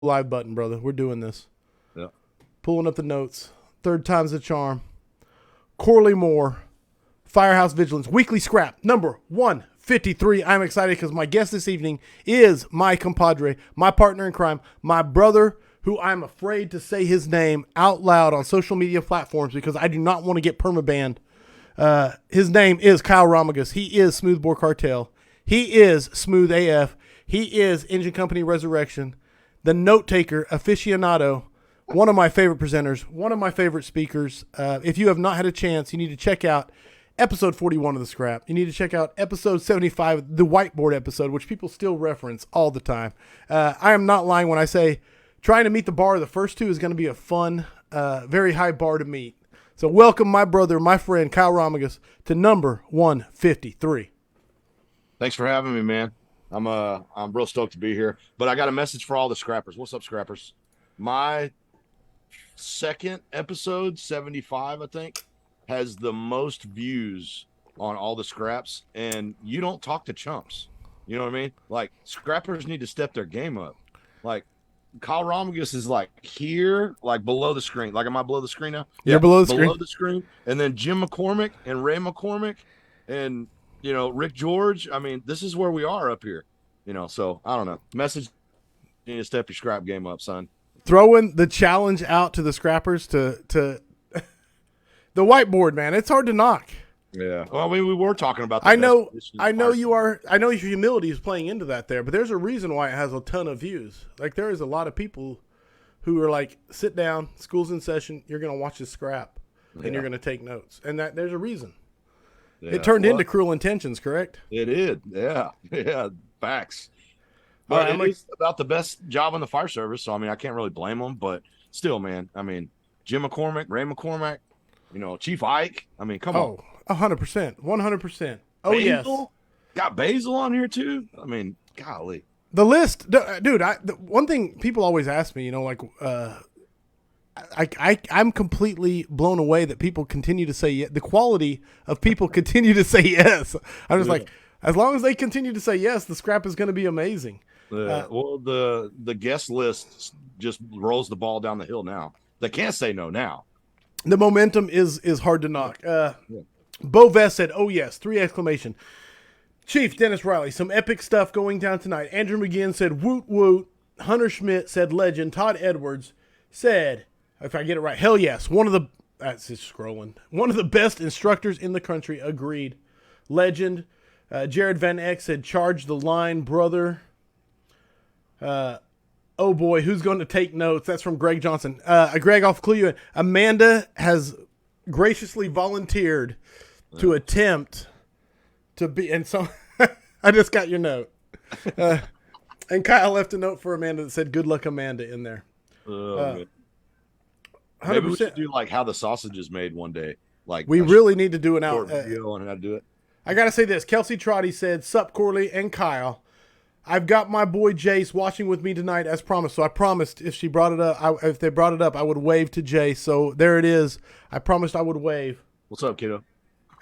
live button, brother. We're doing this. Yeah. Pulling up the notes. Third time's the charm. Corley Moore, Firehouse Vigilance, Weekly Scrap, number 153. I'm excited because my guest this evening is my compadre, my partner in crime, my brother, who I'm afraid to say his name out loud on social media platforms because I do not want to get permabanned. His name is Kyle Romagus. He is Smoothbore Cartel. He is Smooth AF. He is Engine Company Resurrection, the note taker aficionado, one of my favorite presenters, one of my favorite speakers. If you have not had a chance, you need to check out episode 41 of The Scrap. You need to check out episode 75, the whiteboard episode, which people still reference all the time. I am not lying when I say trying to meet the bar of the first two is going to be a fun, very high bar to meet. So welcome my brother, my friend, Kyle Romagus, to number 153. Thanks for having me, man. I'm real stoked to be here. But I got a message for all the scrappers. What's up, scrappers? My second episode, 75, I think, has the most views on all the scraps, and you don't talk to chumps. You know what I mean? Like, scrappers need to step their game up. Like, Kyle Romagus is like here, like below the screen. Like, am I below the screen now? You're below the below screen. the screen. And then Jim McCormick and Ray McCormick and, you know, Rick George. I mean, this is where we are up here. You know, so I don't know. Message, you need to step your scrap game up, son. Throwing the challenge out to the scrappers to the whiteboard, man. It's hard to knock. Yeah. Well, I mean, we were talking about the I know you are. I know your humility is playing into that there, but there's a reason why it has a ton of views. Like, there is a lot of people who are like, sit down, school's in session, you're going to watch this scrap, and you're going to take notes. And that there's a reason. Yeah. It turned into Cruel Intentions, correct? It did. Yeah. Yeah. Facts. But it's about the best job in the fire service, so, I mean, I can't really blame them, but still, man, I mean, Jim McCormick, Ray McCormick, you know, Chief Ike, I mean, come on. 100%. 100%. Oh, Basil? yes. Got Basil on here, too? I mean, golly. The list, dude, one thing people always ask me, you know, like, I'm completely blown away that people continue to say yes. The quality of people continue to say yes. I'm just like, as long as they continue to say yes, the scrap is going to be amazing. Well, the guest list just rolls the ball down the hill now. They can't say no now. The momentum is hard to knock. Bo Vest said, "Oh yes!" 3 exclamation. Chief Dennis Riley, some epic stuff going down tonight. Andrew McGinn said, "Woot woot." Hunter Schmidt said, "Legend." Todd Edwards said, if I get it right, hell yes. That's just scrolling. One of the best instructors in the country. Agreed. Legend. Jared Van Eck said, "Charge the line, brother." Oh boy, who's going to take notes? That's from Greg Johnson. Greg, I'll clue you in. Amanda has graciously volunteered to attempt to be, and so I just got your note. And Kyle left a note for Amanda that said, "Good luck, Amanda," in there. 100%. 100%. Maybe we should do like how the sausage is made one day. Like, we really need to do an out video on how to do it. I gotta say this. Kelsey Trotty said, "Sup, Corley and Kyle. I've got my boy Jace watching with me tonight as promised." So I promised if they brought it up, I would wave to Jace. So there it is. I promised I would wave. What's up, kiddo?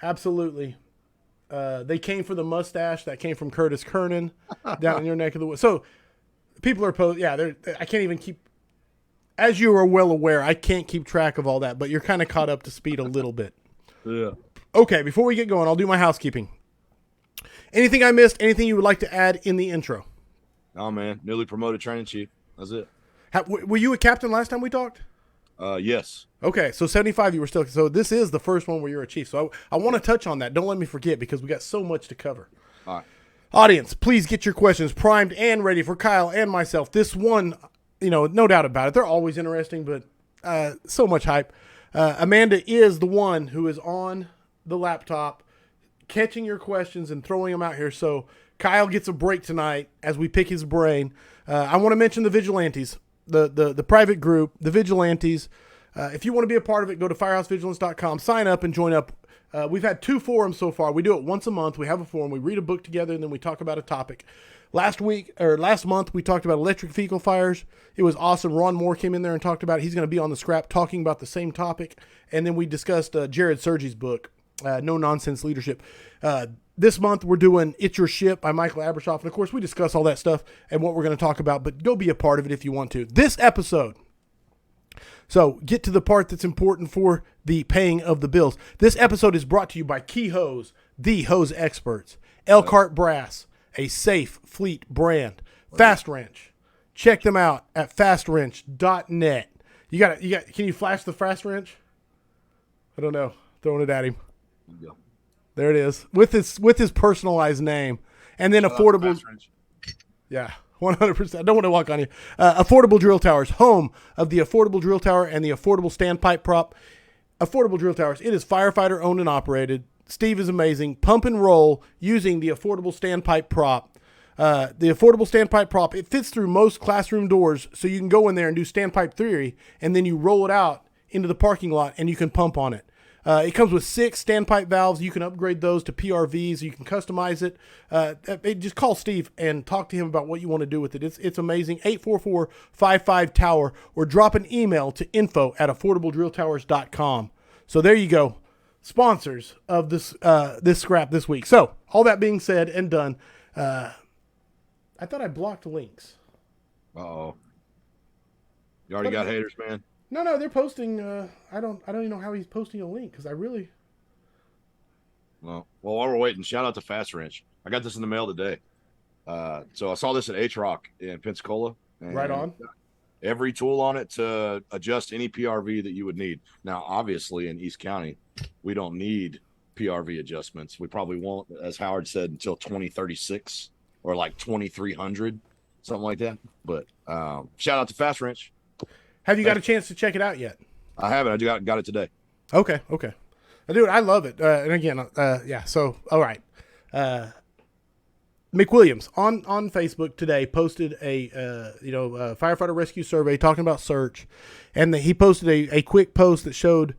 Absolutely. They came for the mustache that came from Curtis Kernan down in your neck of the woods. So people are I can't even keep, as you are well aware, I can't keep track of all that, but you're kind of caught up to speed a little bit. Yeah. Okay, before we get going, I'll do my housekeeping. Anything I missed? Anything you would like to add in the intro? Oh, man. Newly promoted training chief. That's it. Were you a captain last time we talked? Yes. Okay, so 75 you were still. So this is the first one where you're a chief. So I want to touch on that. Don't let me forget because we got so much to cover. All right. Audience, please get your questions primed and ready for Kyle and myself. This one, you know, no doubt about it. They're always interesting, but so much hype. Amanda is the one who is on the laptop catching your questions and throwing them out here. So Kyle gets a break tonight as we pick his brain. I want to mention the Vigilantes, the private group, the Vigilantes. If you want to be a part of it, go to firehousevigilance.com, sign up and join up. We've had 2 forums so far. We do it once a month. We have a forum. We read a book together, and then we talk about a topic. Last month, we talked about electric vehicle fires. It was awesome. Ron Moore came in there and talked about it. He's going to be on the scrap talking about the same topic. And then we discussed Jared Sergi's book, No Nonsense Leadership. this month we're doing It's Your Ship by Michael Abrashoff. And of course, we discuss all that stuff and what we're going to talk about, but go be a part of it if you want to. This episode, so get to the part that's important for the paying of the bills. This episode is brought to you by Key Hose, the hose experts. Elkhart Brass, a safe fleet brand. Fast Wrench. Check them out at fastwrench.net. Can you flash the Fast Wrench? I don't know. Throwing it at him. Yeah. There it is. With his personalized name. And then affordable. Yeah, 100%. I don't want to walk on you. Affordable Drill Towers, home of the Affordable Drill Tower and the Affordable Standpipe Prop. Affordable Drill Towers. It is firefighter owned and operated. Steve is amazing. Pump and roll using the Affordable Standpipe Prop. The Affordable Standpipe Prop, it fits through most classroom doors, so you can go in there and do standpipe theory, and then you roll it out into the parking lot, and you can pump on it. It comes with 6 standpipe valves. You can upgrade those to PRVs. You can customize it. Just call Steve and talk to him about what you want to do with it. It's amazing. 844-55-TOWER, or drop an email to info@affordabledrilltowers.com. So there you go. Sponsors of this scrap this week. So all that being said and done, I thought I blocked links. Uh-oh. You already got haters, man. No, they're posting. I don't even know how he's posting a link because I really. Well, while we're waiting, shout out to Fast Wrench. I got this in the mail today. So I saw this at H-Rock in Pensacola. Right on. Every tool on it to adjust any PRV that you would need. Now, obviously, in East County, we don't need PRV adjustments. We probably won't, as Howard said, until 2036 or like 2300, something like that. But shout out to Fast Wrench. Have you got a chance to check it out yet? I haven't. I got it today. Okay. Dude, I love it. And again, yeah. So, all right. McWilliams on Facebook today posted a firefighter rescue survey talking about search, and he posted a quick post that showed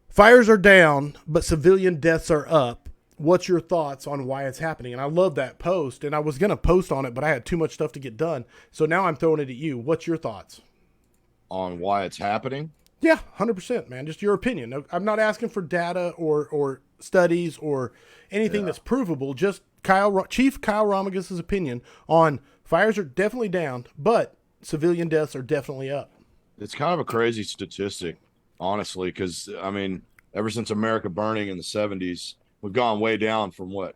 fires are down, but civilian deaths are up. What's your thoughts on why it's happening? And I love that post, and I was going to post on it, but I had too much stuff to get done. So now I'm throwing it at you. What's your thoughts? On why it's happening? Yeah, 100%, man. Just your opinion. I'm not asking for data or studies or anything that's provable. Just Chief Kyle Romagus' opinion on fires are definitely down, but civilian deaths are definitely up. It's kind of a crazy statistic, honestly, because, I mean, ever since America Burning in the 70s, we've gone way down from what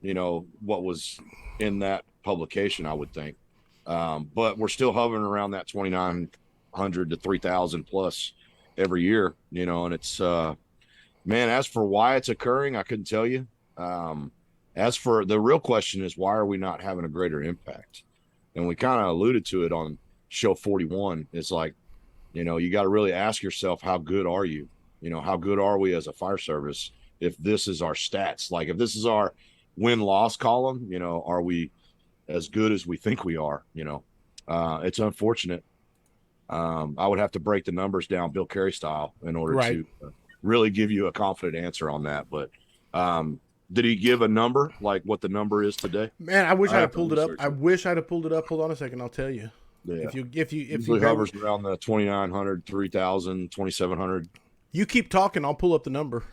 was in that publication, I would think. But we're still hovering around that 2,900 to 3,000 plus every year, and it's, man, as for why it's occurring, I couldn't tell you. As for the real question is, why are we not having a greater impact? And we kind of alluded to it on show 41. It's like, you got to really ask yourself, how good are you? How good are we as a fire service? If this is our stats, like if this is our win-loss column, are we as good as we think we are? It's unfortunate. I would have to break the numbers down Bill Carey style in order to really give you a confident answer on that. But did he give a number, like what the number is today? Man, I wish I'd have pulled it up. I wish I'd have pulled it up. Hold on a second, I'll tell you. Yeah. If you hovers around the 2,900, 3,000, 2,700. You keep talking, I'll pull up the number.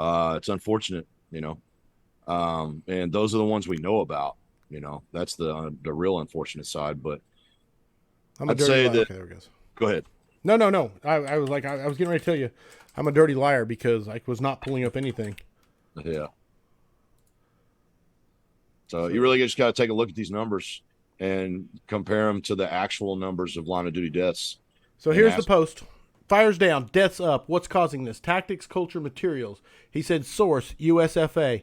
It's unfortunate, and those are the ones we know about. That's the real unfortunate side. But I'd say that. Okay, there it goes. Go ahead. No. I was getting ready to tell you, I'm a dirty liar because I was not pulling up anything. Yeah. So you really just got to take a look at these numbers and compare them to the actual numbers of line of duty deaths. So here's the post. Fires down, deaths up. What's causing this? Tactics, culture, materials. He said source, USFA.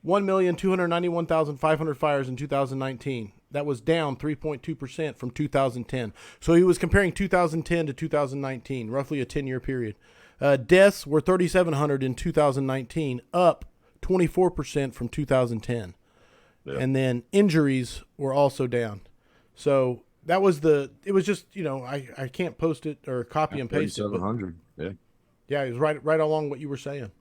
1,291,500 fires in 2019. That was down 3.2% from 2010. So he was comparing 2010 to 2019, roughly a 10-year period. Deaths were 3,700 in 2019, up 24% from 2010. Yeah. And then injuries were also down. So that was it was just, I can't post it or copy and paste it. 3,700, yeah. Yeah, it was right along what you were saying.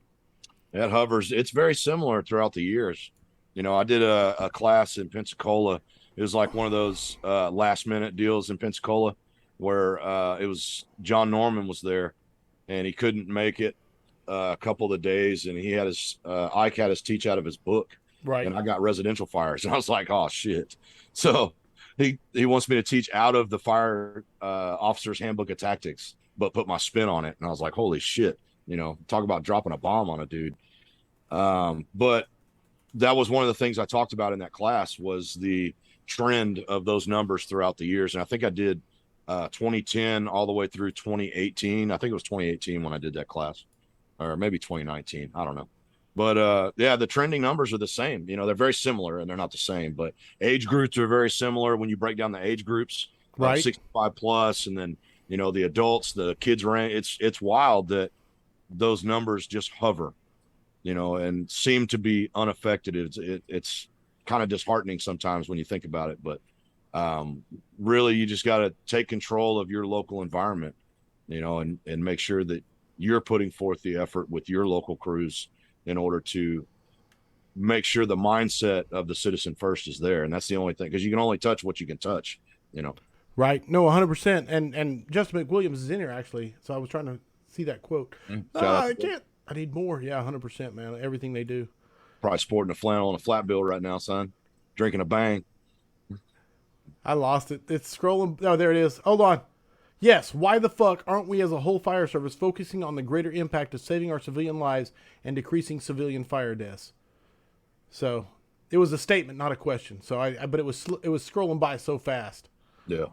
It hovers. It's very similar throughout the years. I did a class in Pensacola. It was like one of those last-minute deals in Pensacola where it was John Norman was there, and he couldn't make it. a couple of the days, and he had his Ike had us teach out of his book, Right. and I got residential fires, and I was like, oh shit. So he wants me to teach out of the fire officer's handbook of tactics, but put my spin on it, and I was like, holy shit, talk about dropping a bomb on a dude. But that was one of the things I talked about in that class was the trend of those numbers throughout the years. And I think I did 2010 all the way through 2018. I think it was 2018 when I did that class, or maybe 2019. I don't know. But yeah, the trending numbers are the same. They're very similar and they're not the same, but age groups are very similar when you break down the age groups of Right. 65 plus, and then, the adults, the kids range. It's wild that those numbers just hover, and seem to be unaffected. It's kind of disheartening sometimes when you think about it, but really you just got to take control of your local environment, and make sure that you're putting forth the effort with your local crews in order to make sure the mindset of the citizen first is there. And that's the only thing, because you can only touch what you can touch. Right. No, 100%. And Justin McWilliams is in here actually, so I was trying to see that quote. I can't. I need more. Yeah, 100%, man. Everything they do. Probably sporting a flannel and a flat bill right now, son. Drinking a bang. I lost it. It's scrolling. Oh, there it is. Hold on. Yes. Why the fuck aren't we as a whole fire service focusing on the greater impact of saving our civilian lives and decreasing civilian fire deaths? So it was a statement, not a question. So but it was scrolling by so fast. Yeah.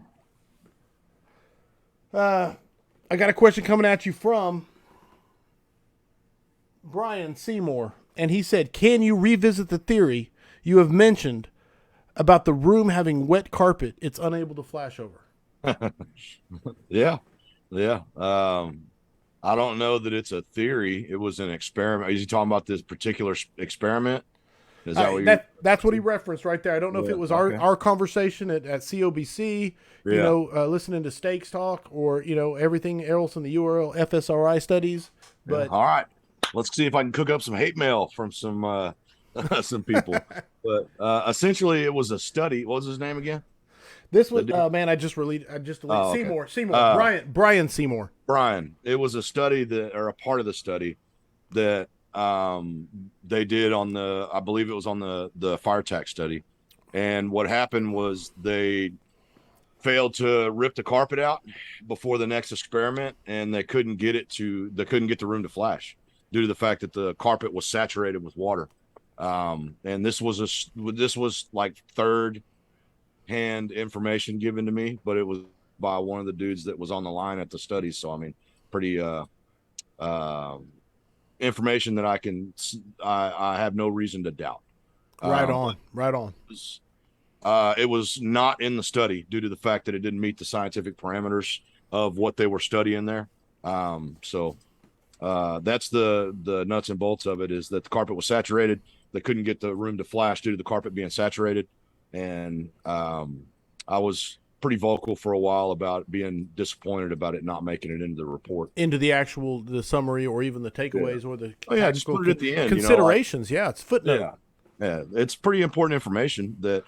I got a question coming at you from Brian Seymour, and he said, can you revisit the theory you have mentioned about the room having wet carpet it's unable to flash over? Yeah. I don't know that it's a theory. It was an experiment. Is he talking about this particular experiment? Is that what that's what he referenced right there. I don't know if it was our conversation at COBC, listening to Stakes Talk, or, everything else in the URL FSRI studies. But all right, let's see if I can cook up some hate mail from some some people. But essentially, it was a study. What was his name again? This was man. I just deleted Seymour. Brian Seymour. Brian. It was a study or a part of the study that they did on I believe it was on the fire tax study. And what happened was they failed to rip the carpet out before the next experiment, and they couldn't get the room to flash due to the fact that the carpet was saturated with water. And this was like third hand information given to me, but it was by one of the dudes that was on the line at the study. So, I mean, pretty, information that I have no reason to doubt. Right on. It was not in the study due to the fact that it didn't meet the scientific parameters of what they were studying there. So that's the nuts and bolts of it, is that the carpet was saturated. They couldn't get the room to flash due to the carpet being saturated. And I was pretty vocal for a while about being disappointed about it not making it into the report, into the summary, or even the takeaways, or the just put it at the end. Considerations. It's footnote. Yeah, it's pretty important information that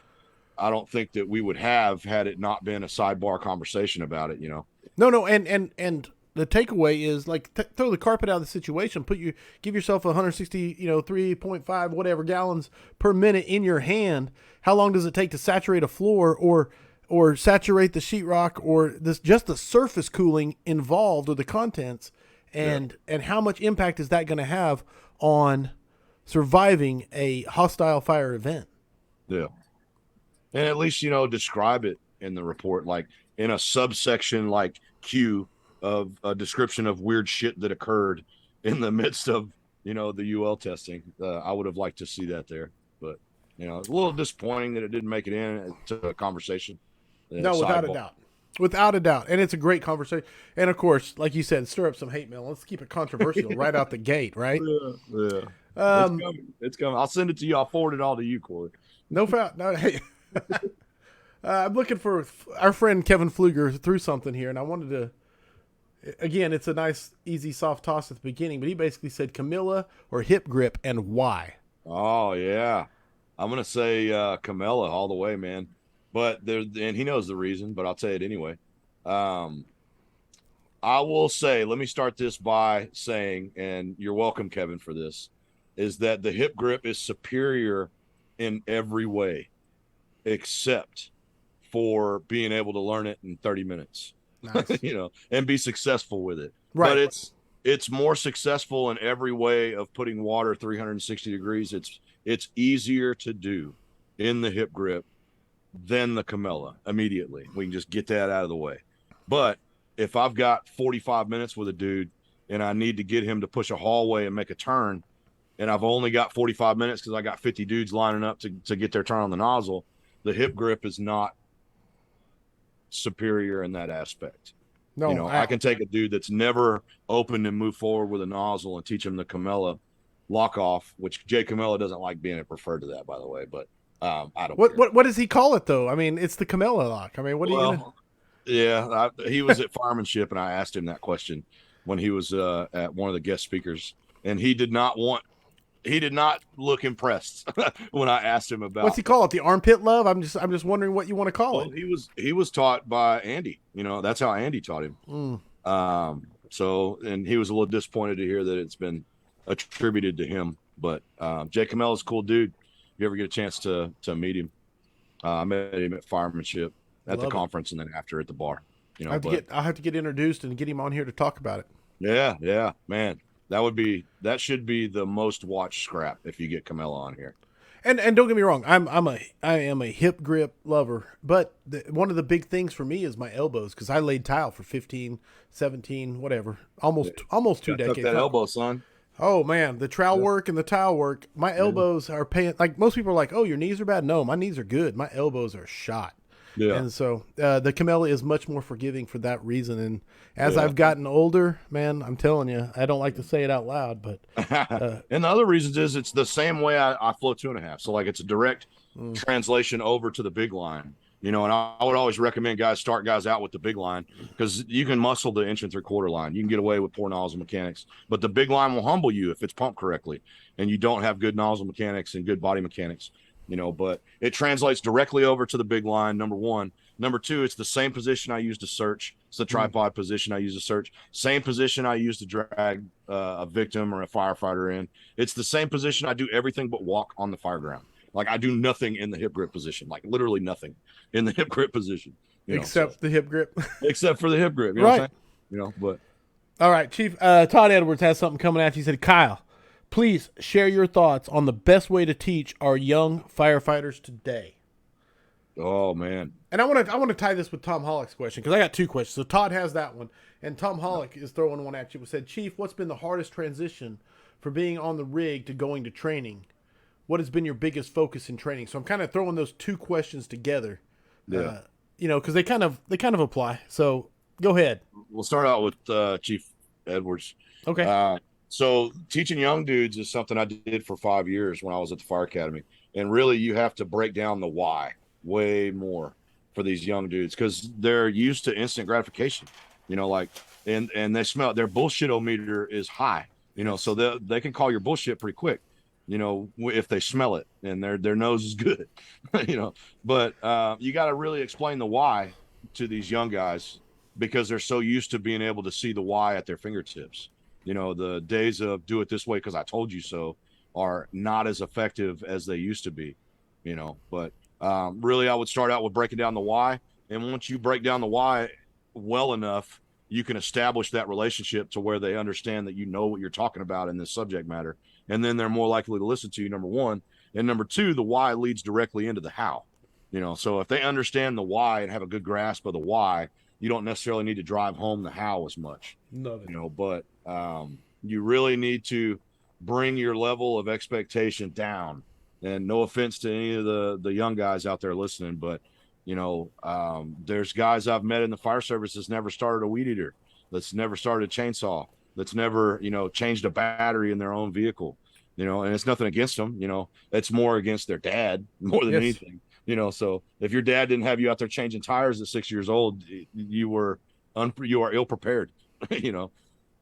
I don't think that we would have had it not been a sidebar conversation about it. No, and the takeaway is like throw the carpet out of the situation. Give yourself 160, 3.5 whatever gallons per minute in your hand. How long does it take to saturate a floor or saturate the sheetrock, or just the surface cooling involved, or the contents, and how much impact is that going to have on surviving a hostile fire event? Yeah. And at least, describe it in the report, like in a subsection like Q of a description of weird shit that occurred in the midst of, the UL testing. I would have liked to see that there, but, it's a little disappointing that it didn't make it into a conversation. No, without a doubt. And it's a great conversation. And of course, like you said, stir up some hate mail. Let's keep it controversial right out the gate, right? Yeah. It's coming. I'll send it to you. I'll forward it all to you, Corey. No, hey. I'm looking for our friend Kevin Pfluger threw something here, and I wanted to. Again, it's a nice, easy, soft toss at the beginning, but he basically said Camilla or hip grip, and why? Oh yeah, I'm gonna say Camilla all the way, man. But and he knows the reason, but I'll tell it anyway. I will say, let me start this by saying, and you're welcome, Kevin, for this, is that the hip grip is superior in every way except for being able to learn it in 30 minutes, Nice. and be successful with it. Right. But it's more successful in every way of putting water 360 degrees. It's easier to do in the hip grip than the Camella immediately. We can just get that out of the way. But if I've got 45 minutes with a dude and I need to get him to push a hallway and make a turn, and I've only got 45 minutes because I got 50 dudes lining up to get their turn on the nozzle, the hip grip is not superior in that aspect. No, I can take a dude that's never opened and move forward with a nozzle and teach him the Camella lock off, which Jay Camella doesn't like being referred to that, by the way, but I don't care. What does he call it though? I mean, it's the Camella lock. I mean, what are you gonna? Yeah, he was at Firemanship, and I asked him that question when he was at one of the guest speakers, and he did not look impressed when I asked him about What's he call it? The armpit love? I'm just wondering what you want to call it. He was taught by Andy. That's how Andy taught him. So, and he was a little disappointed to hear that it's been attributed to him. But Jay Camella's a cool dude. If you ever get a chance to meet him, I met him at Firemanship at the conference, and then after at the bar. I'll have to get introduced and get him on here to talk about it. Yeah, man. That should be the most watched scrap if you get Camella on here. And don't get me wrong, I am a hip grip lover, but one of the big things for me is my elbows, because I laid tile for 15, 17, whatever, almost 2 decades. Tuck that elbow, son. Oh man, the trowel work and the tile work, my elbows are paying. Like most people are like, oh, your knees are bad. No, my knees are good. My elbows are shot. Yeah. And so the Camella is much more forgiving for that reason. And as I've gotten older, man, I'm telling you, I don't like to say it out loud, but. And the other reasons is it's the same way I flow 2.5. So like it's a direct translation over to the big line, and I would always recommend start guys out with the big line, because you can muscle the 1 3/4 line. You can get away with poor nozzle mechanics, but the big line will humble you if it's pumped correctly and you don't have good nozzle mechanics and good body mechanics. But it translates directly over to the big line, number one. Number two, it's the same position I use to search. It's the tripod position I use to search. Same position I use to drag a victim or a firefighter in. It's the same position I do everything but walk on the fire ground. Like I do nothing in the hip grip position, like literally nothing in the hip grip position. Except the hip grip. Except for the hip grip, right. What I'm saying? But. All right, Chief. Todd Edwards has something coming at you. He said, Kyle, please share your thoughts on the best way to teach our young firefighters today. Oh man! And I want to tie this with Tom Hollick's question, because I got two questions. So Todd has that one, and Tom Hollick is throwing one at you. It said, Chief, what's been the hardest transition for being on the rig to going to training? What has been your biggest focus in training? So I'm kind of throwing those two questions together. Yeah. Because they kind of apply. So go ahead. We'll start out with Chief Edwards. Okay. So teaching young dudes is something I did for 5 years when I was at the fire academy. And really you have to break down the why way more for these young dudes, because they're used to instant gratification, and they smell their bullshit-o-meter is high, so they can call your bullshit pretty quick, if they smell it and their nose is good, but you got to really explain the why to these young guys, because they're so used to being able to see the why at their fingertips. The days of do it this way because I told you so are not as effective as they used to be, but really I would start out with breaking down the why. And once you break down the why well enough, you can establish that relationship to where they understand that you know what you're talking about in this subject matter. And then they're more likely to listen to you, number one. And number two, the why leads directly into the how, so if they understand the why and have a good grasp of the why, you don't necessarily need to drive home the how as much, but you really need to bring your level of expectation down. And no offense to any of the young guys out there listening, but there's guys I've met in the fire service that's never started a weed eater, that's never started a chainsaw, that's never, changed a battery in their own vehicle, and it's nothing against them, it's more against their dad more than anything, so if your dad didn't have you out there changing tires at 6 years old, you are ill prepared,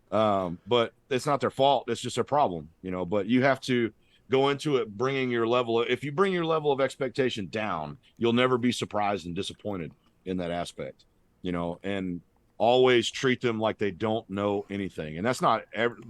but it's not their fault. It's just their problem, but you have to go into it bringing your level. If you bring your level of expectation down, you'll never be surprised and disappointed in that aspect, and always treat them like they don't know anything. And that's not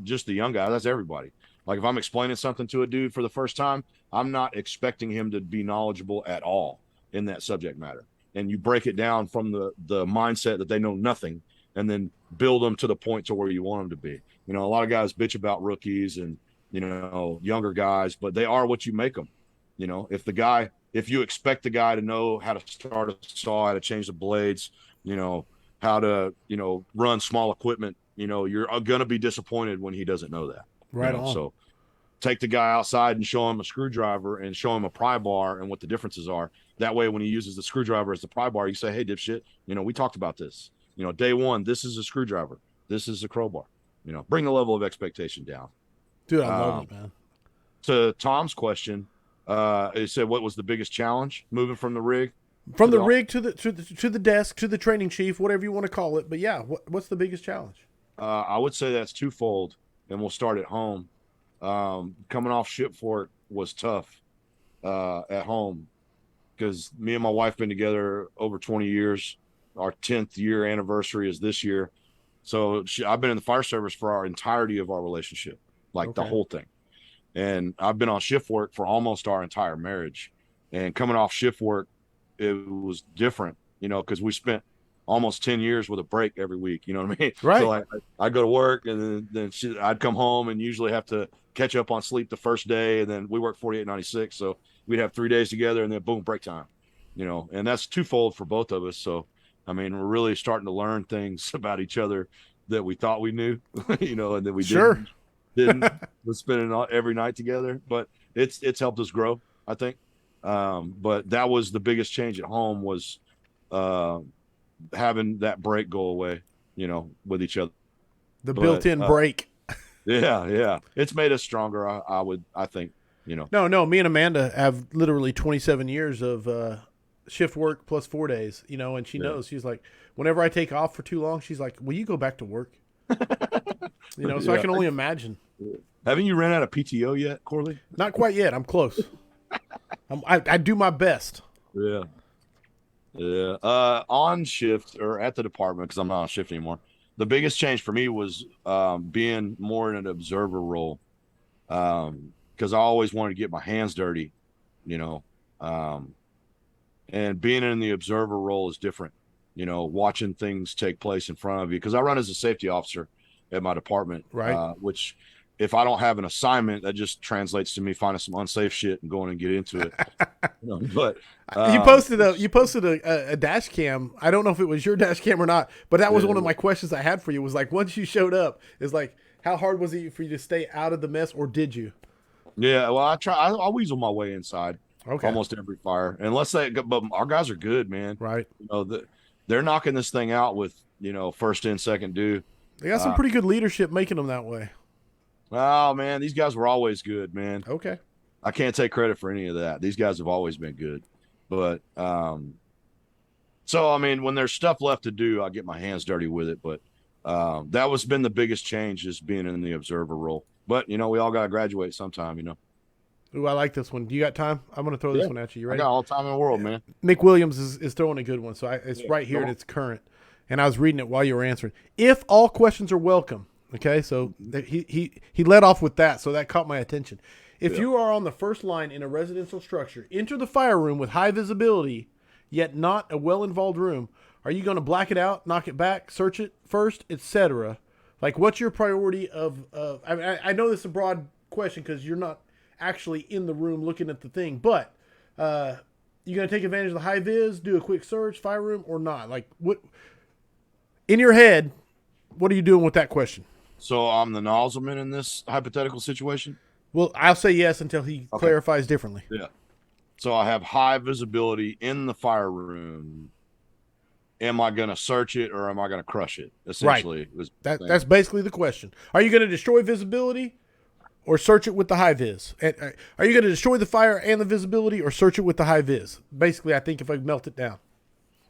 just the young guy, that's everybody. Like if I'm explaining something to a dude for the first time, I'm not expecting him to be knowledgeable at all in that subject matter. And you break it down from the mindset that they know nothing, and then build them to the point to where you want them to be. You know, a lot of guys bitch about rookies and, you know, younger guys, but they are what you make them. You know, if you expect the guy to know how to start a saw, how to change the blades, you know, how to, you know, run small equipment, you know, you're going to be disappointed when he doesn't know that. Right you know? on. So take the guy outside and show him a screwdriver and show him a pry bar and what the differences are. That way, when he uses the screwdriver as the pry bar, you say, hey, dipshit, you know, we talked about this. You know, day one, this is a screwdriver. This is a crowbar. You know, bring the level of expectation down. Dude, I love it, man. To Tom's question, he said, what was the biggest challenge moving from the rig? From the rig to the desk, to the training chief, whatever you want to call it. But yeah, what's the biggest challenge? I would say that's twofold, and we'll start at home. Coming off shift work was tough at home because me and my wife been together over 20 years. Our 10th year anniversary is this year. So I've been in the fire service for our entirety of our relationship, like the whole thing. And I've been on shift work for almost our entire marriage. And coming off shift work, it was different, you know, because we spent almost 10 years with a break every week. You know what I mean? Right. So I'd go to work, and then I'd come home and usually have to catch up on sleep the first day. And then we work 48-96. So we'd have 3 days together, and then boom, break time, you know, and that's twofold for both of us. So, I mean, we're really starting to learn things about each other that we thought we knew, you know, and then we didn't. We're spending every night together, but it's helped us grow, I think. But that was the biggest change at home, was having that break go away, you know, with each other. The built-in break. Yeah. It's made us stronger, I think, you know. No, me and Amanda have literally 27 years of shift work plus 4 days, you know, and she knows. She's like, whenever I take off for too long, she's like, will you go back to work? You know, so I can only imagine. Haven't you ran out of PTO yet, Corley? Not quite yet. I'm close. I do my best. Yeah. On shift, or at the department, because I'm not on shift anymore, the biggest change for me was being more in an observer role, because I always wanted to get my hands dirty, you know, and being in the observer role is different, you know, watching things take place in front of you, because I run as a safety officer at my department, right? Which, if I don't have an assignment, that just translates to me finding some unsafe shit and going and get into it. You know, but you posted a dash cam. I don't know if it was your dash cam or not, but that was one of my questions I had for you. Was like, once you showed up, is like, how hard was it for you to stay out of the mess, or did you? Yeah, well, I weasel my way inside. Okay. Almost every fire, unless but our guys are good, man. Right. You know, they're knocking this thing out with, you know, first in, second due. They got some pretty good leadership making them that way. Oh man, these guys were always good, man. Okay. I can't take credit for any of that. These guys have always been good. But so I mean, when there's stuff left to do, I get my hands dirty with it. But that was been the biggest change, is being in the observer role. But you know, we all gotta graduate sometime, you know. Ooh, I like this one. Do you got time? I'm going to throw this one at you. You ready? I got all the time in the world, man. Nick Williams is throwing a good one. So it's right here, and it's current. And I was reading it while you were answering. If all questions are welcome, okay? So he led off with that, so that caught my attention. If you are on the first line in a residential structure, enter the fire room with high visibility, yet not a well-involved room, are you going to black it out, knock it back, search it first, etc.? Like, what's your priority of I know this is a broad question because you're not actually in the room looking at the thing, but you going to take advantage of the high vis, do a quick search, fire room, or not? Like, what in your head, what are you doing with that question? So I'm the nozzleman in this hypothetical situation? Well, I'll say yes until he clarifies differently. Yeah. So I have high visibility in the fire room. Am I going to search it, or am I going to crush it? Essentially, right. That's basically the question. Are you going to destroy visibility, or search it with the high vis? Are you going to destroy the fire and the visibility, or search it with the high vis? Basically, I think if I melt it down.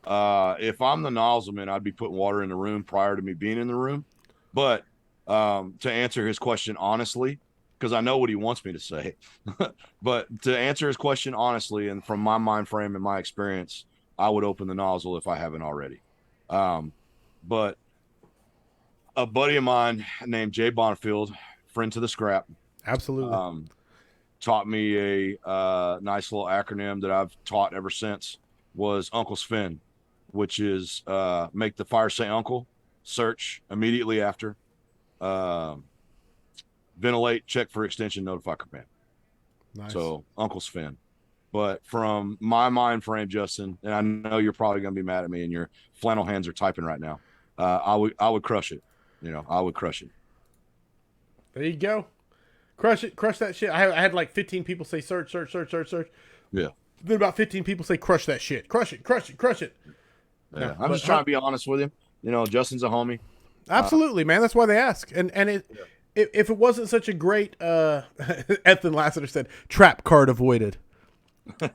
If I'm the nozzleman, I'd be putting water in the room prior to me being in the room. But to answer his question honestly, because I know what he wants me to say, but to answer his question honestly, and from my mind frame and my experience, I would open the nozzle if I haven't already. But A buddy of mine named Jay Bonfield, friend to the scrap, Absolutely. taught me a nice little acronym that I've taught ever since. Was Uncle Sven, which is make the fire say uncle, search immediately after, uh, ventilate, check for extension, notify command. Nice. So Uncle Sven. But from my mind frame, Justin, and I know you're probably going to be mad at me, and your flannel hands are typing right now. I would crush it. I would crush it. There you go. Crush it. Crush that shit. I had like 15 people say search. Yeah. Then about 15 people say crush that shit. Crush it. Yeah. No, I'm just trying to be honest with you. Justin's a homie. Absolutely, man. That's why they ask. And if it wasn't such a great Ethan Lassiter said trap card avoided.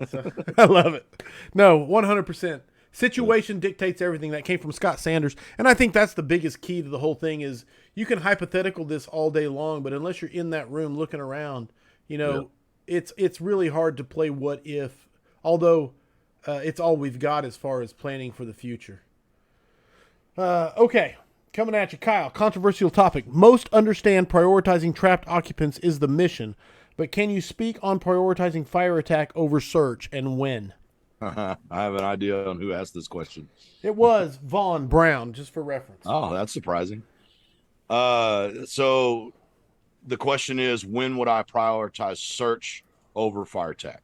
So, I love it. No, 100%. Situation dictates everything. That came from Scott Sanders. And I think that's the biggest key to the whole thing is you can hypothetical this all day long, but unless you're in that room looking around, it's really hard to play what if, although it's all we've got as far as planning for the future. Okay. Coming at you, Kyle. Controversial topic. Most understand prioritizing trapped occupants is the mission, but can you speak on prioritizing fire attack over search and when? I have an idea on who asked this question. It was Vaughn Brown, just for reference. Oh, that's surprising. So the question is, when would I prioritize search over fire attack?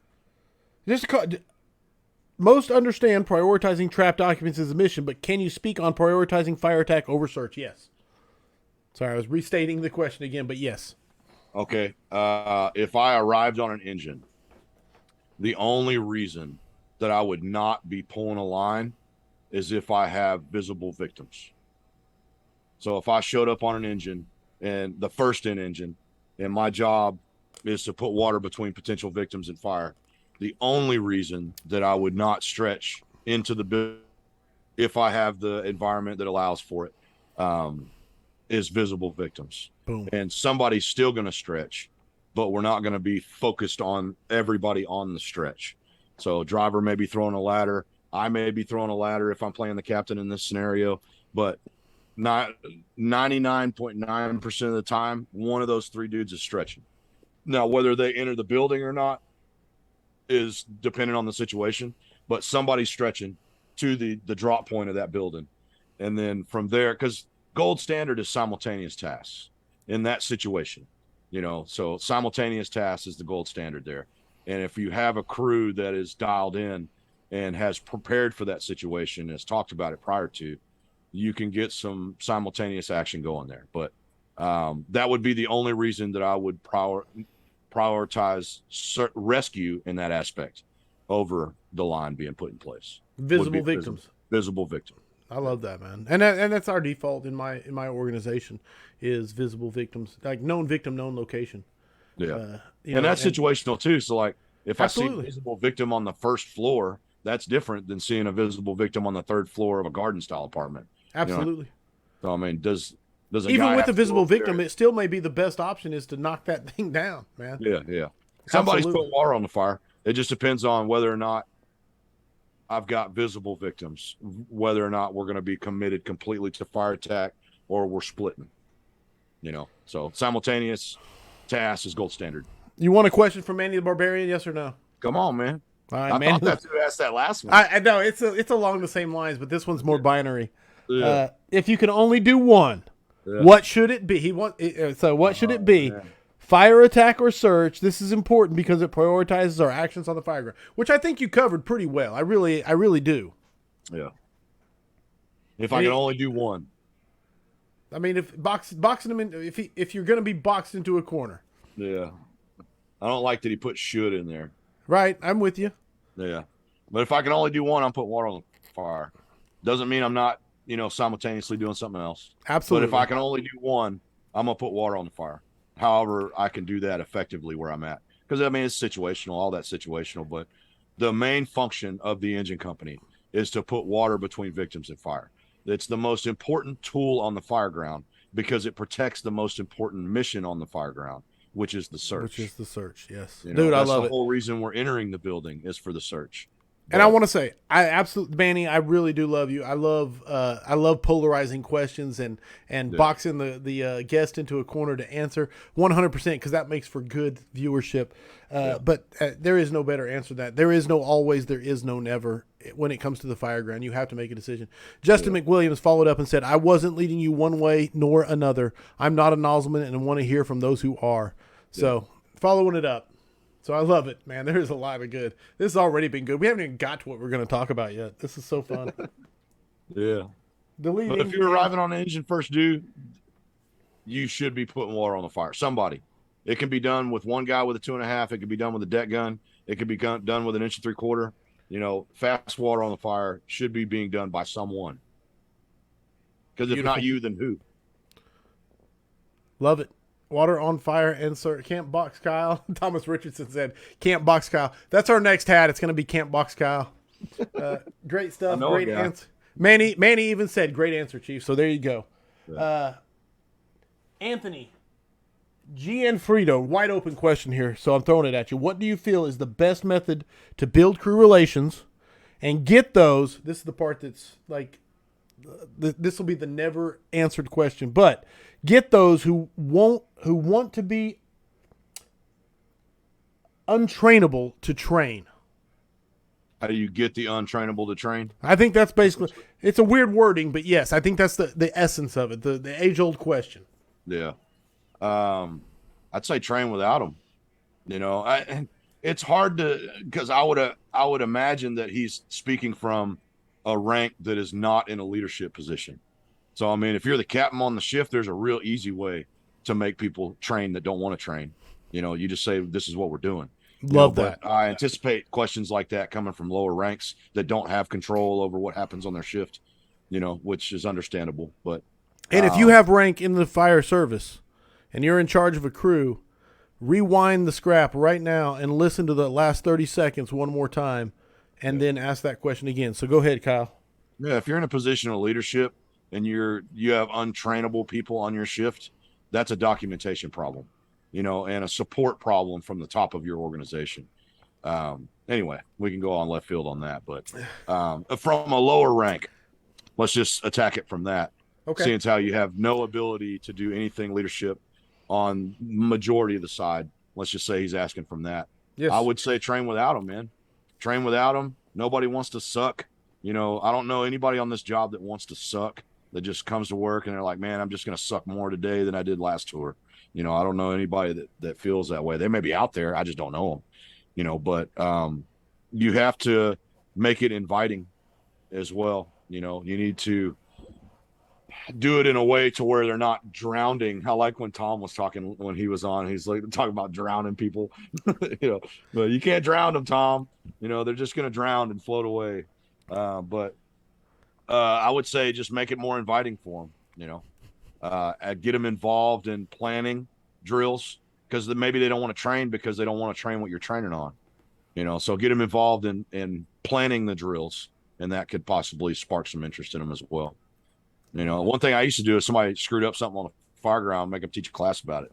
Most understand prioritizing trapped occupants is a mission, but can you speak on prioritizing fire attack over search? Yes. Sorry, I was restating the question again, but yes. Okay. If I arrived on an engine, the only reason that I would not be pulling a line is if I have visible victims. So if I showed up on an engine and the first in engine, and my job is to put water between potential victims and fire, the only reason that I would not stretch into the building if I have the environment that allows for it is visible victims. Boom. And somebody's still going to stretch, but we're not going to be focused on everybody on the stretch. So driver may be throwing a ladder. I may be throwing a ladder if I'm playing the captain in this scenario, but not 99.9% of the time, one of those three dudes is stretching. Now, whether they enter the building or not is dependent on the situation, but somebody's stretching to the drop point of that building. And then from there, because gold standard is simultaneous tasks in that situation, so simultaneous tasks is the gold standard there. And if you have a crew that is dialed in and has prepared for that situation, has talked about it prior to, you can get some simultaneous action going there. But that would be the only reason that I would prioritize rescue in that aspect over the line being put in place. Visible victims. Visible victim. I love that, man. And that's our default in my organization is visible victims, like known victim, known location. Yeah. And that's situational too. So like if absolutely. I see a visible victim on the first floor, that's different than seeing a visible victim on the third floor of a garden style apartment. Absolutely. So I mean, does even with a visible victim, it still may be the best option is to knock that thing down, man. Yeah. Somebody's put water on the fire. It just depends on whether or not I've got visible victims, whether or not we're going to be committed completely to fire attack or we're splitting. So simultaneous task is gold standard. You want a question from Manny the Barbarian? Yes or no? Come on, man. All right, I thought that's who asked that last one. I know it's along the same lines, but this one's more binary. Yeah. If you can only do one, what should it be? What should it be? Man. Fire attack or search? This is important because it prioritizes our actions on the fire ground, which I think you covered pretty well. I really do. Yeah. If I can only do one. I mean, if boxing him in, if you're going to be boxed into a corner. Yeah. I don't like that he put should in there. Right. I'm with you. Yeah. But if I can only do one, I'm putting water on the fire. Doesn't mean I'm not, simultaneously doing something else. Absolutely. But if I can only do one, I'm going to put water on the fire. However, I can do that effectively where I'm at. Because, it's situational, all that situational. But the main function of the engine company is to put water between victims and fire. It's the most important tool on the fire ground because it protects the most important mission on the fire ground, which is the search. Yes. Dude, I love it. That's the whole reason we're entering the building is for the search. And I want to say, I absolutely, Manny, I really do love you. I love polarizing questions and boxing the guest into a corner to answer 100% because that makes for good viewership. But there is no better answer than that. There is no always, there is no never when it comes to the fire ground. You have to make a decision. Justin McWilliams followed up and said, I wasn't leading you one way nor another. I'm not a nozzleman and I want to hear from those who are. So following it up. So I love it, man. There's a lot of good. This has already been good. We haven't even got to what we're going to talk about yet. This is so fun. Deleting. But if you're arriving on engine first due, you should be putting water on the fire. Somebody. It can be done with one guy with a 2.5. It can be done with a deck gun. It can be done with an 1 3/4. You know, fast water on the fire should be being done by someone. Because if not you, then who? Love it. Water on fire, insert. Can't box Kyle. Thomas Richardson said, can't box Kyle. That's our next hat. It's going to be Can't Box Kyle. Great stuff. Great answer. Manny even said, great answer, Chief. So there you go. Anthony, Gianfrido, wide open question here. So I'm throwing it at you. What do you feel is the best method to build crew relations and get those? This is the part that's like, this will be the never answered question, but get those who want to be untrainable to train. How do you get the untrainable to train? I think that's basically, it's a weird wording, but yes, I think that's the essence of it, the age-old question. Yeah. I'd say train without them. You know, it's hard to, because I would imagine that he's speaking from a rank that is not in a leadership position. So, I mean, if you're the captain on the shift, there's a real easy way to make people train that don't want to train. You know, you just say, this is what we're doing. Love that. But I anticipate questions like that coming from lower ranks that don't have control over what happens on their shift, you know, which is understandable. But and if you have rank in the fire service and you're in charge of a crew, rewind the scrap right now and listen to the last 30 seconds one more time and then ask that question again. So go ahead, Kyle. Yeah, if you're in a position of leadership and you have untrainable people on your shift, that's a documentation problem, you know, and a support problem from the top of your organization. Anyway, we can go on left field on that, but from a lower rank, let's just attack it from that. Okay. Seeing as how you have no ability to do anything leadership on majority of the side, let's just say he's asking from that. Yes. I would say train without him, man. Train without him. Nobody wants to suck. You know, I don't know anybody on this job that wants to suck, that just comes to work and they're like, man, I'm just going to suck more today than I did last tour. You know, I don't know anybody that feels that way. They may be out there. I just don't know them, you know, but you have to make it inviting as well. You know, you need to do it in a way to where they're not drowning. I like when Tom was talking when he was on, he's like talking about drowning people, you know, but you can't drown them, Tom. You know, they're just going to drown and float away. But I would say just make it more inviting for them, you know, get them involved in planning drills because maybe they don't want to train because they don't want to train what you're training on, you know, so get them involved in planning the drills, and that could possibly spark some interest in them as well. You know, one thing I used to do is somebody screwed up something on a fire ground, make them teach a class about it.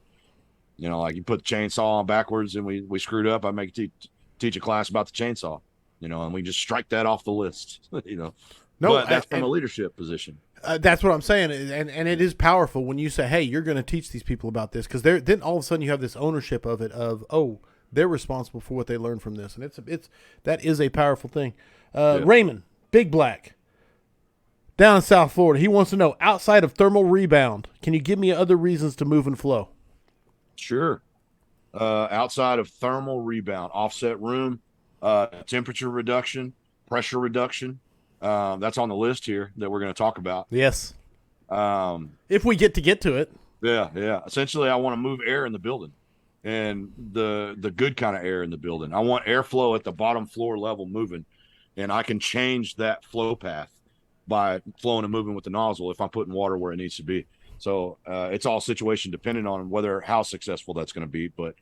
You know, like you put the chainsaw on backwards and we screwed up, I make teach a class about the chainsaw, you know, and we just strike that off the list, you know. No, but that's from a leadership position. That's what I'm saying. And it is powerful when you say, hey, you're going to teach these people about this, because then all of a sudden you have this ownership of it of, oh, they're responsible for what they learned from this. And that is a powerful thing. Raymond, Big Black, down in South Florida, he wants to know, outside of thermal rebound, can you give me other reasons to move and flow? Sure. Outside of thermal rebound, offset room, temperature reduction, pressure reduction. That's on the list here that we're going to talk about. Yes. If we get to it. Yeah. Essentially, I want to move air in the building, and the good kind of air in the building. I want airflow at the bottom floor level moving, and I can change that flow path by flowing and moving with the nozzle if I'm putting water where it needs to be. So it's all situation dependent on how successful that's going to be. But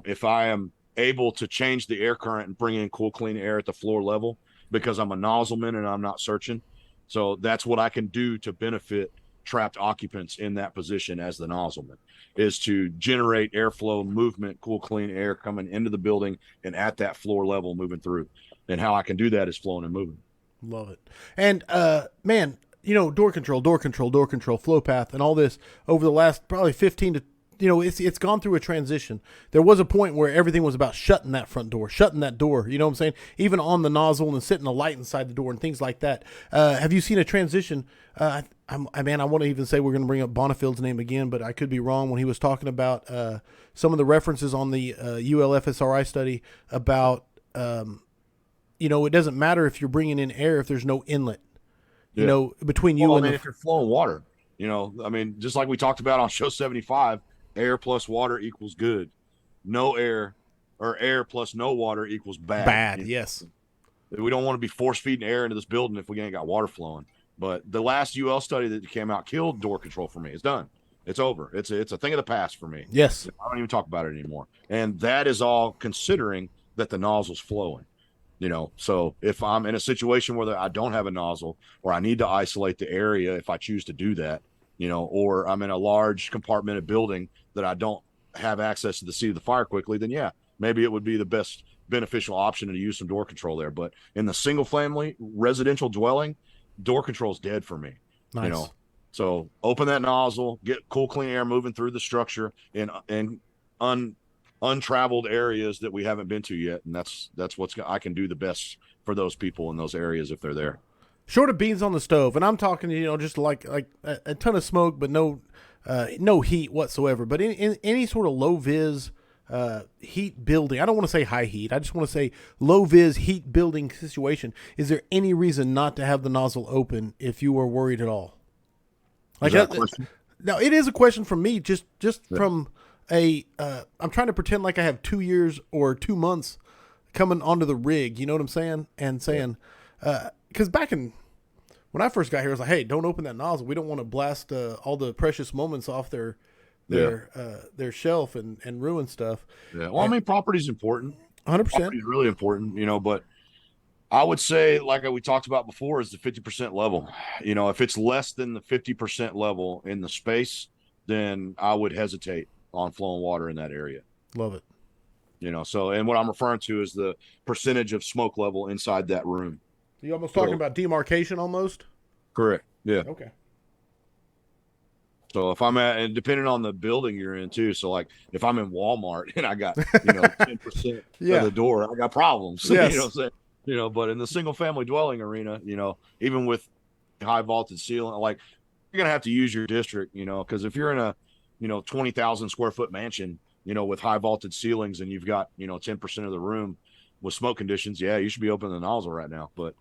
if I am able to change the air current and bring in cool, clean air at the floor level, because I'm a nozzleman and I'm not searching. So that's what I can do to benefit trapped occupants in that position as the nozzleman, is to generate airflow, movement, cool, clean air coming into the building and at that floor level moving through. And how I can do that is flowing and moving. Love it. And man, door control, flow path, and all this over the last probably 15 to it's gone through a transition. There was a point where everything was about shutting that front door, shutting that door. You know what I'm saying? Even on the nozzle and setting a light inside the door and things like that. Have you seen a transition? I want to even say we're going to bring up Bonifield's name again, but I could be wrong when he was talking about some of the references on the ULFSRI study about, it doesn't matter if you're bringing in air if there's no inlet, between you and if you're flowing water, just like we talked about on show 75, air plus water equals good. No air or air plus no water equals bad. Bad, yes. We don't want to be force feeding air into this building if we ain't got water flowing. But the last UL study that came out killed door control for me. It's done. It's over. It's a thing of the past for me. Yes. I don't even talk about it anymore. And that is all considering that the nozzle's flowing. So if I'm in a situation where I don't have a nozzle or I need to isolate the area if I choose to do that, or I'm in a large compartmented building that I don't have access to the seat of the fire quickly, then yeah, maybe it would be the best beneficial option to use some door control there. But in the single family residential dwelling, door control is dead for me. Nice. So open that nozzle, get cool, clean air moving through the structure in untraveled areas that we haven't been to yet. And that's what I can do the best for those people in those areas if they're there. Short of beans on the stove, and I'm talking, just like a ton of smoke, but no heat whatsoever. But in any sort of low vis heat building, I don't want to say high heat. I just want to say low vis heat building situation. Is there any reason not to have the nozzle open if you are worried at all? Like that question? No, it is a question from me. Just from I'm trying to pretend like I have 2 years or 2 months coming onto the rig. You know what I'm saying? And saying. Because when I first got here, I was like, "Hey, don't open that nozzle. We don't want to blast all the precious moments off their shelf and ruin stuff." Yeah. Well, property's important. 100%. Property's really important, but I would say, like we talked about before, is the 50% level. If it's less than the 50% level in the space, then I would hesitate on flowing water in that area. Love it. So, and what I'm referring to is the percentage of smoke level inside that room. You almost talking about demarcation almost? Correct. Yeah. Okay. So if I'm and depending on the building you're in too. So like if I'm in Walmart and I got, 10% of the door, I got problems. Yes. You know what I'm saying? But in the single family dwelling arena, even with high vaulted ceiling, like you're going to have to use your district, because if you're in a, 20,000 square foot mansion, with high vaulted ceilings and you've got, 10% of the room with smoke conditions, yeah, you should be opening the nozzle right now. But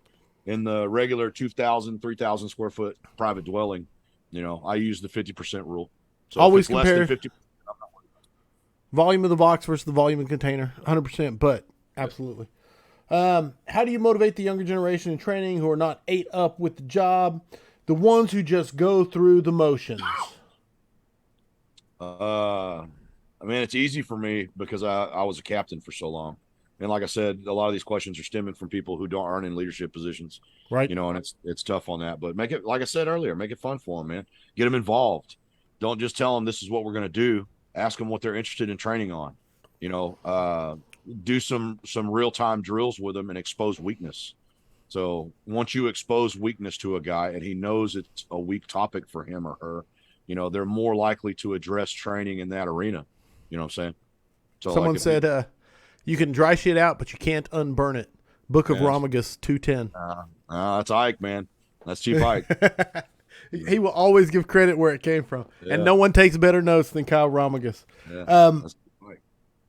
in the regular 2,000, 3,000 square foot private dwelling, I use the 50% rule. So always compare less than 50%, I'm not worried about it. Volume of the box versus the volume of the container, 100%. But absolutely. How do you motivate the younger generation in training who are not ate up with the job, the ones who just go through the motions? It's easy for me because I was a captain for so long. And like I said, a lot of these questions are stemming from people who aren't in leadership positions, right? And it's tough on that. But make it, like I said earlier, make it fun for them, man. Get them involved. Don't just tell them this is what we're going to do. Ask them what they're interested in training on. Do some real time drills with them and expose weakness. So once you expose weakness to a guy and he knows it's a weak topic for him or her, they're more likely to address training in that arena. You know what I'm saying? So someone said, you can dry shit out, but you can't unburn it. Book of Romagus 210. That's Ike, man. That's Chief Ike. He will always give credit where it came from. Yeah. And no one takes better notes than Kyle Romagus. Yeah,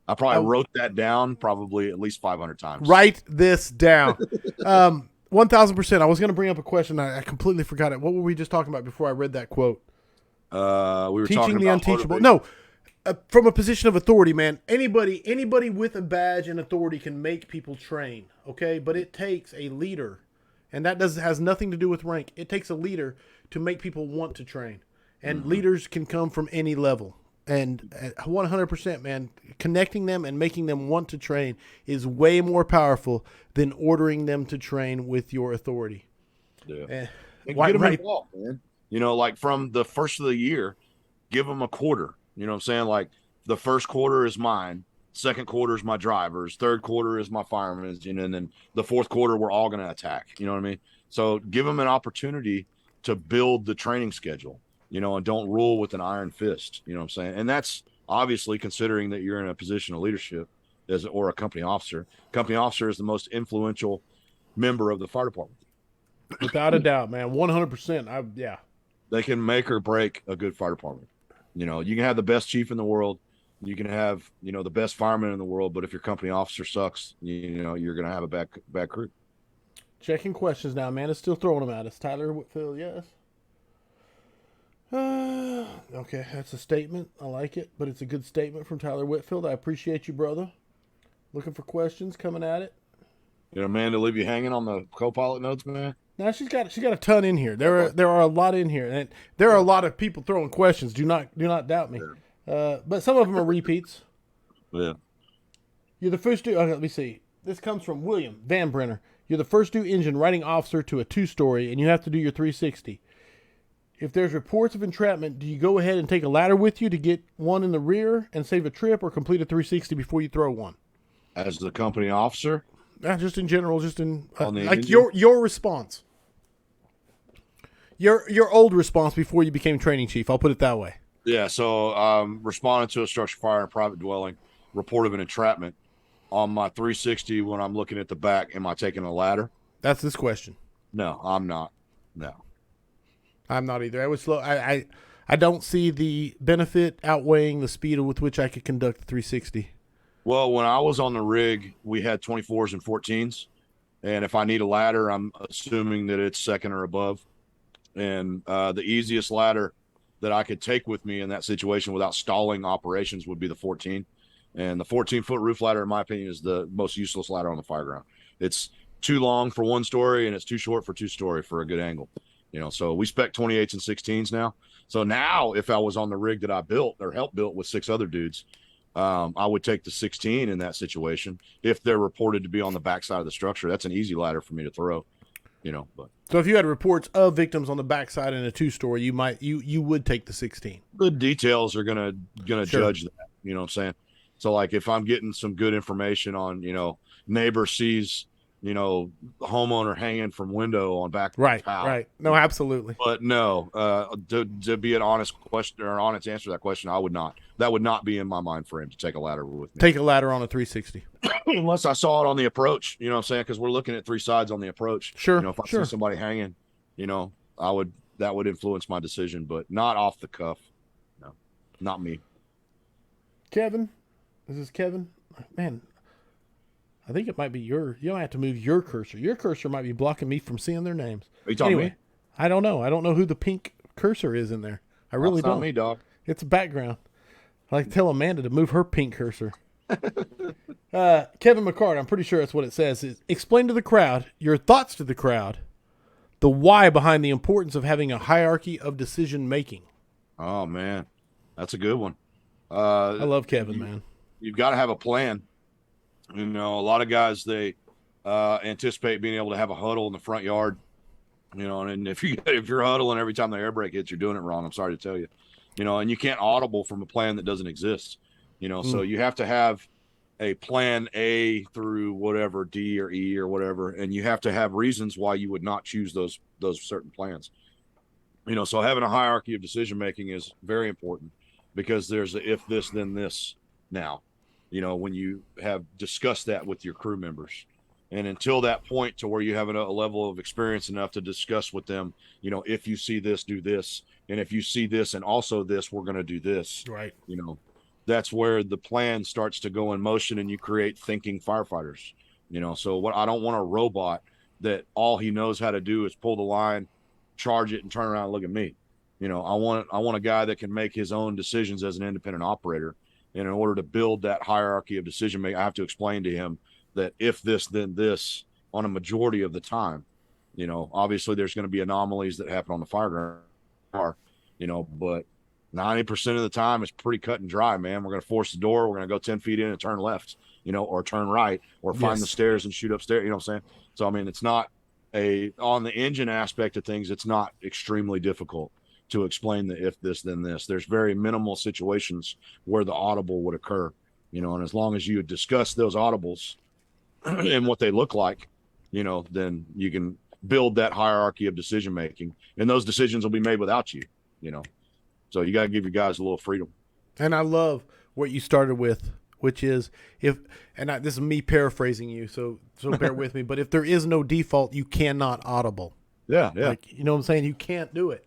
I probably wrote that down probably at least 500 times. Write this down. 1,000%. I was going to bring up a question. I completely forgot it. What were we just talking about before I read that quote? We were teaching talking the about unteachable. No. From a position of authority, man, anybody with a badge and authority can make people train, okay? But it takes a leader, and that has nothing to do with rank. It takes a leader to make people want to train, and leaders can come from any level. And 100%, man, connecting them and making them want to train is way more powerful than ordering them to train with your authority. Yeah, and get them involved, man. Like from the first of the year, give them a quarter. You know what I'm saying? Like the first quarter is mine. Second quarter is my drivers. Third quarter is my firemen. And then the fourth quarter, we're all going to attack. You know what I mean? So give them an opportunity to build the training schedule, and don't rule with an iron fist. You know what I'm saying? And that's obviously considering that you're in a position of leadership or a company officer. Company officer is the most influential member of the fire department. Without a doubt, man. 100%. Yeah. They can make or break a good fire department. You can have the best chief in the world. You can have, the best fireman in the world, but if your company officer sucks, you're going to have a bad crew. Checking questions now. Amanda's still throwing them at us. Tyler Whitfield, yes. Okay, that's a statement. I like it, but it's a good statement from Tyler Whitfield. I appreciate you, brother. Looking for questions, coming at it. Amanda leave you hanging on the co-pilot notes, man? No, she's got a ton in here. There are a lot in here, and there are a lot of people throwing questions. Do not doubt me. But some of them are repeats. Yeah. You're the first dude. Okay, let me see. This comes from William Van Brenner. You're the first due engine writing officer to a 2-story, and you have to do your 360. If there's reports of entrapment, do you go ahead and take a ladder with you to get one in the rear and save a trip, or complete a 360 before you throw one? As the company officer? Just in general, just in like your response. Your old response before you became training chief. I'll put it that way. Yeah, so responding to a structure fire in a private dwelling, report of an entrapment. On my 360, when I'm looking at the back, am I taking a ladder? That's this question. No, I'm not. No. I'm not either. I was slow. I don't see the benefit outweighing the speed with which I could conduct the 360. Well, when I was on the rig, we had 24s and 14s. And if I need a ladder, I'm assuming that it's second or above. And the easiest ladder that I could take with me in that situation without stalling operations would be the 14. And the 14-foot roof ladder, in my opinion, is the most useless ladder on the fireground. It's too long for 1-story, and it's too short for 2-story for a good angle. So we spec 28s and 16s now. So now if I was on the rig that I built or helped build with 6 other dudes, I would take the 16 in that situation. If they're reported to be on the backside of the structure, that's an easy ladder for me to throw, but. So if you had reports of victims on the backside in a 2-story, you would take the 16. The details are gonna Sure. judge that. You know what I'm saying? So like if I'm getting some good information on, neighbor sees, homeowner hanging from window on back. Right. Right. No, absolutely. But no, to be an honest question or an honest answer to that question, I would not. That would not be in my mind frame to take a ladder with me. Take a ladder on a 360. Unless I saw it on the approach, you know what I'm saying? Because we're looking at 3 sides on the approach. Sure. If I see somebody hanging, that would influence my decision, but not off the cuff. No, not me. Kevin, is this Kevin? Man, I think it might be you might have to move your cursor. Your cursor might be blocking me from seeing their names. Are you talking me? I don't know. I don't know who the pink cursor is in there. I really don't. Not me, dog. It's a background. I like to tell Amanda to move her pink cursor. Kevin McCart, I'm pretty sure that's what it says. Is explain to the crowd your thoughts to the crowd, the why behind the importance of having a hierarchy of decision making. Oh man, that's a good one. I love Kevin, man. You've got to have a plan. A lot of guys, they anticipate being able to have a huddle in the front yard. And if you're huddling every time the air brake hits, you're doing it wrong. I'm sorry to tell you. And you can't audible from a plan that doesn't exist. So you have to have a plan A through whatever D or E or whatever, and you have to have reasons why you would not choose those certain plans. So having a hierarchy of decision making is very important, because there's a if this then this now. When you have discussed that with your crew members, and until that point to where you have a level of experience enough to discuss with them, if you see this, do this, and if you see this and also this, we're going to do this. Right. That's where the plan starts to go in motion, and you create thinking firefighters. So I don't want a robot that all he knows how to do is pull the line, charge it, and turn around and look at me. I want a guy that can make his own decisions as an independent operator. And in order to build that hierarchy of decision making, I have to explain to him that if this, then this, on a majority of the time. Obviously there's going to be anomalies that happen on the fireground, but 90% of the time it's pretty cut and dry, man. We're going to force the door. We're going to go 10 feet in and turn left, or turn right, or find the stairs and shoot upstairs. You know what I'm saying? So, I mean, it's not on the engine aspect of things, it's not extremely difficult to explain the if this, then this. There's very minimal situations where the audible would occur. and as long as you discuss those audibles and what they look like, then you can build that hierarchy of decision making, and those decisions will be made without you. So you got to give your guys a little freedom. And I love what you started with, which is this is me paraphrasing you, so bear with me. But if there is no default, you cannot audible. Yeah. Like, you know what I'm saying? You can't do it.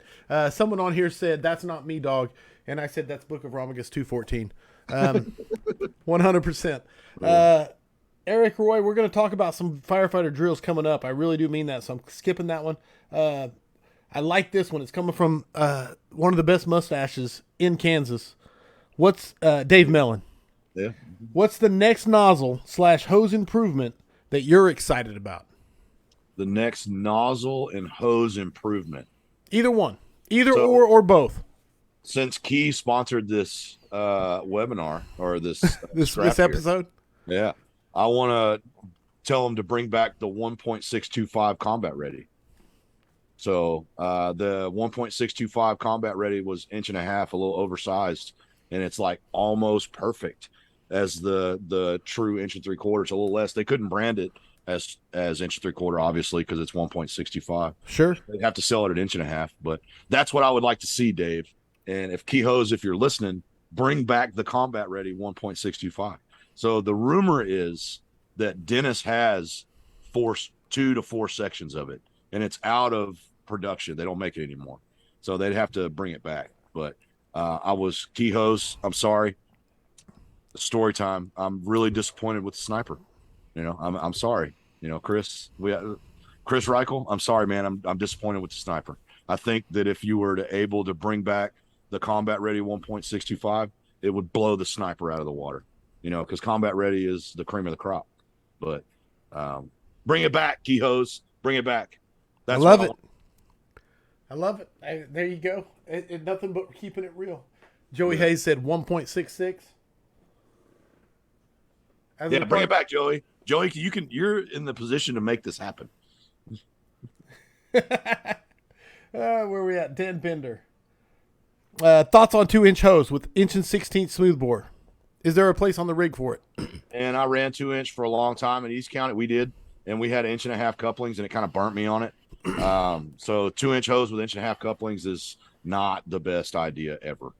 Someone on here said, "That's not me, dog," and I said, "That's Book of Romagus 2:14." 100%. Eric Roy, we're going to talk about some firefighter drills coming up. I really do mean that, so I'm skipping that one. I like this one. It's coming from one of the best mustaches in Kansas. What's Dave Mellon? Yeah. What's the next nozzle / hose improvement that you're excited about? The next nozzle and hose improvement. Either one. Or both. Since Key sponsored this webinar or this this episode, yeah, I want to tell them to bring back the 1.625 combat ready. So the 1.625 combat ready was 1.5 inches, a little oversized, and it's like almost perfect as the true 1 3/4, a little less. They couldn't brand it as 1 3/4, obviously, because it's 1.65. Sure, they'd have to sell it at 1.5 inches, but that's what I would like to see, Dave. And if Key Hose, if you're listening, bring back the combat ready 1.625. So the rumor is that Dennis has 2 to 4 sections of it, and it's out of production. They don't make it anymore, so they'd have to bring it back. But Key Hose, I'm sorry. Story time. I'm really disappointed with the sniper. I'm sorry. Chris Reichel, I'm sorry, man. I'm disappointed with the sniper. I think that if you were able to bring back the combat ready 1.625, it would blow the sniper out of the water, because combat ready is the cream of the crop. But bring it back, Key Hose. Bring it back. I love it. I love it. There you go. It nothing but keeping it real. Joey Hayes said 1.66. Yeah, bring it back, Joey. Joey, you're in the position to make this happen. Where are we at? Dan Bender. Thoughts on 2-inch hose with 1 16" smoothbore? Is there a place on the rig for it? And I ran 2-inch for a long time in East County. We did, and we had 1.5 inch couplings, and it kind of burnt me on it. So 2-inch hose with 1.5 inch couplings is not the best idea ever.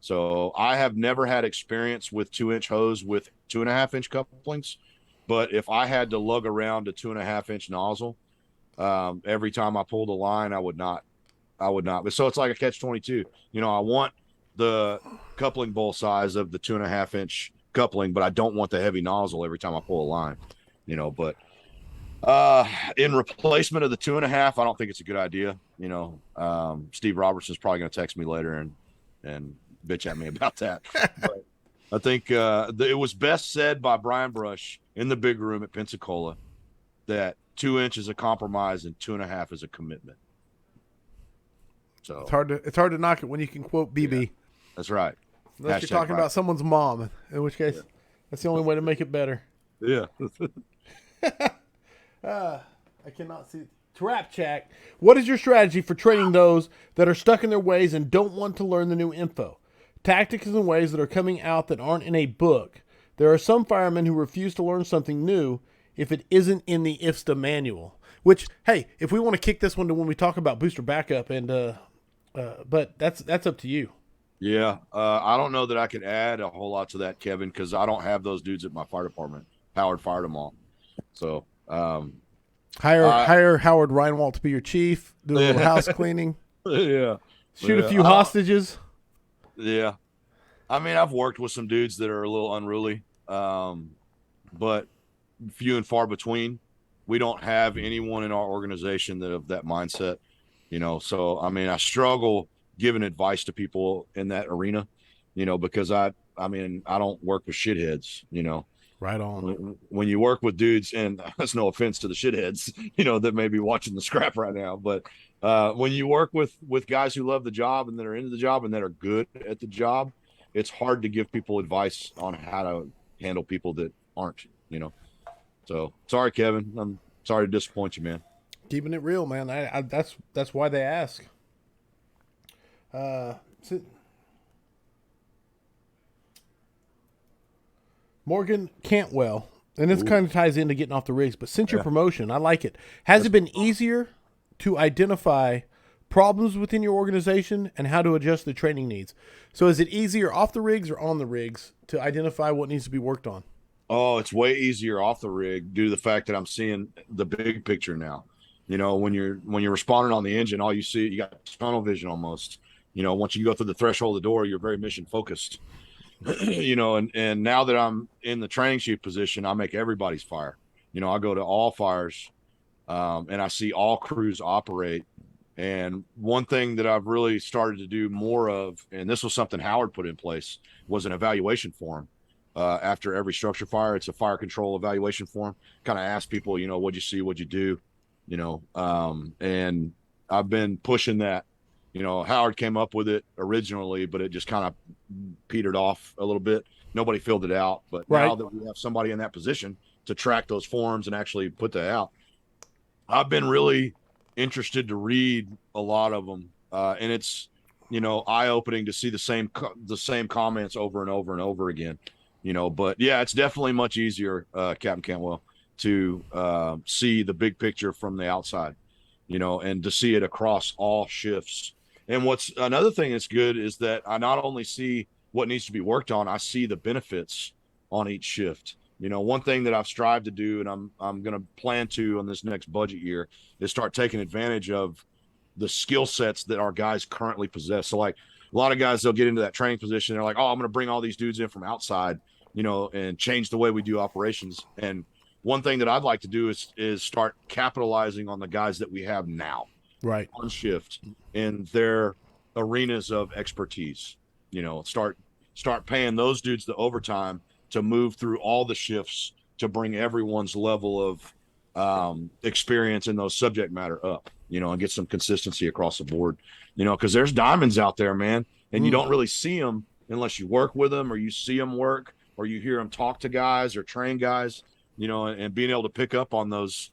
So I have never had experience with 2-inch hose with 2.5 inch couplings, but if I had to lug around a 2.5 inch nozzle, every time I pulled a line, I would not. So it's like a catch-22. I want the coupling bowl size of the 2.5 inch coupling, but I don't want the heavy nozzle every time I pull a line. But in replacement of the 2.5, I don't think it's a good idea. Steve Robertson's probably going to text me later and bitch at me about that. But I think it was best said by Brian Brush in the big room at Pensacola that 2 inch is a compromise and 2.5 is a commitment. So it's hard to knock it when you can quote BB. Yeah, that's right. Unless you're talking about someone's mom, in which case that's the only way to make it better. Yeah. I cannot see. Trap Chat. What is your strategy for training those that are stuck in their ways and don't want to learn the new info? Tactics and ways that are coming out that aren't in a book. There are some firemen who refuse to learn something new if it isn't in the IFSTA manual. Which, hey, if we want to kick this one to when we talk about booster backup, but that's up to you. Yeah, I don't know that I could add a whole lot to that, Kevin, because I don't have those dudes at my fire department. Howard fired them all. So hire Howard Reinwald to be your chief. Do a little house cleaning. Yeah. Shoot a few hostages. Yeah. I mean, I've worked with some dudes that are a little unruly, but few and far between. We don't have anyone in our organization that of that mindset, So, I mean, I struggle giving advice to people in that arena, because I don't work with shitheads, Right on. When you work with dudes, and that's no offense to the shitheads, that may be watching the scrap right now, but when you work with guys who love the job and that are into the job and that are good at the job, it's hard to give people advice on how to handle people that aren't, So sorry, Kevin. I'm sorry to disappoint you, man. Keeping it real, man. That's why they ask. Morgan Cantwell, and this kind of ties into getting off the rigs, but since your promotion, I like it. Has it been easier to identify problems within your organization and how to adjust the training needs? So is it easier off the rigs or on the rigs to identify what needs to be worked on? Oh, it's way easier off the rig due to the fact that I'm seeing the big picture now. You know, when you're responding on the engine, all you see, you got tunnel vision almost. You know, once you go through the threshold of the door, you're very mission focused. You know, and now that I'm in the training chief position, I make everybody's fire. You know, I go to all fires, and I see all crews operate. And one thing that I've really started to do more of, and this was something Howard put in place, was an evaluation form. After every structure fire, it's a fire control evaluation form. Kind of ask people, you know, what'd you see, what'd you do, you know, and I've been pushing that. You know, Howard came up with it originally, but it just kind of petered off a little bit. Nobody filled it out. But now that we have somebody in that position to track those forms and actually put that out, I've been really interested to read a lot of them. And it's, you know, eye-opening to see the same comments over and over and over again. You know, but yeah, it's definitely much easier, Captain Cantwell, to see the big picture from the outside, you know, and to see it across all shifts. And what's another thing that's good is that I not only see what needs to be worked on, I see the benefits on each shift. You know, one thing that I've strived to do, and I'm going to plan to on this next budget year, is start taking advantage of the skill sets that our guys currently possess. So like a lot of guys, they'll get into that training position. They're like, oh, I'm going to bring all these dudes in from outside, you know, and change the way we do operations. And one thing that I'd like to do is start capitalizing on the guys that we have now, right, on shift in their arenas of expertise. You know, start paying those dudes the overtime to move through all the shifts to bring everyone's level of experience in those subject matter up, you know, and get some consistency across the board, you know, because there's diamonds out there, man, and you don't really see them unless you work with them or you see them work or you hear them talk to guys or train guys, you know, and being able to pick up on those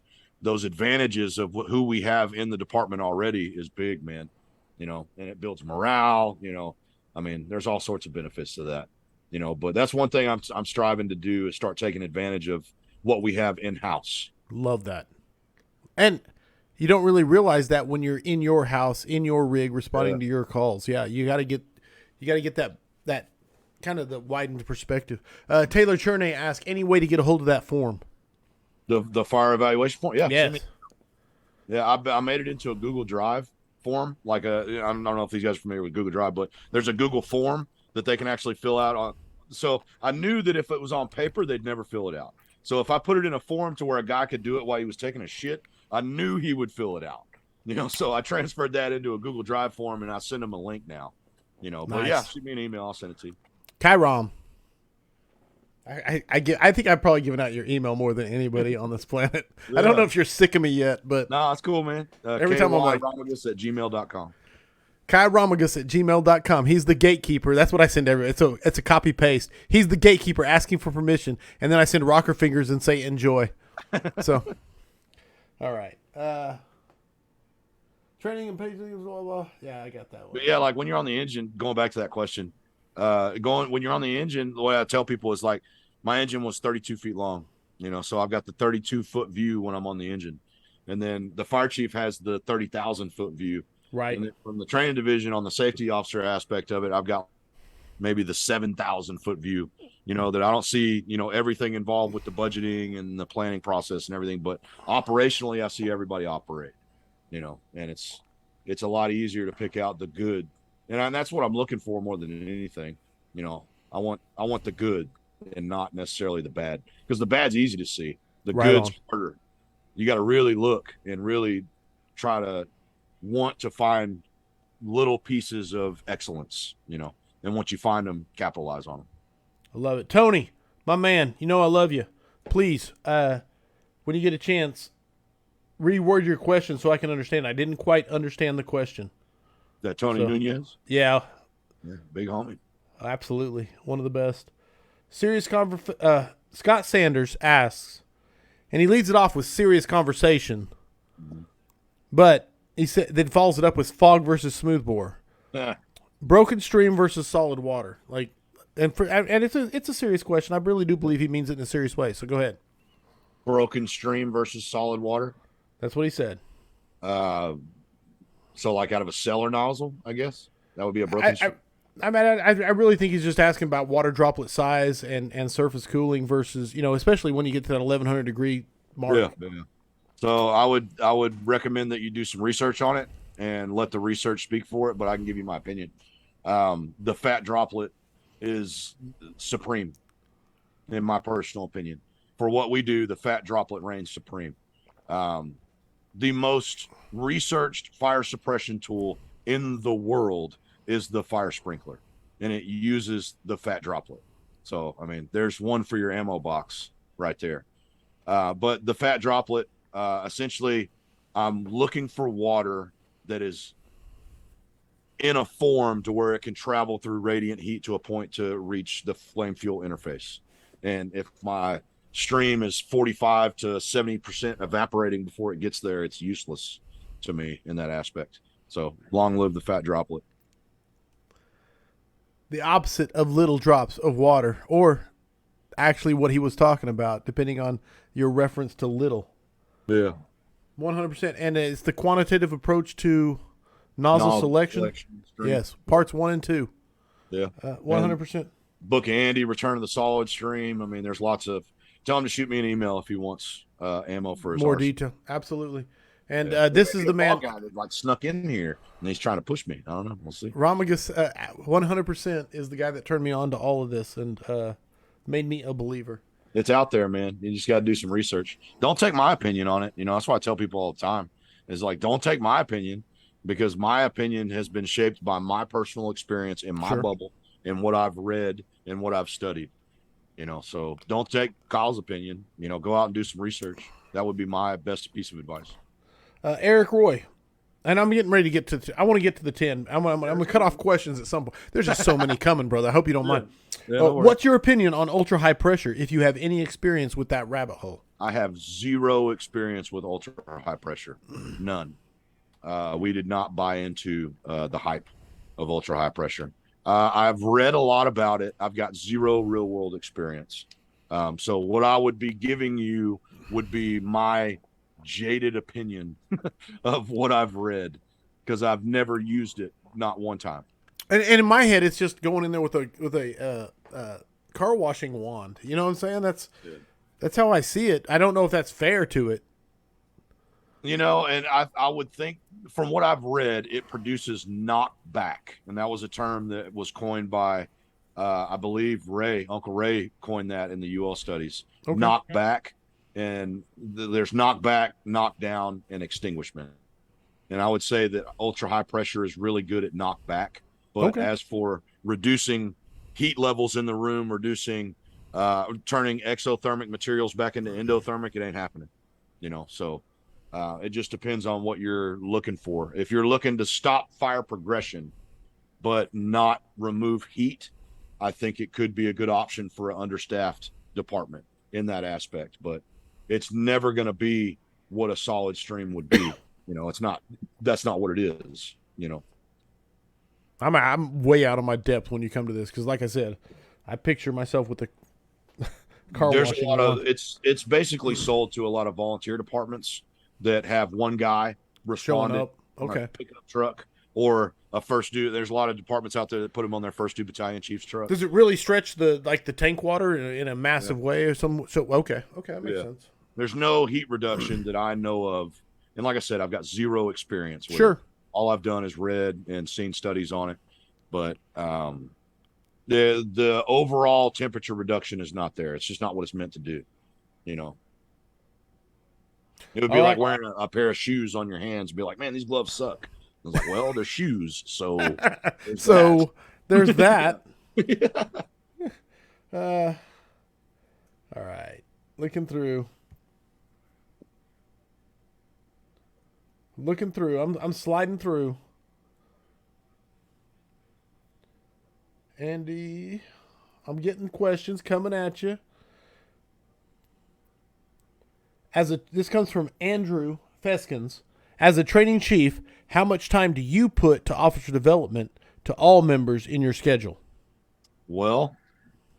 advantages of who we have in the department already is big, man, you know, and it builds morale, you know. I mean, there's all sorts of benefits to that, you know, but that's one thing I'm striving to do is start taking advantage of what we have in-house. Love that. And you don't really realize that when you're in your house, in your rig, responding to your calls. Yeah, you got to get that kind of the widened perspective. Taylor Cherney asked, any way to get a hold of that form? The fire evaluation form? Yeah. Yes. Yeah, I made it into a Google Drive form. Like I don't know if these guys are familiar with Google Drive, but there's a Google form that they can actually fill out on. So I knew that if it was on paper, they'd never fill it out. So if I put it in a form to where a guy could do it while he was taking a shit, I knew he would fill it out. You know, so I transferred that into a Google Drive form and I send him a link now. You know, but yeah, shoot me an email, I'll send it to you. Kyrom. I think I've probably given out your email more than anybody on this planet. Yeah. I don't know if you're sick of me yet, but no, it's cool, man. Every time I'm like, Romagus@gmail.com. Kyle Romagus@gmail.com. He's the gatekeeper. That's what I send every. It's a copy paste. He's the gatekeeper asking for permission, and then I send rocker fingers and say enjoy. So, all right. Training and paging, blah blah. Yeah, I got that one. But yeah, like when you're on the engine, going back to that question, when you're on the engine, the way I tell people is like my engine was 32 feet long, you know, so I've got the 32-foot view when I'm on the engine, and then the fire chief has the 30,000-foot view. Right. And then from the training division on the safety officer aspect of it, I've got maybe the 7,000-foot view, you know, that I don't see, you know, everything involved with the budgeting and the planning process and everything, but operationally I see everybody operate, you know, and it's a lot easier to pick out the good. And that's what I'm looking for more than anything. You know, I want the good and not necessarily the bad, because the bad's easy to see. The good's harder. You got to really look and really try to want to find little pieces of excellence, you know, and once you find them, capitalize on them. I love it. Tony, my man, you know I love you. Please, when you get a chance, reword your question so I can understand. I didn't quite understand the question. That Tony Nunez? Yeah. Big homie. Absolutely. One of the best. Scott Sanders asks, and he leads it off with serious conversation, but he then follows it up with fog versus smoothbore. Broken stream versus solid water. Like, And it's a serious question. I really do believe he means it in a serious way. So go ahead. Broken stream versus solid water. That's what he said. So like out of a cellar nozzle, I guess that would be a broken stream. I really think he's just asking about water droplet size and surface cooling versus, especially when you get to that 1100 degree mark. Yeah. So I would recommend that you do some research on it and let the research speak for it. But I can give you my opinion. The fat droplet is supreme, in my personal opinion. For what we do, the fat droplet reigns supreme. The most researched fire suppression tool in the world is the fire sprinkler, and it uses the fat droplet. So, I mean, there's one for your ammo box right there. But the fat droplet, essentially, I'm looking for water that is in a form to where it can travel through radiant heat to a point to reach the flame fuel interface. And if my stream is 45 to 70% evaporating before it gets there, it's useless to me in that aspect. So long live the fat droplet. The opposite of little drops of water, or actually what he was talking about, depending on your reference to little. Yeah. 100%. And it's the quantitative approach to nozzle selection. Yes. Parts 1 and 2. Yeah. 100%. Book Andy, Return of the Solid Stream. I mean, there's lots of, tell him to shoot me an email if he wants ammo for his more arsenal. Detail. Absolutely. And this is the man guy that like snuck in here and he's trying to push me. I don't know. We'll see. Romagus, 100% is the guy that turned me on to all of this and made me a believer. It's out there, man. You just got to do some research. Don't take my opinion on it. That's why I tell people all the time is like, don't take my opinion, because my opinion has been shaped by my personal experience in my bubble and what I've read and what I've studied. So don't take Kyle's opinion. Go out and do some research. That would be my best piece of advice. Eric Roy, and I'm getting ready to get to. I want to get to the 10. I'm going to cut off questions at some point. There's just so many coming, brother. I hope you don't mind. Yeah, what's your opinion on ultra high pressure? If you have any experience with that rabbit hole, I have zero experience with ultra high pressure. None. We did not buy into the hype of ultra high pressure. I've read a lot about it. I've got zero real world experience. So what I would be giving you would be my jaded opinion of what I've read, because I've never used it, not one time. And in my head, it's just going in there with a car washing wand. You know what I'm saying? That's how I see it. I don't know if that's fair to it. And I would think from what I've read, it produces knockback. And that was a term that was coined by, I believe, Uncle Ray coined that in the UL studies. Okay. Knockback. And there's knockback, knockdown, and extinguishment. And I would say that ultra high pressure is really good at knockback. But as for reducing heat levels in the room, reducing, turning exothermic materials back into endothermic, it ain't happening. So it just depends on what you're looking for. If you're looking to stop fire progression, but not remove heat, I think it could be a good option for an understaffed department in that aspect. But it's never going to be what a solid stream would be. It's not. That's not what it is. I'm way out of my depth when you come to this, because, like I said, I picture myself with the car There's washing. A lot of it's basically sold to a lot of volunteer departments that have one guy responding, picking up truck, or a first dude. There's a lot of departments out there that put them on their first 2 battalion chief's truck. Does it really stretch the tank water in a massive way or some? So okay, that makes sense. There's no heat reduction that I know of, and like I said, I've got zero experience with it. All I've done is read and seen studies on it, but the overall temperature reduction is not there. It's just not what it's meant to do. It would be like wearing a pair of shoes on your hands and be like, man, these gloves suck. I was like, well, they're shoes, so there's that. All right, looking through. I'm sliding through. Andy, I'm getting questions coming at you. This comes from Andrew Feskins. As a training chief, how much time do you put to officer development to all members in your schedule? Well,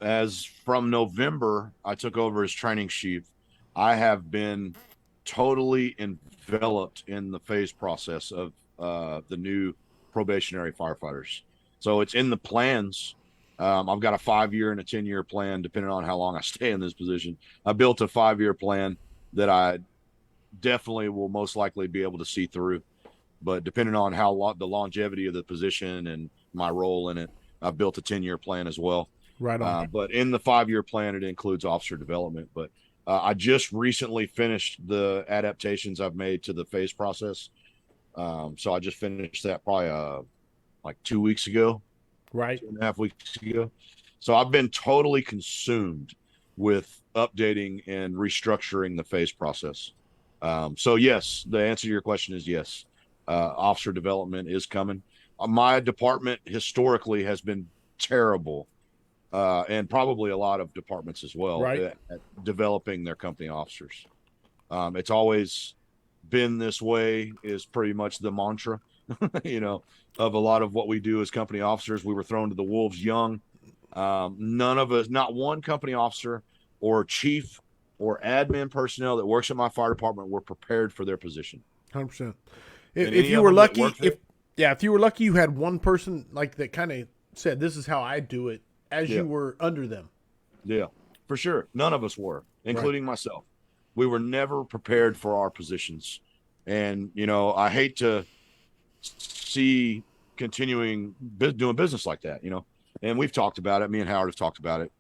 as from November, I took over as training chief. I have been totally enveloped in the phase process of the new probationary firefighters. So it's in the plans. I've got a 5-year and a 10-year plan, depending on how long I stay in this position. I built a 5-year plan that I definitely will most likely be able to see through. But depending on how the longevity of the position and my role in it, I've built a 10-year plan as well. Right on. But in the 5-year plan, it includes officer development. But I just recently finished the adaptations I've made to the phase process. So I just finished that probably like 2 weeks ago, Right. 2.5 weeks ago. So I've been totally consumed with updating and restructuring the phase process. So yes, the answer to your question is yes. Officer development is coming. My department historically has been terrible, and probably a lot of departments as well, Right. at developing their company officers. It's always been this way is pretty much the mantra, of a lot of what we do as company officers. We were thrown to the wolves young. None of us, not one company officer or chief or admin personnel that works at my fire department were prepared for their position. 100%. And If any you of were them that lucky, work there- if you were lucky, you had one person like that kind of said, "This is how I do it," as Yeah. you were under them. Yeah, for sure. None of us were, including myself. We were never prepared for our positions. And, I hate to see continuing doing business like that, and we've talked about it. Me and Howard have talked about it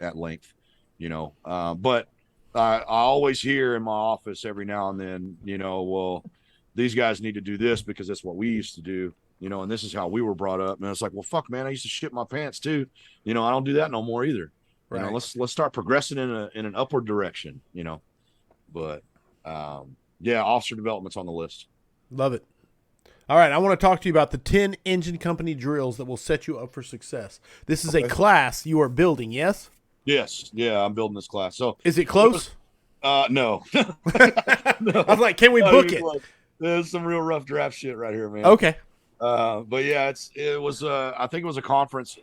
at length, but I always hear in my office every now and then, well, these guys need to do this because that's what we used to do, and this is how we were brought up. And it's like, well, fuck, man, I used to shit my pants too. I don't do that no more either. Right. Let's start progressing in an upward direction, but yeah, officer development's on the list. Love it. All right, I want to talk to you about the 10 engine company drills that will set you up for success. This is a class you are building, yes? Yes. Yeah, I'm building this class. So is it close? No. No. I was like, can we book it? There's some real rough draft shit right here, man. Okay. But yeah, it was I think it was a conference.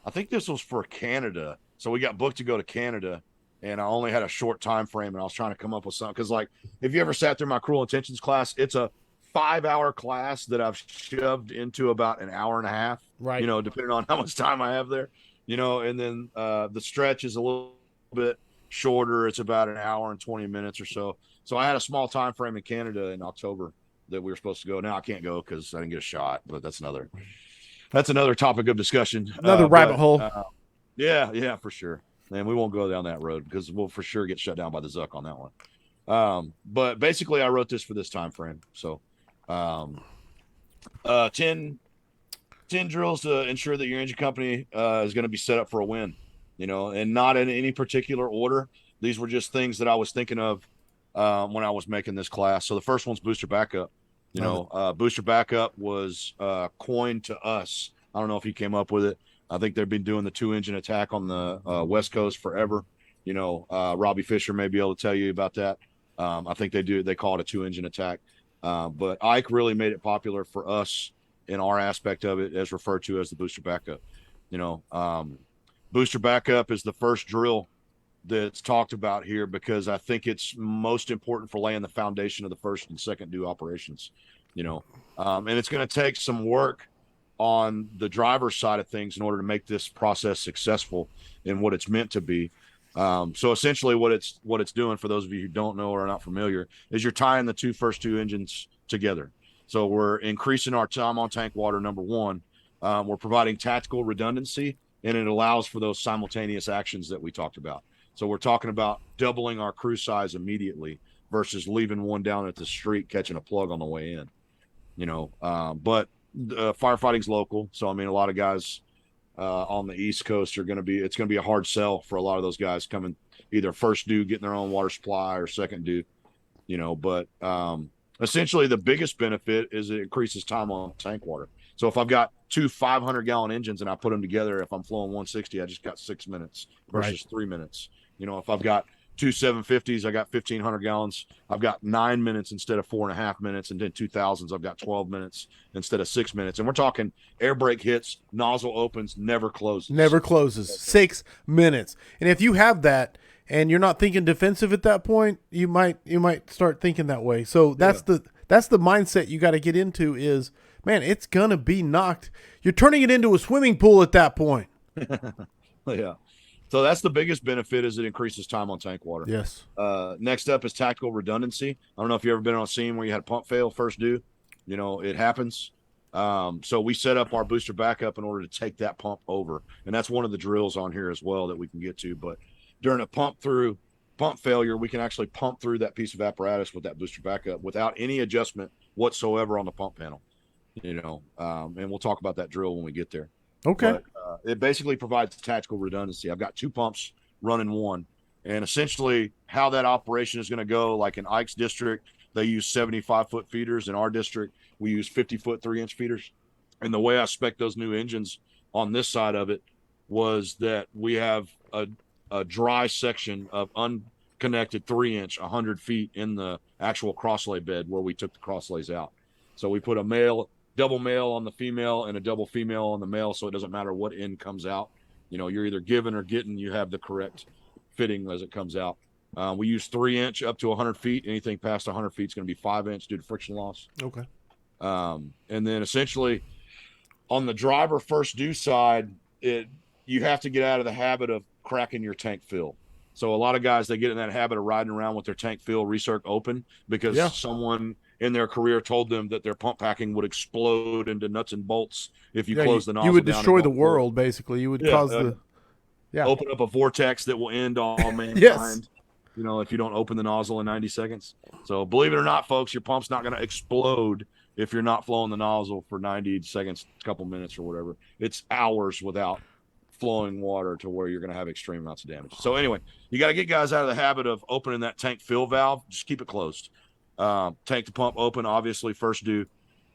I think this was for Canada. So we got booked to go to Canada, and I only had a short time frame, and I was trying to come up with something. Because, like, if you ever sat through my Cruel Intentions class, it's a 5-hour class that I've shoved into about an hour and a half. Right. Depending on how much time I have there. And then the stretch is a little bit shorter. It's about an hour and 20 minutes or so. So I had a small time frame in Canada in October that we were supposed to go. Now I can't go because I didn't get a shot, but that's another topic of discussion. Another rabbit hole. Yeah, for sure. And we won't go down that road because we'll for sure get shut down by the Zuck on that one. But basically I wrote this for this time frame. So 10 drills to ensure that your engine company is going to be set up for a win, and not in any particular order. These were just things that I was thinking of when I was making this class. So the first one's booster backup. Booster backup was coined to us. I don't know if he came up with it. I think they've been doing the 2-engine attack on the West Coast forever. Robbie Fisher may be able to tell you about that. I think they call it a 2-engine attack. But Ike really made it popular for us in our aspect of it, as referred to as the booster backup. Booster backup is the first drill that's talked about here because I think it's most important for laying the foundation of the first and second due operations. And it's going to take some work on the driver's side of things in order to make this process successful in what it's meant to be. So essentially what it's doing, for those of you who don't know or are not familiar, is you're tying the first two engines together. So we're increasing our time on tank water, number one. We're providing tactical redundancy, and it allows for those simultaneous actions that we talked about. So we're talking about doubling our crew size immediately versus leaving one down at the street catching a plug on the way in. But firefighting's local, so I mean a lot of guys on the East Coast it's going to be a hard sell for a lot of those guys coming either first due, getting their own water supply, or second due. But essentially the biggest benefit is it increases time on tank water. So if I've got two 500-gallon engines and I put them together, if I'm flowing 160, I just got 6 minutes versus 3 minutes. If I've got Two 750s, I got 1,500 gallons. I've got 9 minutes instead of 4.5 minutes, and then 2000s, I've got 12 minutes instead of 6 minutes. And we're talking air brake hits, nozzle opens, never closes. Never closes. 6 minutes. And if you have that and you're not thinking defensive at that point, you might start thinking that way. So that's the mindset you got to get into is, man, it's gonna be knocked. You're turning it into a swimming pool at that point. Yeah. So that's the biggest benefit is it increases time on tank water. Yes. Next up is tactical redundancy. I don't know if you've ever been on a scene where you had a pump fail first due. You know, it happens. So we set up our booster backup in order to take that pump over. And that's one of the drills on here as well that we can get to. But during a pump failure, we can actually pump through that piece of apparatus with that booster backup without any adjustment whatsoever on the pump panel. You know, and we'll talk about that drill when we get there. Okay. But, it basically provides tactical redundancy. I've got 2 pumps running one, and essentially how that operation is going to go, like in Ike's district, they use 75-foot feeders. In our district, we use 50-foot 3-inch feeders. And the way I spec those new engines on this side of it was that we have a dry section of unconnected 3-inch 100 feet in the actual crosslay bed where we took the crosslays out. So we put a double male on the female and a double female on the male, so it doesn't matter what end comes out. You know, you're either giving or getting, you have the correct fitting as it comes out. We use 3-inch up to 100 feet. Anything past 100 feet is going to be 5-inch due to friction loss. Okay. And then essentially on the driver first due side, you have to get out of the habit of cracking your tank fill. So a lot of guys, they get in that habit of riding around with their tank fill recirc open because someone in their career told them that their pump packing would explode into nuts and bolts if you close the nozzle. You would down destroy the world, basically. You would cause open up a vortex that will end all mankind. Yes. You know, if you don't open the nozzle in 90 seconds. So believe it or not, folks, your pump's not going to explode if you're not flowing the nozzle for 90 seconds, a couple minutes or whatever. It's hours without flowing water to where you're going to have extreme amounts of damage. So anyway, you got to get guys out of the habit of opening that tank fill valve. Just keep it closed. Tank the pump open, obviously first due.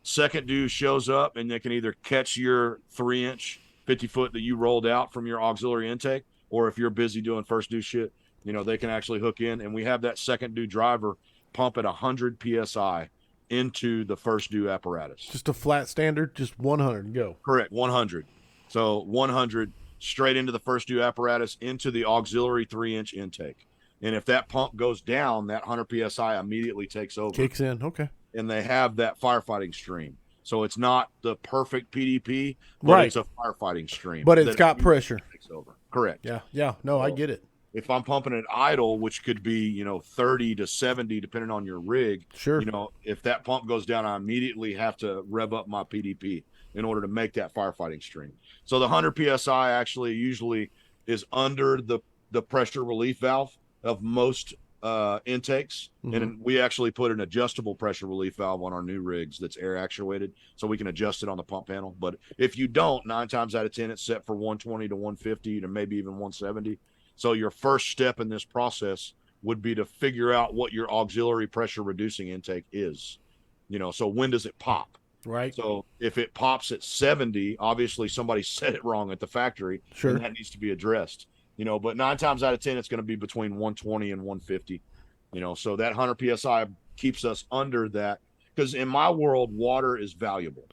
Second due shows up and they can either catch your 3-inch 50-foot that you rolled out from your auxiliary intake, or if you're busy doing first due shit, you know, they can actually hook in, and we have that second due driver pump at 100 PSI into the first due apparatus. Just a flat standard, just 100, go. Correct, 100. So 100 straight into the first due apparatus into the auxiliary 3-inch intake. And if that pump goes down, that 100 PSI immediately takes over. Kicks in, okay. And they have that firefighting stream. So it's not the perfect PDP, but it's a firefighting stream. But it's got pressure. Takes over. Correct. Yeah. No, I get it. If I'm pumping it idle, which could be, 30 to 70, depending on your rig. Sure. If that pump goes down, I immediately have to rev up my PDP in order to make that firefighting stream. So the 100 PSI actually usually is under the pressure relief valve of most intakes. Mm-hmm. And we actually put an adjustable pressure relief valve on our new rigs that's air actuated, so we can adjust it on the pump panel. But if you don't, 9 times out of 10, it's set for 120 to 150 to maybe even 170. So your first step in this process would be to figure out what your auxiliary pressure reducing intake is. So when does it pop? Right. So if it pops at 70, obviously somebody set it wrong at the factory. Sure. And that needs to be addressed. But 9 times out of 10, it's going to be between 120 and 150. So that 100 PSI keeps us under that, because in my world, water is valuable.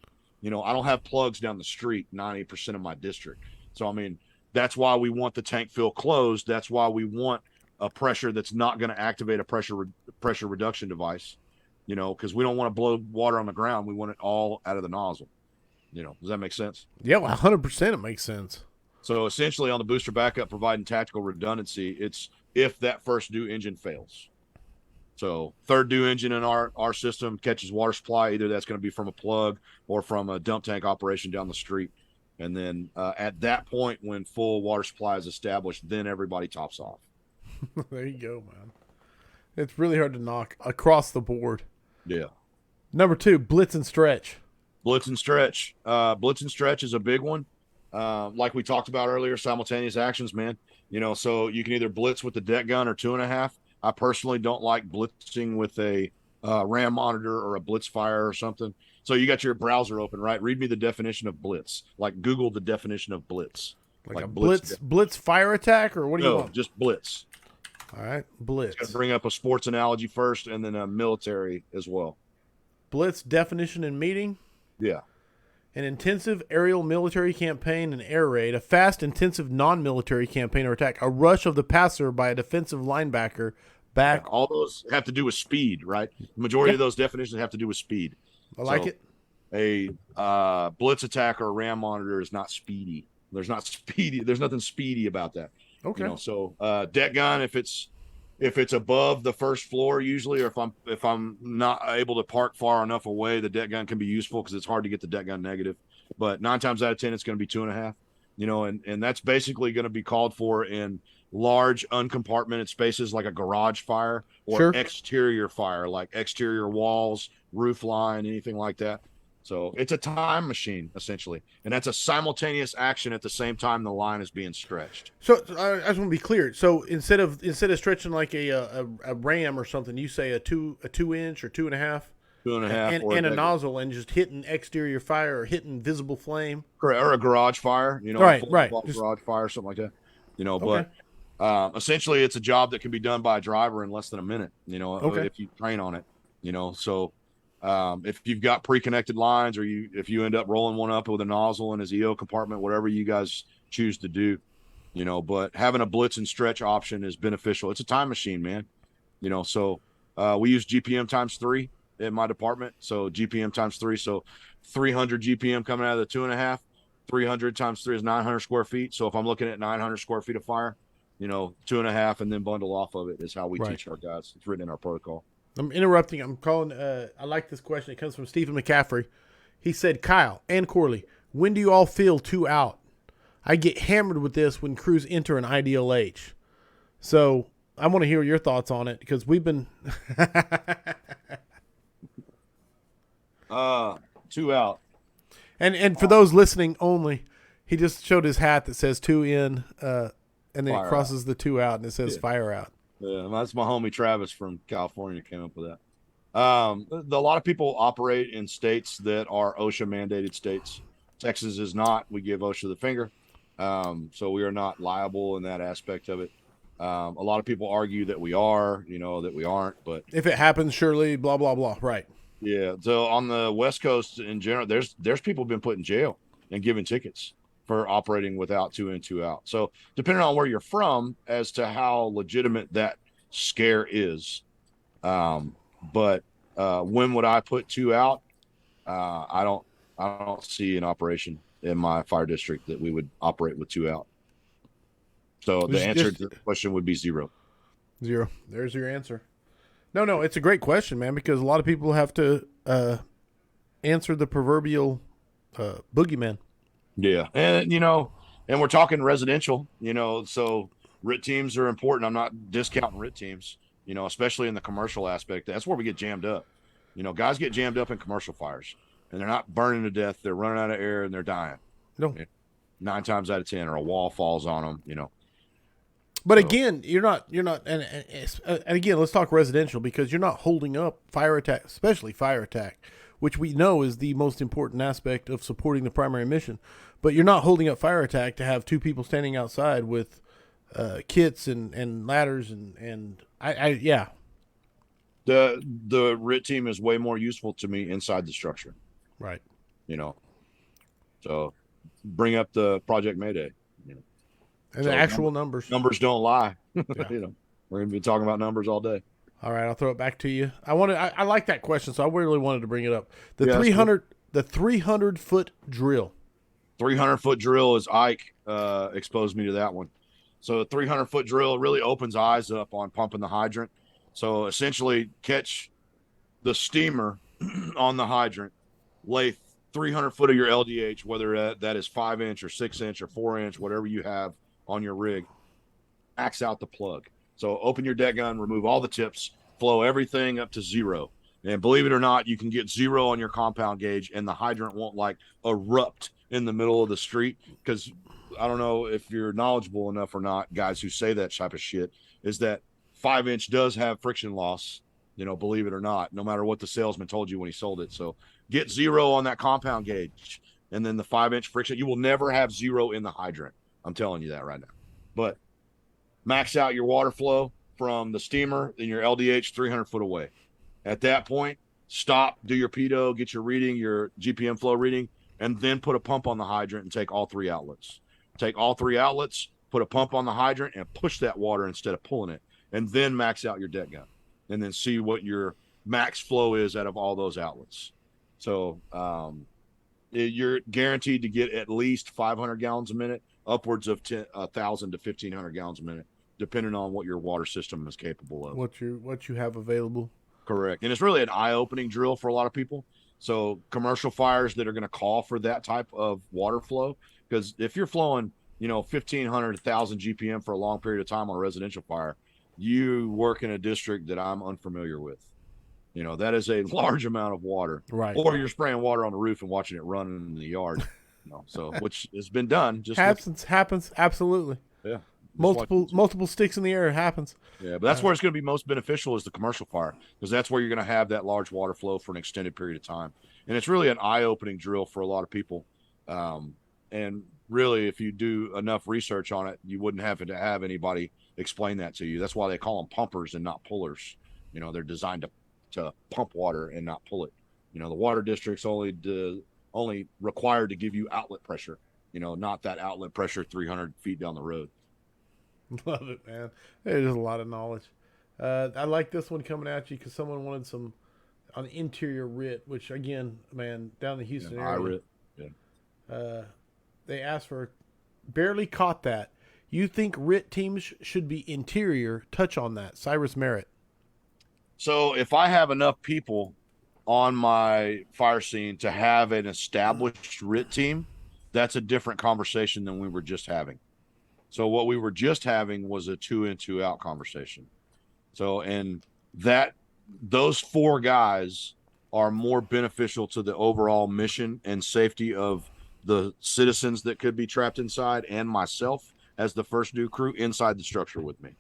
I don't have plugs down the street 90% of my district. So, that's why we want the tank fill closed. That's why we want a pressure that's not going to activate a pressure reduction device, because we don't want to blow water on the ground. We want it all out of the nozzle. Does that make sense? Yeah, 100% it makes sense. So essentially on the booster backup, providing tactical redundancy, it's if that first due engine fails. So third due engine in our system catches water supply. Either that's going to be from a plug or from a dump tank operation down the street. And then at that point, when full water supply is established, then everybody tops off. There you go, man. It's really hard to knock across the board. Yeah. Number 2, blitz and stretch. Blitz and stretch. Blitz and stretch is a big one. Like we talked about earlier, simultaneous actions, man. So you can either blitz with the deck gun or 2.5. I personally don't like blitzing with a RAM monitor or a blitz fire or something. So you got your browser open, right? Read me the definition of blitz. Like Google the definition of blitz. Like a blitz fire attack, or what do you want? Just blitz. All right. It's Blitz. going to bring up a sports analogy first and then a military as well. Blitz definition and meaning. Yeah. An intensive aerial military campaign and air raid, a fast, intensive non-military campaign or attack, a rush of the passer by a defensive linebacker back. Yeah, all those have to do with speed, right? The majority of those definitions have to do with speed. I like it. A blitz attack or a ram monitor is not speedy. There's nothing speedy about that. Okay. You know, so deck gun, if it's above the first floor usually, or if I'm not able to park far enough away, the deck gun can be useful because it's hard to get the deck gun negative. But 9 times out of 10, it's going to be 2.5. You know, and that's basically going to be called for in large uncompartmented spaces like a garage fire or exterior fire, like exterior walls, roof line, anything like that. So it's a time machine essentially, and that's a simultaneous action at the same time the line is being stretched. So I just want to be clear. So instead of stretching like a ram or something, you say a 2-inch or 2.5, 2.5, and a nozzle, and just hitting exterior fire or hitting visible flame, or a garage fire. You know, right. Garage fire, something like that. You know, but essentially it's a job that can be done by a driver in less than a minute. You know, if you train on it. You know, so. If you've got pre-connected lines, or if you end up rolling one up with a nozzle in his EO compartment, whatever you guys choose to do, you know, but having a blitz and stretch option is beneficial. It's a time machine, man. You know, so we use GPM times 3 in my department. So GPM times 3. So 300 GPM coming out of the 2.5, 300 times 3 is 900 square feet. So if I'm looking at 900 square feet of fire, you know, 2.5 and then bundle off of it is how we teach our guys. It's written in our protocol. I'm interrupting. I'm calling. I like this question. It comes from Stephen McCaffrey. He said, Kyle and Corley, when do you all feel 2 out? I get hammered with this when crews enter an ideal H. So I want to hear your thoughts on it because we've been 2 out. And for those listening only, he just showed his hat that says 2 in, and then it crosses the 2 out and it says fire out. Yeah, that's my homie Travis from California came up with that. A lot of people operate in states that are OSHA mandated states. Texas is not. We give OSHA the finger. So we are not liable in that aspect of it. A lot of people argue that we are, you know, that we aren't. But if it happens, surely, blah, blah, blah. Right. Yeah. So on the West Coast in general, there's people been put in jail and given tickets for operating without 2 in, 2 out. So depending on where you're from as to how legitimate that scare is. But when would I put 2 out? I don't see an operation in my fire district that we would operate with 2 out. So the answer to the question would be 0. 0. There's your answer. No, it's a great question, man, because a lot of people have to answer the proverbial boogeyman. Yeah. And, you know, and we're talking residential, you know, so RIT teams are important. I'm not discounting RIT teams, you know, especially in the commercial aspect. That's where we get jammed up. You know, guys get jammed up in commercial fires and they're not burning to death. They're running out of air and they're dying. No. 9 times out of 10, or a wall falls on them, you know. But again, you're not, and again, let's talk residential because you're not holding up fire attack, especially fire attack, which we know is the most important aspect of supporting the primary mission. But you're not holding up fire attack to have 2 people standing outside with kits and ladders and yeah. The RIT team is way more useful to me inside the structure. Right. You know, so bring up the Project Mayday. You know. And the actual numbers. Numbers don't lie. Yeah. You know, we're going to be talking about numbers all day. All right, I'll throw it back to you. I like that question, so I really wanted to bring it up. The 300-foot drill. 300-foot drill is Ike exposed me to that one. So a 300-foot drill really opens eyes up on pumping the hydrant. So essentially catch the steamer on the hydrant, lay 300 foot of your LDH, whether that is 5-inch or 6-inch or 4-inch, whatever you have on your rig, max out the plug. So open your deck gun, remove all the tips, flow everything up to 0. And believe it or not, you can get 0 on your compound gauge and the hydrant won't like erupt in the middle of the street. Because I don't know if you're knowledgeable enough or not, guys who say that type of shit, is that 5-inch does have friction loss, you know, believe it or not, no matter what the salesman told you when he sold it. So get 0 on that compound gauge and then the 5-inch friction. You will never have 0 in the hydrant. I'm telling you that right now. But max out your water flow from the steamer and your LDH 300 foot away. At that point, stop, do your pedo, get your reading, your GPM flow reading, and then put a pump on the hydrant and take all 3 outlets. Take all 3 outlets, put a pump on the hydrant, and push that water instead of pulling it, and then max out your deck gun, and then see what your max flow is out of all those outlets. So you're guaranteed to get at least 500 gallons a minute, upwards of 1,000 to 1,500 gallons a minute, depending on what your water system is capable of. What you have available. Correct. And it's really an eye-opening drill for a lot of people. So commercial fires that are going to call for that type of water flow, because if you're flowing, 1,500 to 1,000 GPM for a long period of time on a residential fire, you work in a district that I'm unfamiliar with. That is a large amount of water. Right. Or you're spraying water on the roof and watching it run in the yard. So which has been done. Just happens. Absolutely. Yeah. Multiple sticks in the air. It happens. Yeah, but that's where it's going to be most beneficial is the commercial fire, because that's where you're going to have that large water flow for an extended period of time. And it's really an eye-opening drill for a lot of people. And really, if you do enough research on it, you wouldn't have to have anybody explain that to you. That's why they call them pumpers and not pullers. They're designed to pump water and not pull it. The water district's only required to give you outlet pressure, not that outlet pressure 300 feet down the road. Love it, man. There's a lot of knowledge. I like this one coming at you because someone wanted some on interior RIT, which again, man, down in the Houston area. Yeah. They asked for, barely caught that. You think RIT teams should be interior? Touch on that. Cyrus Merritt. So if I have enough people on my fire scene to have an established RIT team, that's a different conversation than we were just having. So what we were just having was a 2 in, 2 out conversation. So, and those 4 guys are more beneficial to the overall mission and safety of the citizens that could be trapped inside and myself as the first new crew inside the structure with me.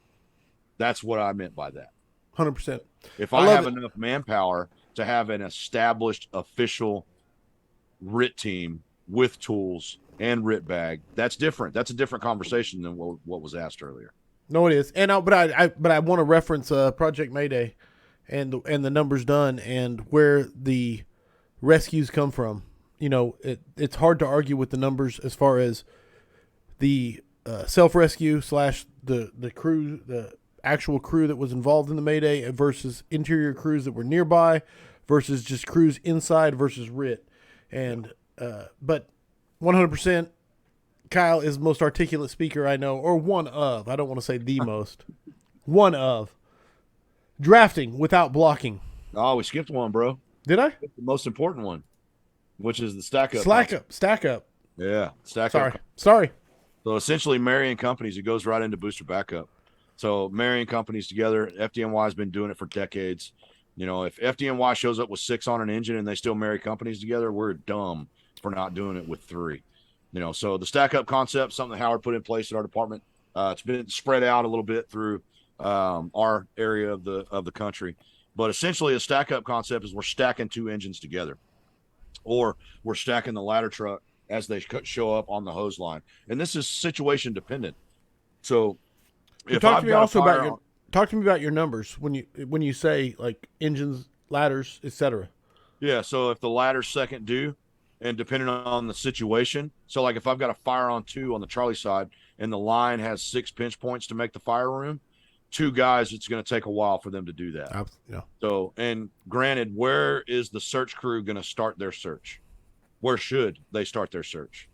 That's what I meant by that. 100%. If I have enough manpower to have an established official RIT team with tools and RIT bag, that's different. That's a different conversation than what was asked earlier. No, it is. And but I want to reference Project Mayday and the numbers done and where the rescues come from. It's hard to argue with the numbers as far as the self-rescue / the crew, the actual crew that was involved in the Mayday versus interior crews that were nearby versus just crews inside versus RIT. And but 100%, Kyle is the most articulate speaker I know, or one of. I don't want to say the most. One of. Drafting without blocking. Oh, we skipped one, bro. Did I? The most important one, which is the stack up. Stack up. Yeah, stack up. Sorry. So essentially, marrying companies, it goes right into booster backup. So marrying companies together, FDNY has been doing it for decades. If FDNY shows up with 6 on an engine and they still marry companies together, we're dumb for not doing it with 3. So the stack up concept, something that Howard put in place at our department. It's been spread out a little bit through our area of the country, but essentially a stack up concept is we're stacking 2 engines together, or we're stacking the ladder truck as they show up on the hose line, and this is situation dependent. So talk to me about your numbers when you say like engines, ladders, etc. Yeah, so if the ladder's second due, and depending on the situation, so like if I've got a fire on 2 on the Charlie side and the line has 6 pinch points to make the fire room, 2 guys, it's going to take a while for them to do that. Yeah. So, and granted, where is the search crew going to start their search? Where should they start their search?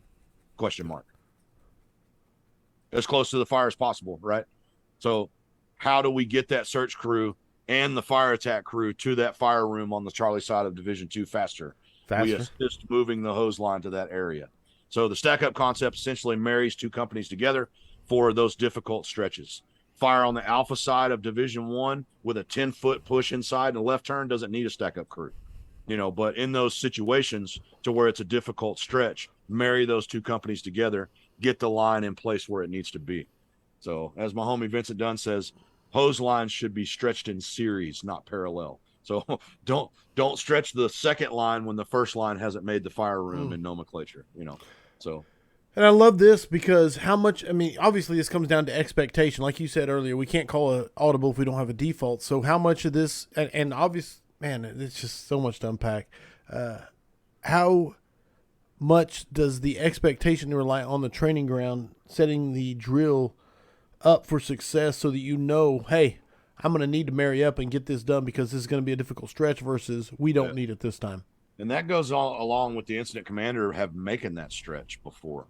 Question mark. As close to the fire as possible, right? So how do we get that search crew and the fire attack crew to that fire room on the Charlie side of Division 2 faster? We assist moving the hose line to that area. So the stack up concept essentially marries 2 companies together for those difficult stretches. Fire on the alpha side of Division 1 with a 10-foot push inside and a left turn doesn't need a stack up crew. But in those situations to where it's a difficult stretch, marry those 2 companies together, get the line in place where it needs to be. So as my homie Vincent Dunn says, hose lines should be stretched in series, not parallel. So don't stretch the second line when the first line hasn't made the fire room in nomenclature, So And I love this because how much, I mean, obviously this comes down to expectation. Like you said earlier, we can't call it audible if we don't have a default. So how much of this, and obvious, man, it's just so much to unpack. How much does the expectation rely on the training ground setting the drill up for success so that you know, hey, I'm going to need to marry up and get this done because this is going to be a difficult stretch versus we don't need it this time. And that goes all along with the incident commander have making that stretch before.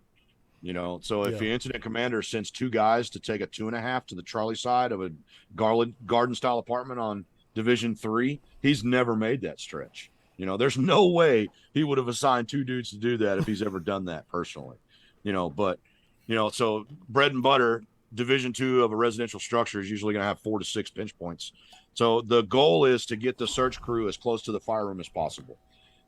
So if the incident commander sends 2 guys to take a 2.5 to the Charlie side of a garden style apartment on Division 3, he's never made that stretch. There's no way he would have assigned 2 dudes to do that if he's ever done that personally. But so bread and butter, Division 2 of a residential structure is usually going to have 4 to 6 pinch points. So the goal is to get the search crew as close to the fire room as possible.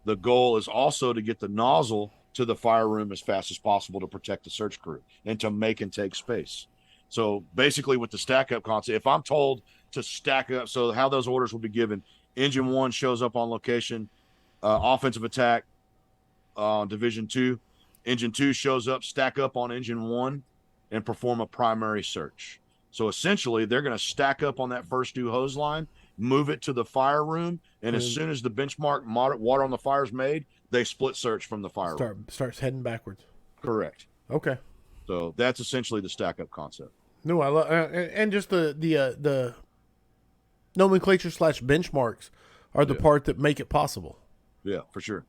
The goal is also to get the nozzle to the fire room as fast as possible to protect the search crew and to make and take space. So basically with the stack up concept, if I'm told to stack up, so how those orders will be given, engine 1 shows up on location, offensive attack on Division 2, engine 2 shows up, stack up on engine 1 and perform a primary search. So essentially they're going to stack up on that first 2 hose line, move it to the fire room, and as soon as the benchmark water on the fire is made, they split search from the fire room. Starts heading backwards. Correct. Okay. So that's essentially the stack up concept. No, I love and just the nomenclature / benchmarks are the part that make it possible. Yeah, for sure.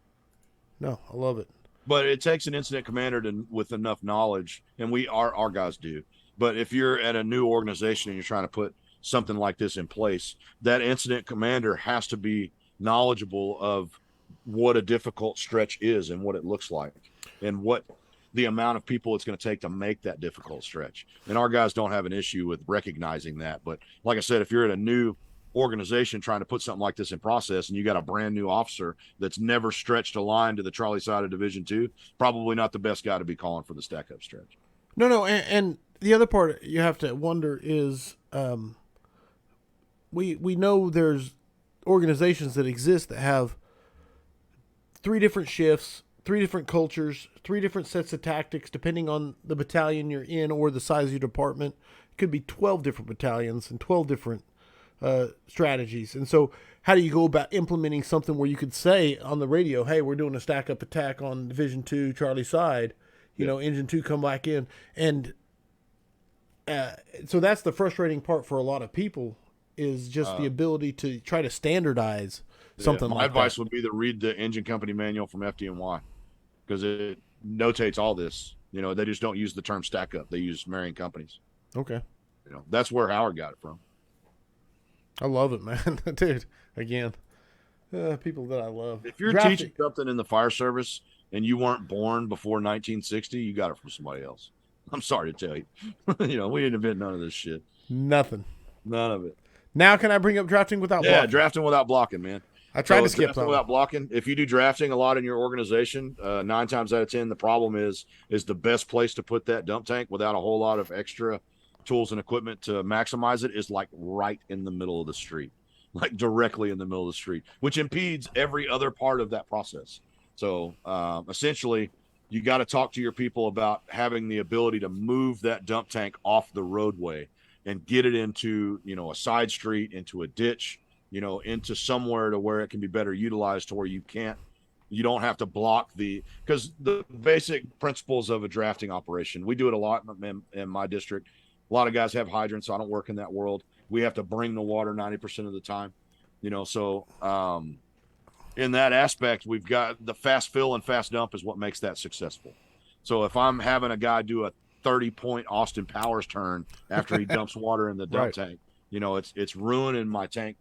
No, I love it. But it takes an incident commander with enough knowledge, and our guys do. But if you're at a new organization and you're trying to put something like this in place, that incident commander has to be knowledgeable of what a difficult stretch is and what it looks like and what the amount of people it's going to take to make that difficult stretch. And our guys don't have an issue with recognizing that. But like I said, if you're at a new organization trying to put something like this in process and you got a brand new officer that's never stretched a line to the Charlie side of Division 2, probably not the best guy to be calling for the stack up stretch. No, and the other part you have to wonder is we know there's organizations that exist that have 3 different shifts, 3 different cultures, 3 different sets of tactics, depending on the battalion you're in or the size of your department. It could be 12 different battalions and 12 different strategies. And so how do you go about implementing something where you could say on the radio, hey, we're doing a stack up attack on Division 2 Charlie side, engine 2 come back in. And so that's the frustrating part for a lot of people is just the ability to try to standardize something like that. My advice would be to read the engine company manual from FDNY because it notates all this. They just don't use the term stack up. They use marrying companies. Okay. That's where Howard got it from. I love it, man. Dude, again, people that I love. If you're teaching something in the fire service and you weren't born before 1960, you got it from somebody else. I'm sorry to tell you. We didn't invent none of this shit. Nothing. None of it. Now can I bring up drafting without blocking? Yeah, drafting without blocking, man. I tried to skip that without blocking. If you do drafting a lot in your organization, 9 times out of 10, the problem is the best place to put that dump tank without a whole lot of extra tools and equipment to maximize it is like right in the middle of the street, like directly in the middle of the street, which impedes every other part of that process. So essentially, you got to talk to your people about having the ability to move that dump tank off the roadway and get it into, a side street, into a ditch, into somewhere to where it can be better utilized to where you don't have to block because the basic principles of a drafting operation, we do it a lot in my district. A lot of guys have hydrants, so I don't work in that world. We have to bring the water 90% of the time, so in that aspect, we've got the fast fill and fast dump is what makes that successful. So if I'm having a guy do a 30-point Austin Powers turn after he dumps water in the dump tank, it's ruining my tank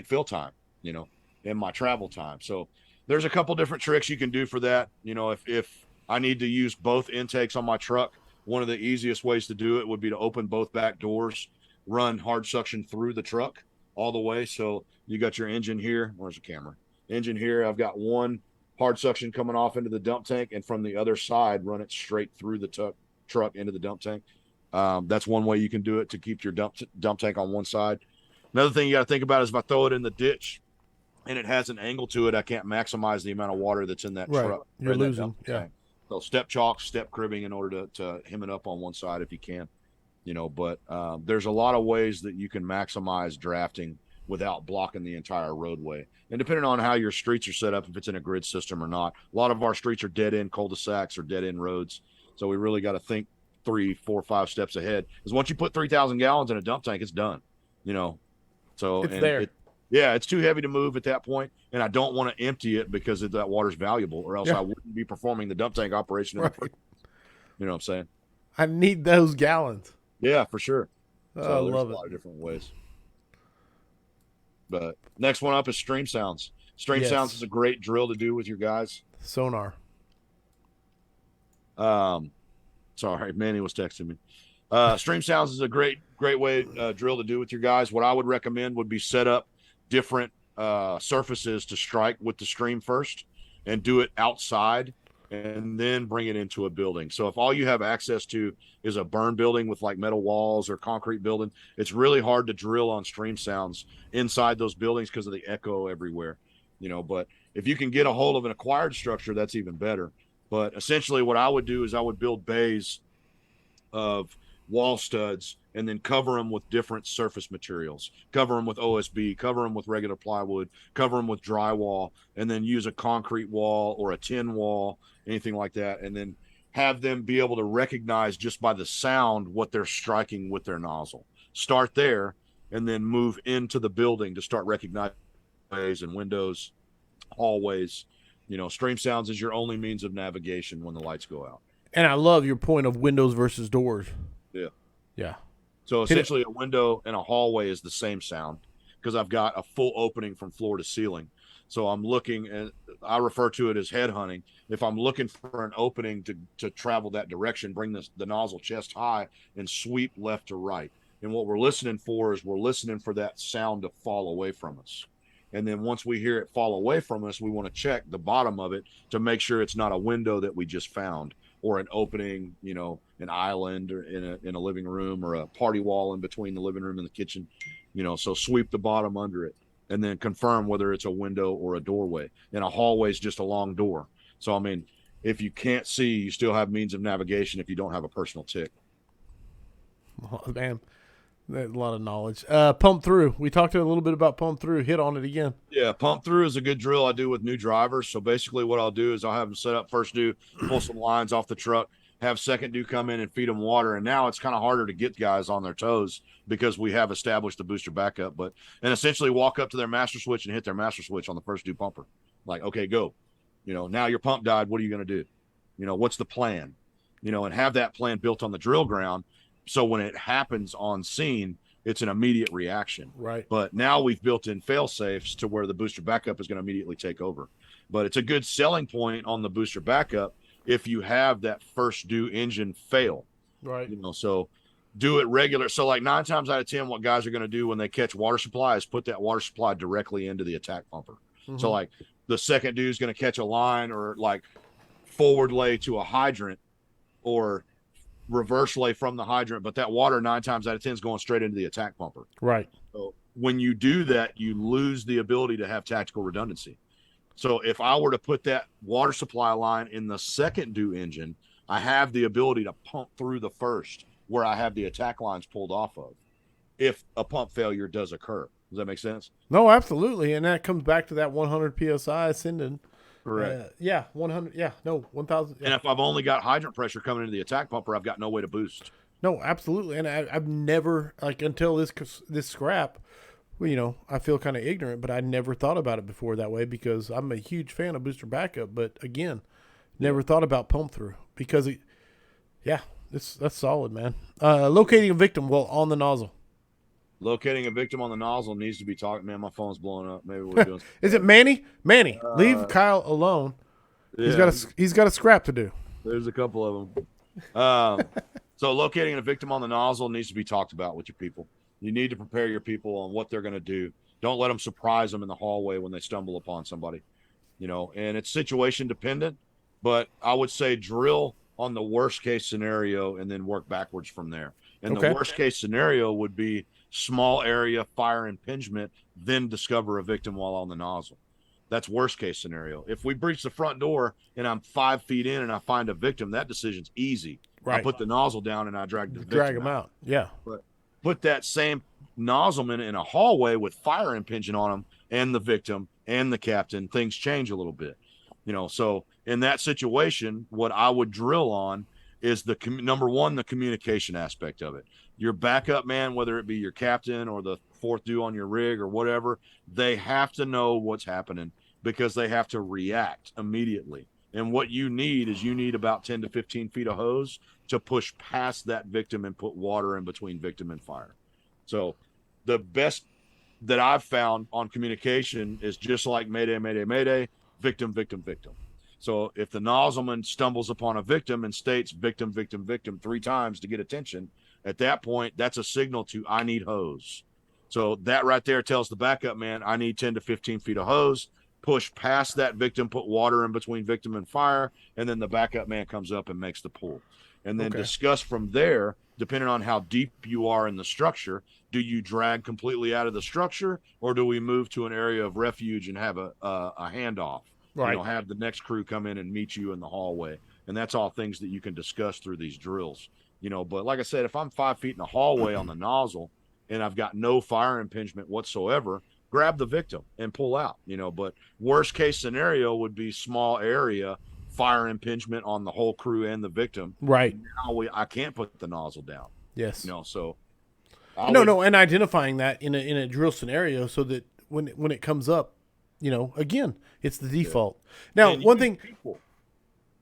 fill time, and my travel time. So there's a couple different tricks you can do for that. If I need to use both intakes on my truck, one of the easiest ways to do it would be to open both back doors, run hard suction through the truck all the way. So you got your engine here. Where's the camera? Engine here. I've got one hard suction coming off into the dump tank, and from the other side, run it straight through the truck into the dump tank. That's one way you can do it to keep your dump tank on one side. Another thing you got to think about is if I throw it in the ditch and it has an angle to it, I can't maximize the amount of water that's in that truck. You're losing. Yeah. So step chalk, step cribbing in order to hem it up on one side if you can, but there's a lot of ways that you can maximize drafting without blocking the entire roadway. And depending on how your streets are set up, if it's in a grid system or not, a lot of our streets are dead end cul-de-sacs or dead end roads. So we really got to think 3, 4, 5 steps ahead. Because once you put 3,000 gallons in a dump tank, it's done, So It's there. It's too heavy to move at that point, and I don't want to empty it because that water's valuable, or else I wouldn't be performing the dump tank operation. Right. You know what I'm saying? I need those gallons. Yeah, for sure. Oh, So I there's love a lot it. of different ways. But next one up is stream sounds. Stream Yes. sounds is a great drill to do with your guys. Sonar. Sorry, Manny was texting me. Stream sounds is a great way drill to do with your guys. What I would recommend would be set up different surfaces to strike with the stream first, and do it outside, and then bring it into a building. So if all you have access to is a burn building with like metal walls or concrete building, it's really hard to drill on stream sounds inside those buildings because of the echo everywhere. But if you can get a hold of an acquired structure, that's even better. But essentially what I would do is I would build bays of wall studs and then cover them with different surface materials, cover them with OSB, cover them with regular plywood, cover them with drywall, and then use a concrete wall or a tin wall, anything like that. And then have them be able to recognize just by the sound what they're striking with their nozzle. Start there and then move into the building to start recognizing ways and windows, hallways. Stream sounds is your only means of navigation when the lights go out. And I love your point of windows versus doors. Yeah. Yeah. So essentially a window and a hallway is the same sound because I've got a full opening from floor to ceiling. So I'm looking, and I refer to it as head hunting. If I'm looking for an opening to travel that direction, bring the nozzle chest high and sweep left to right. And what we're listening for is we're listening for that sound to fall away from us. And then once we hear it fall away from us, we want to check the bottom of it to make sure it's not a window that we just found, or an opening, an island or in a living room, or a party wall in between the living room and the kitchen, so sweep the bottom under it and then confirm whether it's a window or a doorway. And a hallway is just a long door. So, I mean, if you can't see, you still have means of navigation if you don't have a personal tick. Oh, man, a lot of knowledge. Pump through. We talked a little bit about pump through. Hit on it again. Yeah, pump through is a good drill I do with new drivers. So basically what I'll do is I'll have them set up first due, pull some lines off the truck, have second due come in and feed them water. And now it's kind of harder to get guys on their toes because we have established the booster backup. And essentially walk up to their master switch and hit their master switch on the first due pumper. Like, okay, go. Now your pump died. What are you going to do? What's the plan? And have that plan built on the drill ground. So when it happens on scene, it's an immediate reaction. Right. But now we've built in fail safes to where the booster backup is going to immediately take over. But it's a good selling point on the booster backup if you have that first due engine fail. Right. So do it regular. So like 9 times out of 10, what guys are going to do when they catch water supply is put that water supply directly into the attack pumper. Mm-hmm. So like the second due is going to catch a line, or like forward lay to a hydrant, or reverse lay from the hydrant, but that water 9 times out of 10 is going straight into the attack pumper. Right. So when you do that, you lose the ability to have tactical redundancy. So if I were to put that water supply line in the second due engine, I have the ability to pump through the first, where I have the attack lines pulled off of, if a pump failure does occur. Does that make sense? No, absolutely. And that comes back to that 100 PSI ascending. Correct. 100. Yeah, no, 1,000. Yeah. And if I've only got hydrant pressure coming into the attack pumper, I've got no way to boost. No, absolutely. And I've never, until this scrap, I feel kind of ignorant, but I never thought about it before that way, because I'm a huge fan of booster backup. But again, never thought about pump through, because that's solid, man. Locating a victim while on the nozzle. Locating a victim on the nozzle needs to be talked. Man, my phone's blowing up. Maybe we're doing. Is it Manny? Manny, leave Kyle alone. Yeah. He's got a scrap to do. There's a couple of them. So locating a victim on the nozzle needs to be talked about with your people. You need to prepare your people on what they're going to do. Don't let them surprise them in the hallway when they stumble upon somebody. And it's situation dependent, but I would say drill on the worst case scenario and then work backwards from there. And the worst case scenario would be small area fire impingement, then discover a victim while on the nozzle. That's worst case scenario. If we breach the front door and I'm 5 feet in and I find a victim, that decision's easy. I Right. put the nozzle down and I drag the Drag victim them out. Yeah. But put that same nozzleman in a hallway with fire impinging on them and the victim and the captain, things change a little bit. So in that situation, what I would drill on is number one, the communication aspect of it. Your backup man, whether it be your captain or the fourth due on your rig or whatever, they have to know what's happening because they have to react immediately. And what you need about 10 to 15 feet of hose to push past that victim and put water in between victim and fire. So the best that I've found on communication is just like mayday, mayday, mayday, victim, victim, victim. So if the nozzleman stumbles upon a victim and states victim, victim, victim 3 times to get attention, at that point, that's a signal to I need hose. So that right there tells the backup man, I need 10 to 15 feet of hose, push past that victim, put water in between victim and fire, and then the backup man comes up and makes the pull. And then discuss from there, depending on how deep you are in the structure, do you drag completely out of the structure or do we move to an area of refuge and have a handoff? Right. Have the next crew come in and meet you in the hallway. And that's all things that you can discuss through these drills. But like I said, if I'm 5 feet in the hallway on the nozzle and I've got no fire impingement whatsoever, grab the victim and pull out, but worst case scenario would be small area, fire impingement on the whole crew and the victim. Right. Now I can't put the nozzle down. Yes. So. And identifying that in a drill scenario so that when it comes up, again, it's the default. Now, one thing.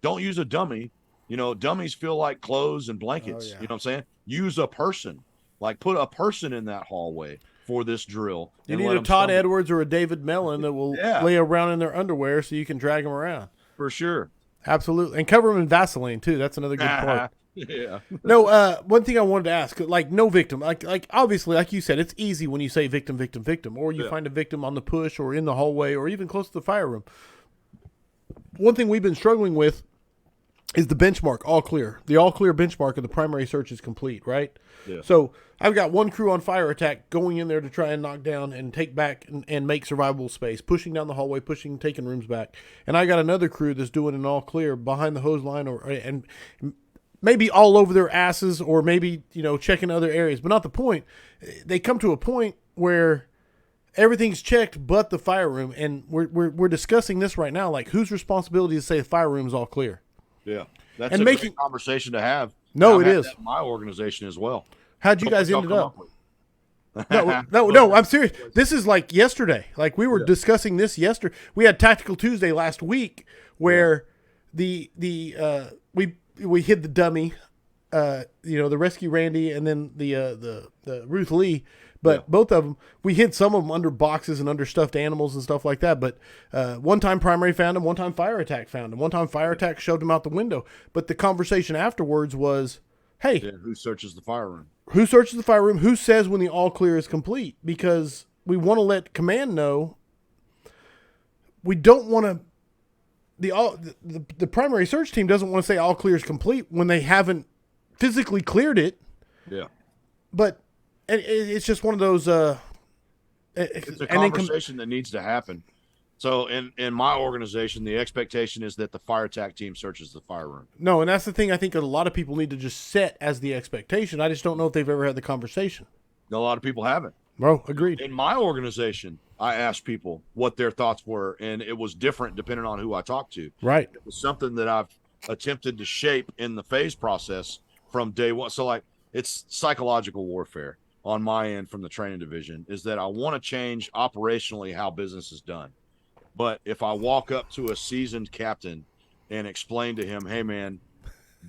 Don't use a dummy. Dummies feel like clothes and blankets. Oh, yeah. You know what I'm saying? Use a person. Like put a person in that hallway for this drill. You need a Todd Edwards or a David Mellon that will lay around in their underwear so you can drag them around. For sure. Absolutely. And cover them in Vaseline, too. That's another good part. Yeah. No, one thing I wanted to ask, like no victim, like obviously, like you said, it's easy when you say victim, victim, victim, or you find a victim on the push or in the hallway or even close to the fire room. One thing we've been struggling with is the benchmark, all clear. The all clear benchmark of the primary search is complete, right? Yeah. So I've got one crew on fire attack going in there to try and knock down and take back and make survivable space, pushing down the hallway, taking rooms back. And I got another crew that's doing an all clear behind the hose line and maybe all over their asses or maybe, checking other areas. But not the point. They come to a point where everything's checked but the fire room. And we're discussing this right now. Like, whose responsibility is to say the fire room is all clear? Yeah. That's great conversation to have. No, it is. My organization as well. How'd you guys end it up? No, I'm serious. This is like yesterday. Like we were discussing this yesterday. We had Tactical Tuesday last week where we hid the dummy, the Rescue Randy and then the Ruth Lee, but both of them, we hid some of them under boxes and under stuffed animals and stuff like that. But one time primary found him, one time fire attack found him, one time fire attack shoved him out the window. But the conversation afterwards was, hey, who searches the fire room? Who searches the fire room? Who says when the all clear is complete? Because we want to let command know. We don't want to. The primary search team doesn't want to say all clear is complete when they haven't physically cleared it. Yeah. But it's just one of those. It's a conversation that needs to happen. So in my organization, the expectation is that the fire attack team searches the fire room. No, and that's the thing I think that a lot of people need to just set as the expectation. I just don't know if they've ever had the conversation. A lot of people haven't. Bro, agreed. In my organization, I asked people what their thoughts were, and it was different depending on who I talked to. Right. It was something that I've attempted to shape in the phase process from day one. So, like, it's psychological warfare on my end from the training division is that I want to change operationally how business is done. But if I walk up to a seasoned captain and explain to him, hey, man,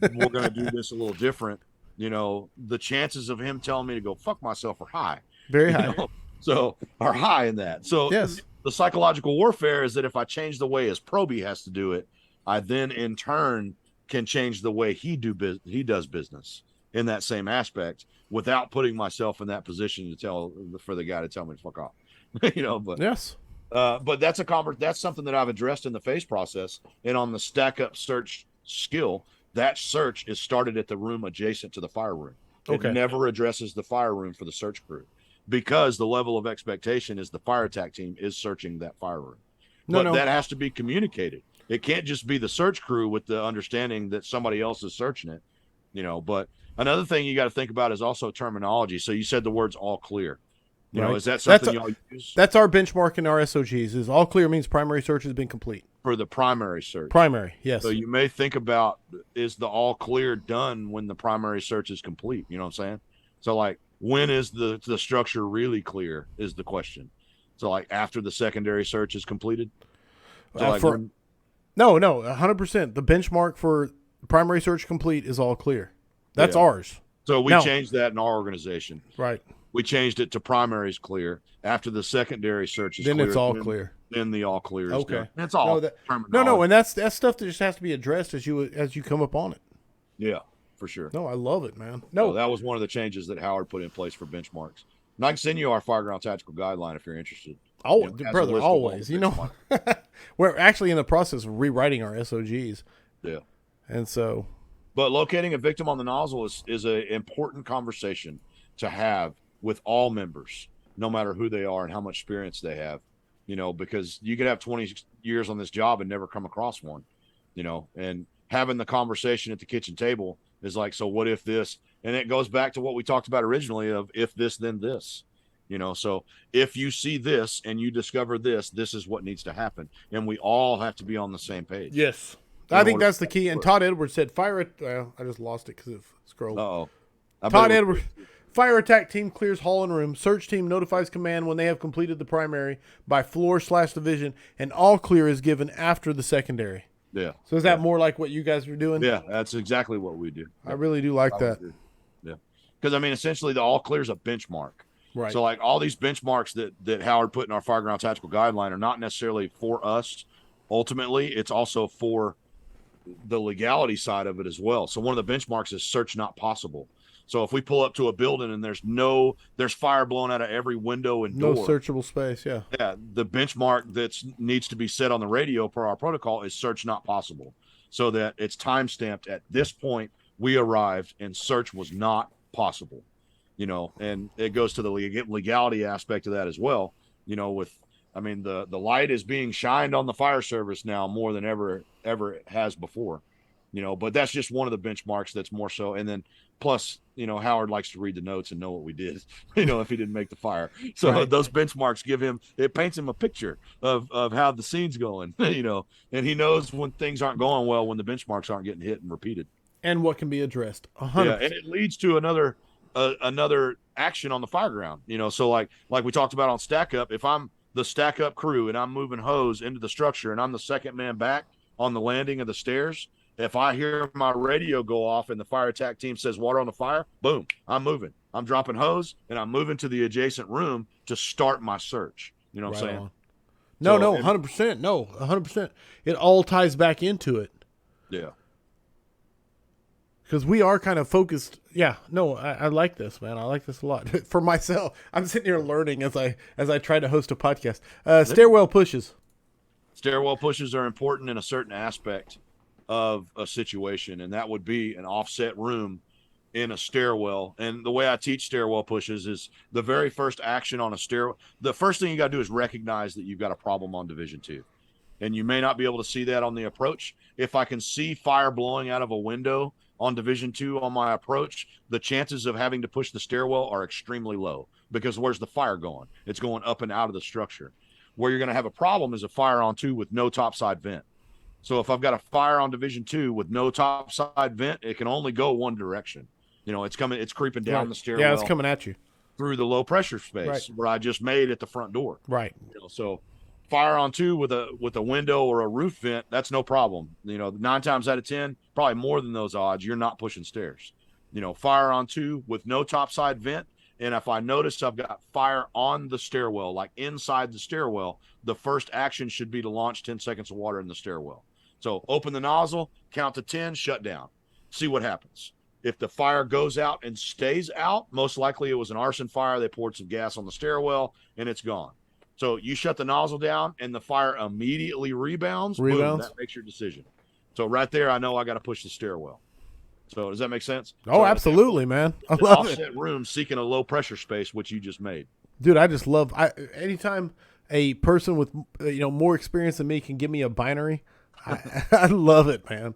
we're going to do this a little different, the chances of him telling me to go fuck myself are high. Very high. So are high in that. So yes. The psychological warfare is that if I change the way his probie has to do it, I then in turn can change the way he does business in that same aspect without putting myself in that position for the guy to tell me to fuck off. But yes. But that's something that I've addressed in the phase process, and on the stack up search skill, that search is started at the room adjacent to the fire room. It never addresses the fire room for the search crew because the level of expectation is the fire attack team is searching that fire room. But that has to be communicated. It can't just be the search crew with the understanding that somebody else is searching it, but another thing you got to think about is also terminology. So you said the words all clear. Is that something y'all use? That's our benchmark in our SOGs. Is all clear means primary search has been complete. For the primary search. Primary, yes. So you may think about, is the all clear done when the primary search is complete? You know what I'm saying? So like, when is the structure really clear is the question. So like after the secondary search is completed? So like No, 100%. The benchmark for primary search complete is all clear. That's ours. So we changed that in our organization. Right. We changed it to primaries clear. After the secondary search is then clear. Then it's all clear. Then the all clear is okay. done. That's all. No, and that's stuff that just has to be addressed as you come up on it. Yeah, for sure. No, I love it, man. No, that was one of the changes that Howard put in place for benchmarks. And I can send you our Fireground Tactical Guideline if you're interested. Oh, brother, always. We're actually in the process of rewriting our SOGs. Yeah. And so. But locating a victim on the nozzle is an important conversation to have with all members, no matter who they are and how much experience they have, because you could have 20 years on this job and never come across one, and having the conversation at the kitchen table is like, so what if this? And it goes back to what we talked about originally of if this, then this. So if you see this and you discover this is what needs to happen. And we all have to be on the same page. Yes. I think that's the key. And Todd Edwards said, I just lost it because it scrolled. Uh-oh. Todd Edwards, fire attack team clears hall and room. Search team notifies command when they have completed the primary by floor/division, and all clear is given after the secondary. Yeah. So is that more like what you guys were doing? Yeah, that's exactly what we do. I really do like that. Yeah. Because, essentially the all clear is a benchmark. Right. So like all these benchmarks that Howard put in our Fireground Tactical Guideline are not necessarily for us. Ultimately, it's also for the legality side of it as well. So one of the benchmarks is search not possible. So if we pull up to a building and there's fire blowing out of every window and door. No searchable space, yeah. Yeah, the benchmark that needs to be set on the radio per our protocol is search not possible. So that it's time stamped at this point we arrived and search was not possible. And it goes to the legality aspect of that as well. The light is being shined on the fire service now more than ever it has before, but that's just one of the benchmarks that's more so. And then plus, Howard likes to read the notes and know what we did, if he didn't make the fire. So right. Those benchmarks it paints him a picture of how the scene's going, and he knows when things aren't going well, when the benchmarks aren't getting hit and repeated. And what can be addressed. 100%. Yeah, and it leads to another action on the fire ground, so like we talked about on stack up, if I'm the stack up crew and I'm moving hose into the structure and I'm the second man back on the landing of the stairs, if I hear my radio go off and the fire attack team says water on the fire, boom, I'm moving. I'm dropping hose and I'm moving to the adjacent room to start my search. You know what I'm saying? No, 100%. No, 100%. It all ties back into it. Yeah. Because we are kind of focused. Yeah, no, I like this, man. I like this a lot. For myself, I'm sitting here learning as I try to host a podcast. Stairwell pushes. Stairwell pushes are important in a certain aspect of a situation, and that would be an offset room in a stairwell. And the way I teach stairwell pushes is the very first action on a stairwell. The first thing you got to do is recognize that you've got a problem on Division 2. And you may not be able to see that on the approach. If I can see fire blowing out of a window on Division 2 on my approach, the chances of having to push the stairwell are extremely low, because where's the fire going? It's going up and out of the structure. Where you're going to have a problem is a fire on 2 with no topside vent. So if I've got a fire on Division 2 with no topside vent, it can only go one direction. It's creeping down the stairwell. Yeah, it's coming at you through the low pressure space where I just made at the front door. Right. So fire on 2 with a window or a roof vent, that's no problem. 9 times out of 10, probably more than those odds, you're not pushing stairs. Fire on 2 with no topside vent, and if I notice I've got fire on the stairwell, like inside the stairwell, the first action should be to launch 10 seconds of water in the stairwell. So open the nozzle, count to 10, shut down, see what happens. If the fire goes out and stays out, most likely it was an arson fire. They poured some gas on the stairwell and it's gone. So you shut the nozzle down and the fire immediately rebounds. Boom, that makes your decision. So right there, I know I got to push the stairwell. So does that make sense? Oh, absolutely, man. I love it. Offset room seeking a low pressure space, which you just made. Dude, I just love anytime a person with more experience than me can give me a binary, I love it, man.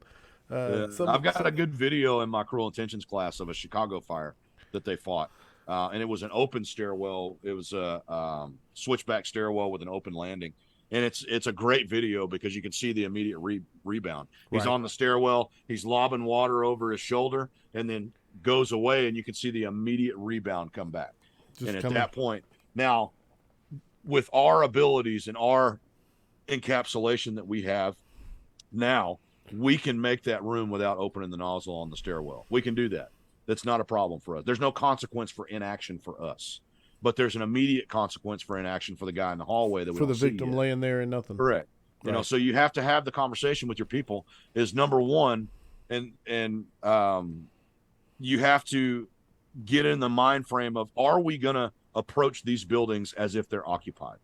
I've got a good video in my Cruel Intentions class of a Chicago fire that they fought. And it was an open stairwell. It was a switchback stairwell with an open landing. And it's a great video because you can see the immediate rebound. He's on the stairwell. He's lobbing water over his shoulder and then goes away, and you can see the immediate rebound come back. At that point, now, with our abilities and our encapsulation that we have now, we can make that room without opening the nozzle on the stairwell. We can do that. That's not a problem for us. There's no consequence for inaction for us, but there's an immediate consequence for inaction for the guy in the hallway that we for the victim laying there and nothing. Correct. Right. So you have to have the conversation with your people is number one, and you have to get in the mind frame of, are we going to approach these buildings as if they're occupied?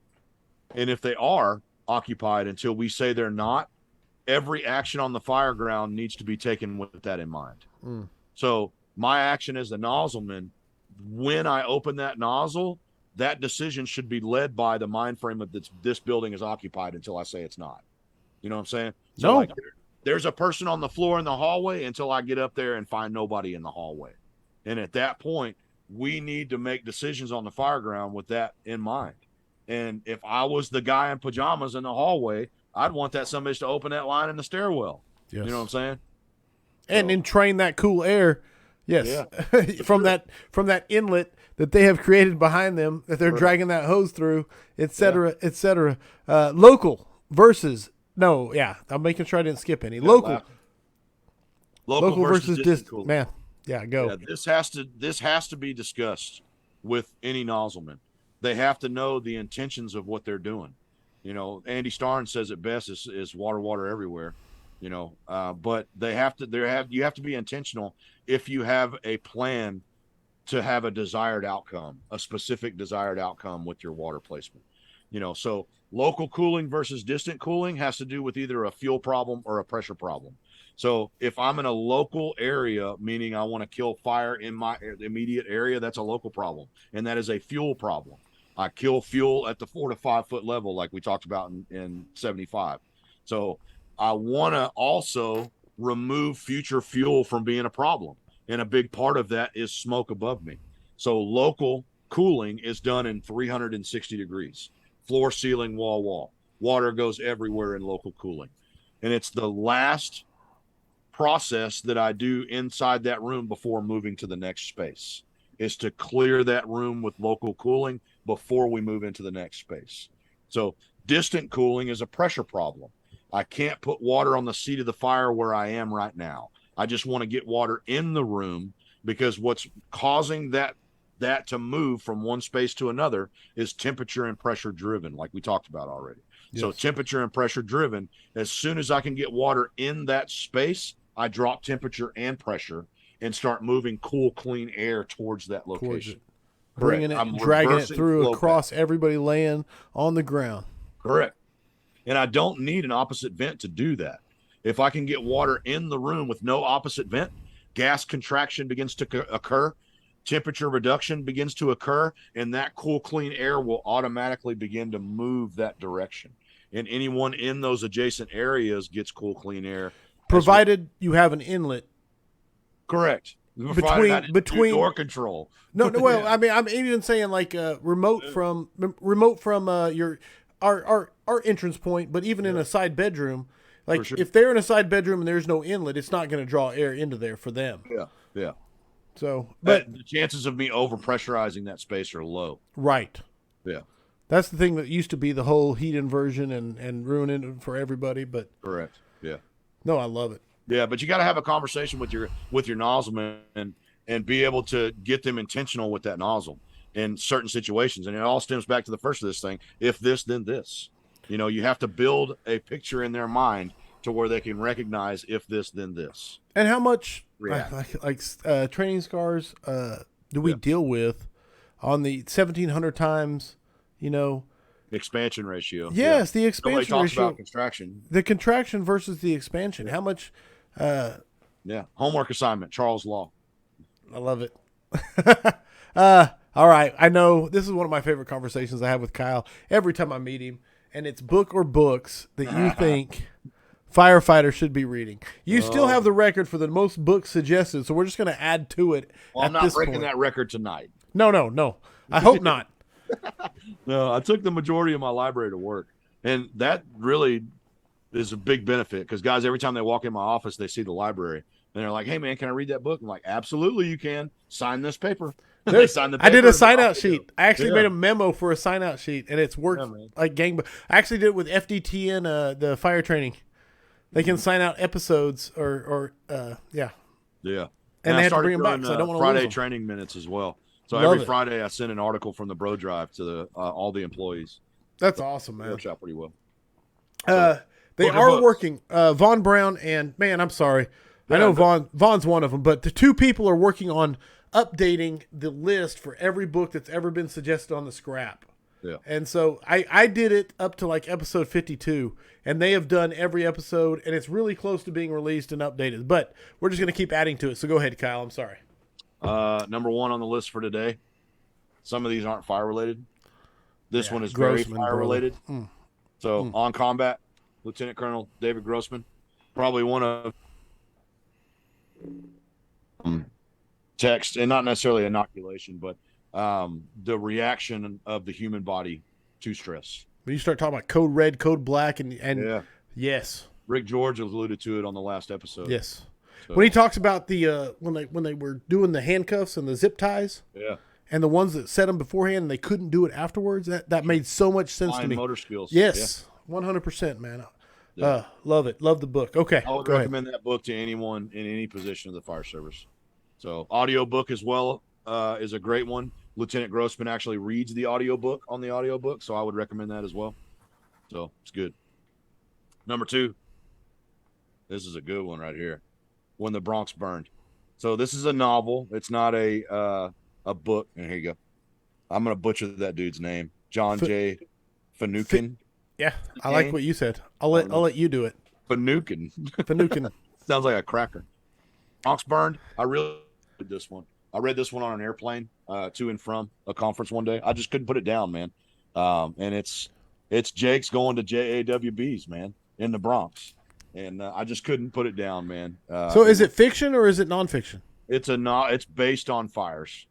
And if they are occupied until we say they're not, every action on the fire ground needs to be taken with that in mind. So my action as the nozzleman, when I open that nozzle, that decision should be led by the mind frame of this building is occupied until I say it's not. You know what I'm saying? So no. Like, there's a person on the floor in the hallway until I get up there and find nobody in the hallway. And at that point, we need to make decisions on the fire ground with that in mind. And if I was the guy in pajamas in the hallway, I'd want that somebody to open that line in the stairwell. Yes. You know what I'm saying? And then train that cool air. Yes. Yeah. from that inlet that they have created behind them that they're dragging that hose through, et cetera, et cetera. Local versus I'm making sure I didn't skip any. Local versus distant. Man. Yeah, go. Yeah, this has to be discussed with any nozzleman. They have to know the intentions of what they're doing. You know, Andy Starn says it best is water everywhere. You know, but you have to be intentional if you have a plan to have a desired outcome, a specific desired outcome with your water placement. You know, so local cooling versus distant cooling has to do with either a fuel problem or a pressure problem. So if I'm in a local area, meaning I want to kill fire in my immediate area, that's a local problem. And that is a fuel problem. I kill fuel at the 4 to 5 foot level, like we talked about in 75. So I want to also remove future fuel from being a problem. And a big part of that is smoke above me. So local cooling is done in 360 degrees, floor, ceiling, wall. Water goes everywhere in local cooling. And it's the last process that I do inside that room before moving to the next space, is to clear that room with local cooling before we move into the next space. So distant cooling is a pressure problem. I can't put water on the seat of the fire where I am right now. I just want to get water in the room, because what's causing that to move from one space to another is temperature and pressure driven, like we talked about already. Yes. So temperature and pressure driven, as soon as I can get water in that space, I drop temperature and pressure and start moving cool, clean air towards that location. Bringing it, dragging it through across everybody laying on the ground. Correct. And I don't need an opposite vent to do that. If I can get water in the room with no opposite vent, gas contraction begins to occur, temperature reduction begins to occur, and that cool, clean air will automatically begin to move that direction. And anyone in those adjacent areas gets cool, clean air. Provided you have an inlet. Correct. Between door control. No, well, yeah. I mean, I'm even saying like remote from our entrance point, but even in a side bedroom, like sure. If they're in a side bedroom and there's no inlet, it's not going to draw air into there for them. Yeah. So, but the chances of me overpressurizing that space are low. Right. Yeah. That's the thing that used to be the whole heat inversion and ruining it for everybody. But correct. Yeah. No, I love it. Yeah, but you got to have a conversation with your nozzleman and be able to get them intentional with that nozzle in certain situations. And it all stems back to the first of this thing. If this, then this. You know, you have to build a picture in their mind to where they can recognize if this, then this. And how much training scars do we deal with on the 1,700 times, you know? Expansion ratio. Yes, the expansion Nobody ratio. Talks about contraction. The contraction versus the expansion. How much? Homework assignment, Charles Law. I love it. I All right. I know this is one of my favorite conversations I have with Kyle every time I meet him, and it's book or books that you think firefighters should be reading. You still have the record for the most books suggested, so we're just going to add to it. Well, I'm not breaking that record tonight. No. I hope not. No, I took the majority of my library to work, and that really is a big benefit because guys, every time they walk in my office, they see the library, and they're like, "Hey, man, can I read that book?" I'm like, "Absolutely, you can. Sign this paper." They sign the paper. I did a sign-out sheet. I actually made a memo for a sign-out sheet, and it's worked like gang. I actually did it with FDT and the fire training. They can sign out episodes or. Yeah. And they have to bring them back, so I don't want to Friday lose them. training minutes as well. So Love every Friday, I send an article from the Bro Drive to all the employees. That's awesome, man. Works out pretty well. They are working. Von Brown and man, I'm sorry. Yeah, I know Von's one of them, but the two people are working on updating the list for every book that's ever been suggested on the scrap. Yeah. And so I did it up to like episode 52, and they have done every episode, and it's really close to being released and updated. But we're just going to keep adding to it. So go ahead, Kyle. I'm sorry. Number one on the list for today. Some of these aren't fire related. This one is very fire related. So On Combat, Lieutenant Colonel David Grossman, probably one of text, and not necessarily inoculation, but the reaction of the human body to stress. When you start talking about code red, code black, and yes, Rick George alluded to it on the last episode. Yes. So, when he talks about the when they were doing the handcuffs and the zip ties, and the ones that set them beforehand and they couldn't do it afterwards, that made so much sense to me. Motor skills. Yes, 100%, man. Love it. Love the book. Okay, I would recommend that book to anyone in any position of the fire service. So audio book as well is a great one. Lieutenant Grossman actually reads the audio book on the audio book, so I would recommend that as well. So it's good. Number 2. This is a good one right here. When the Bronx Burned. So this is a novel. It's not a book. And here you go. I'm gonna butcher that dude's name. John J. Finucane. Yeah, I like what you said. I'll let you do it. Finucane. Sounds like a cracker. Bronx Burned. I really did this one. I read this one on an airplane to and from a conference one day. I just couldn't put it down, man. And it's Jake's going to JAWBs, man, in the Bronx. And I just couldn't put it down, man. So is it fiction or is it nonfiction? It's based on fires.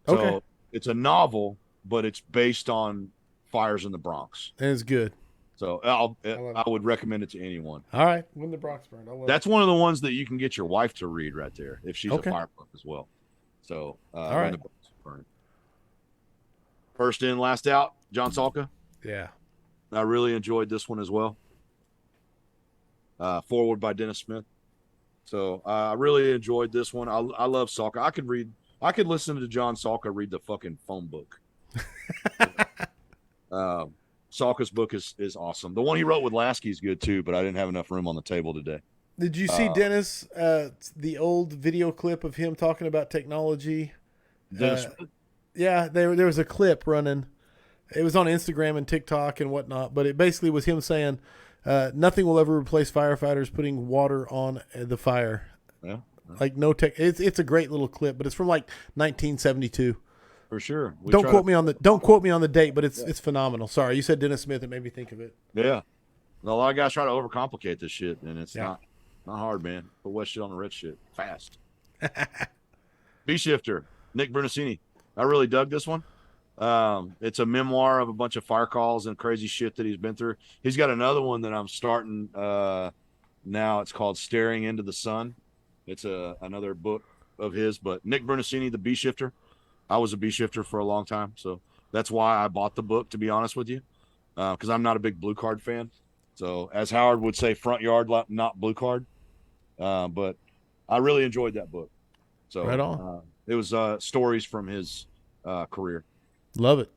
So okay. It's a novel, but it's based on fires in the Bronx. And it's good. So I would recommend it to anyone. All right. When the Bronx Burned. That's one of the ones that you can get your wife to read right there if she's a fire buff as well. So all right. When the Bronx Burned. First in, last out, John Salka. Yeah. I really enjoyed this one as well. Forward by Dennis Smith. So I really enjoyed this one. I love Salka. I could listen to John Salka read the fucking phone book. Salka's book is awesome. The one he wrote with Lasky is good too, but I didn't have enough room on the table today. Did you see Dennis, the old video clip of him talking about technology? Dennis yeah, there was a clip running. It was on Instagram and TikTok and whatnot, but it basically was him saying, nothing will ever replace firefighters putting water on the fire. Yeah. Like no tech. It's a great little clip, but it's from like 1972. For sure. Don't quote me on the date, but it's phenomenal. Sorry, you said Dennis Smith. It made me think of it. Yeah. A lot of guys try to overcomplicate this shit, and it's not hard, man. Put wet shit on the red shit fast. B-Shifter, Nick Brunacini. I really dug this one. It's a memoir of a bunch of fire calls and crazy shit that he's been through. He's got another one that I'm starting now. It's called Staring into the Sun. It's another book of his, but Nick Brunacini, the B-Shifter. I was a B-Shifter for a long time, so that's why I bought the book, to be honest with you, because I'm not a big blue card fan. So as Howard would say, front yard, not blue card. But I really enjoyed that book. So right on. It was stories from his career. Love it.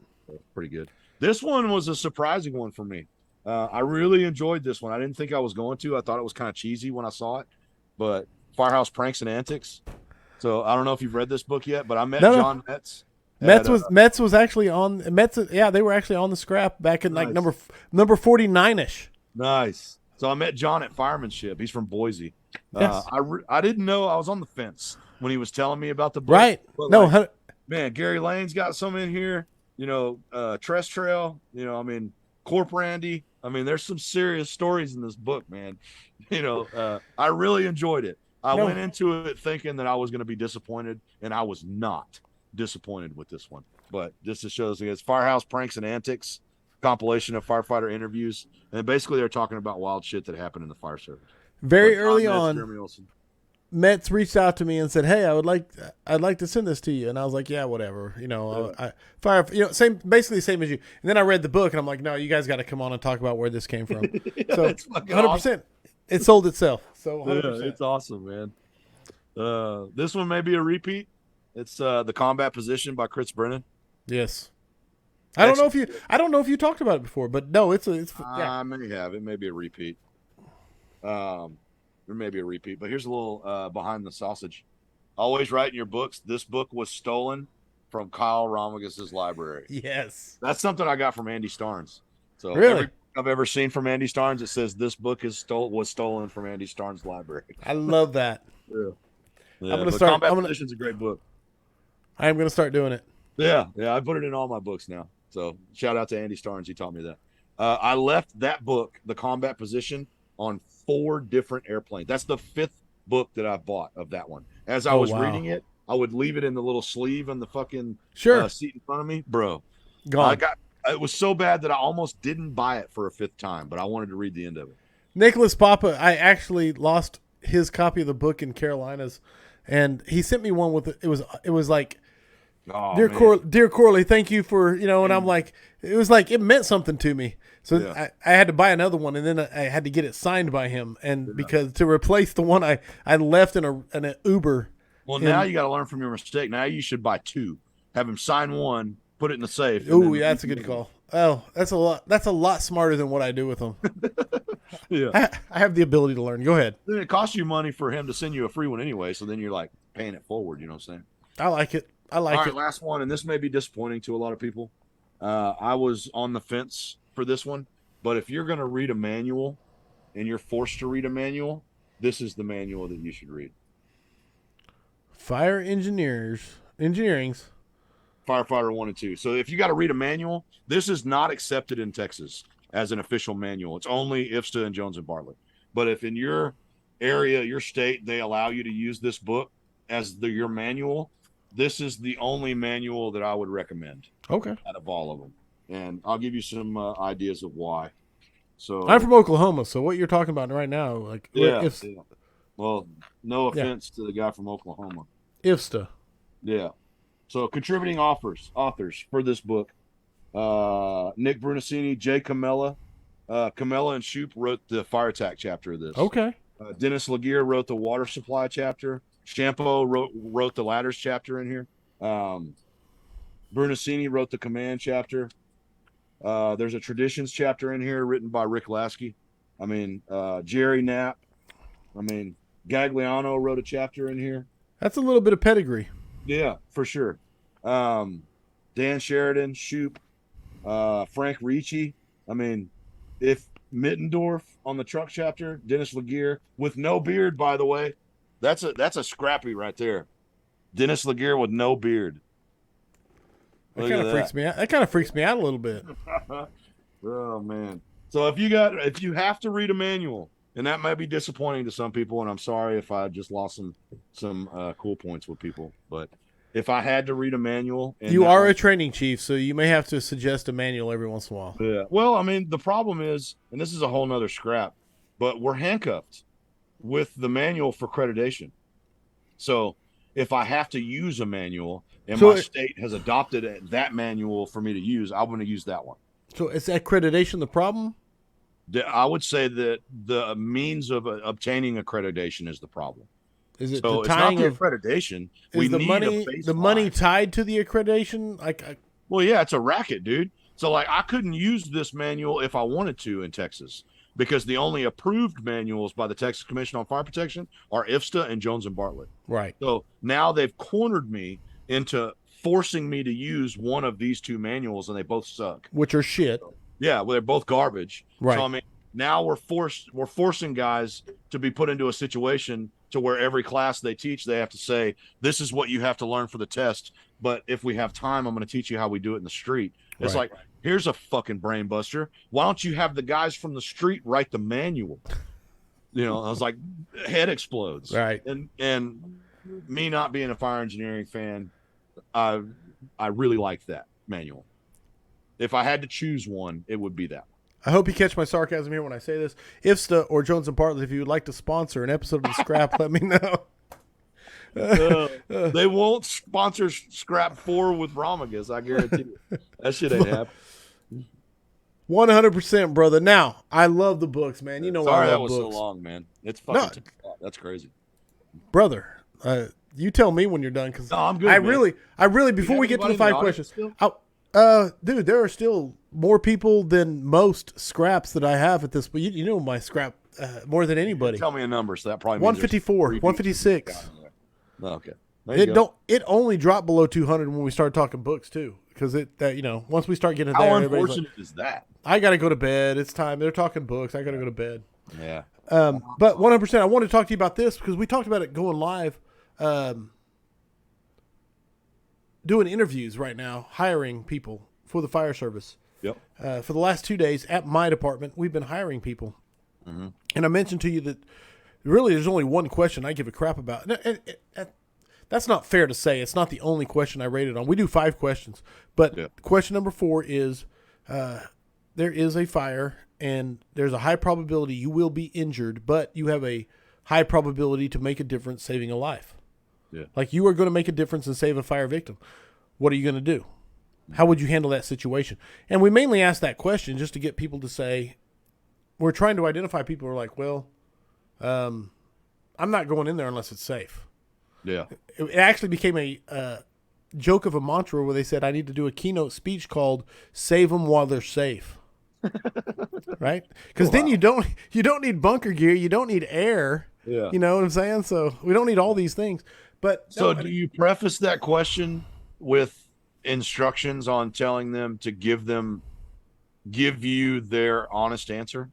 Pretty good. This one was a surprising one for me. I really enjoyed this one. I didn't think I was going to. I thought it was kind of cheesy when I saw it, but Firehouse Pranks and Antics. So I don't know if you've read this book yet, but I met John Metz. Metz was actually on Metz. Yeah, they were actually on the scrap back in like number 49ish. Nice. So I met John at Firemanship. He's from Boise. Yes. I didn't know. I was on the fence when he was telling me about the book. Right. But no, Man, Gary Lane's got some in here. Tress Trail. Corp Randy. I mean, there's some serious stories in this book, man. I really enjoyed it. I No, went into it thinking that I was going to be disappointed, and I was not disappointed with this one. But this just shows it's Firehouse Pranks and Antics, compilation of firefighter interviews, and basically they're talking about wild shit that happened in the fire service. very But early Metz, on, Jeremy Olson. Metz reached out to me and said, "Hey, I'd like to send this to you," and I was like, "Yeah, whatever." Basically same as you. And then I read the book, and I'm like, "No, you guys got to come on and talk about where this came from." So, It's fucking 100%, awesome. it sold itself. So, Yeah, 100%. it's awesome, man. This one may be a repeat. It's The Combat Position by Chris Brennan. Yes. I don't know if you talked about it before, but no, it's yeah. I may have. It may be a repeat. There may be a repeat, but here's a little behind the sausage. Always write in your books. This book was stolen from Kyle Romagus' library. Yes. That's something I got from Andy Starnes. So Really? every book I've ever seen from Andy Starnes, it says this book was stolen from Andy Starnes' library. I love that. Yeah. I'm gonna start. Combat Position's a great book. I am gonna start doing it. Yeah, I put it in all my books now. So shout out to Andy Starnes. He taught me that. I left that book, The Combat Position, on 4 different airplanes. That's the 5th book that I've bought of that one. As I was reading it, I would leave it in the little sleeve on the fucking seat in front of me. Bro, Gone. It was so bad that I almost didn't buy it for a 5th time, but I wanted to read the end of it. Nicholas Papa, I actually lost his copy of the book in Carolinas, and he sent me one with it was like, dear Corley, thank you for and I'm like, it meant something to me. So I had to buy another one, and then I had to get it signed by him, and because to replace the one I left in an Uber. Well, now you got to learn from your mistake. Now you should buy 2. Have him sign one, put it in the safe. Ooh, yeah, that's a good call. Oh, that's a lot. That's a lot smarter than what I do with them. Yeah, I have the ability to learn. Go ahead. Then it costs you money for him to send you a free one anyway. So then you're like paying it forward. You know what I'm saying? I like it. All right, last one, and this may be disappointing to a lot of people. I was on the fence for this one, but if you're going to read a manual and you're forced to read a manual, this is the manual that you should read. Fire Engineering's Firefighter 1 and 2. So if you got to read a manual, this is not accepted in Texas as an official manual. It's only IFSTA and Jones and Bartlett. But if in your area, your state, they allow you to use this book as your manual, this is the only manual that I would recommend. Okay. Out of all of them. And I'll give you some ideas of why. So I'm from Oklahoma, so what you're talking about right now, like Well, no offense to the guy from Oklahoma. IFSTA. Yeah. So contributing authors for this book, Nick Brunacini, Jay Camella. Camella and Shoup wrote the fire attack chapter of this. Okay. Dennis Laguerre wrote the water supply chapter. Shampoo wrote the ladders chapter in here. Brunacini wrote the command chapter. There's a traditions chapter in here written by Rick Lasky. Jerry Knapp. Gagliano wrote a chapter in here. That's a little bit of pedigree. Yeah, for sure. Dan Sheridan, Shoup, Frank Ricci. If Mittendorf on the truck chapter, Dennis Laguerre with no beard, by the way, that's a scrappy right there. Dennis Laguerre with no beard. That kind of freaks me out. That kind of freaks me out a little bit. Oh man! So if you have to read a manual, and that might be disappointing to some people, and I'm sorry if I just lost some cool points with people, but if I had to read a manual, you are a training chief, so you may have to suggest a manual every once in a while. Yeah. Well, the problem is, and this is a whole nother scrap, but we're handcuffed with the manual for accreditation. So if I have to use a manual and my state has adopted that manual for me to use, I'm going to use that one. So is accreditation the problem? I would say that the means of obtaining accreditation is the problem. Is it so the tying it's not the accreditation? Is the money tied to the accreditation? Well, yeah, it's a racket, dude. So I couldn't use this manual if I wanted to in Texas because the only approved manuals by the Texas Commission on Fire Protection are IFSTA and Jones and Bartlett. Right. So now they've cornered me into forcing me to use one of these 2 manuals, and they both suck. Which are shit. Yeah, well, they're both garbage. Right. So now we're forcing guys to be put into a situation to where every class they teach, they have to say, this is what you have to learn for the test but if we have time, I'm going to teach you how we do it in the street. It's Right. like, here's a fucking brain buster. Why don't you have the guys from the street write the manual? I was like, head explodes. Right. And me not being a fire engineering fan, I really like that manual. If I had to choose one, it would be that. I hope you catch my sarcasm here when I say this. IFSTA or Jones and Bartlett, if you would like to sponsor an episode of the Scrap, let me know. They won't sponsor Scrap 4 with Romagus, I guarantee you. That shit ain't happening. 100%, brother. Now, I love the books, man. You know why I Sorry love that was books. so long, man. It's fucking that's crazy. Brother, you tell me when you're done, because No, I'm good, I man. really, before we get to the 5 questions, dude, there are still more people than most scraps that I have at this. But you know my scrap more than anybody. Tell me a number, so that probably means 154, 156. Okay. It only dropped below 200 when we started talking books too, because once we start getting How there, everybody's like, unfortunate is that? I got to go to bed. It's time. They're talking books. I got to go to bed. Yeah. But 100%, I want to talk to you about this because we talked about it going live, doing interviews right now, hiring people for the fire service. Yep. For the last 2 days at my department, we've been hiring people. Mm-hmm. And I mentioned to you that really there's only one question I give a crap about. That's not fair to say. It's not the only question I rated on. We do 5 questions. But question number 4 is there is a fire and there's a high probability you will be injured, but you have a high probability to make a difference saving a life. Yeah. Like you are going to make a difference and save a fire victim. What are you going to do? How would you handle that situation? And we mainly ask that question just to get people to say, we're trying to identify people who are like, well, I'm not going in there unless it's safe. Yeah. It actually became a joke of a mantra where they said, I need to do a keynote speech called "Save them while they're safe." Right? Because then you don't need bunker gear, you don't need air. Yeah. You know what I'm saying? So we don't need all these things. But so do you preface that question with instructions on telling them to give you their honest answer?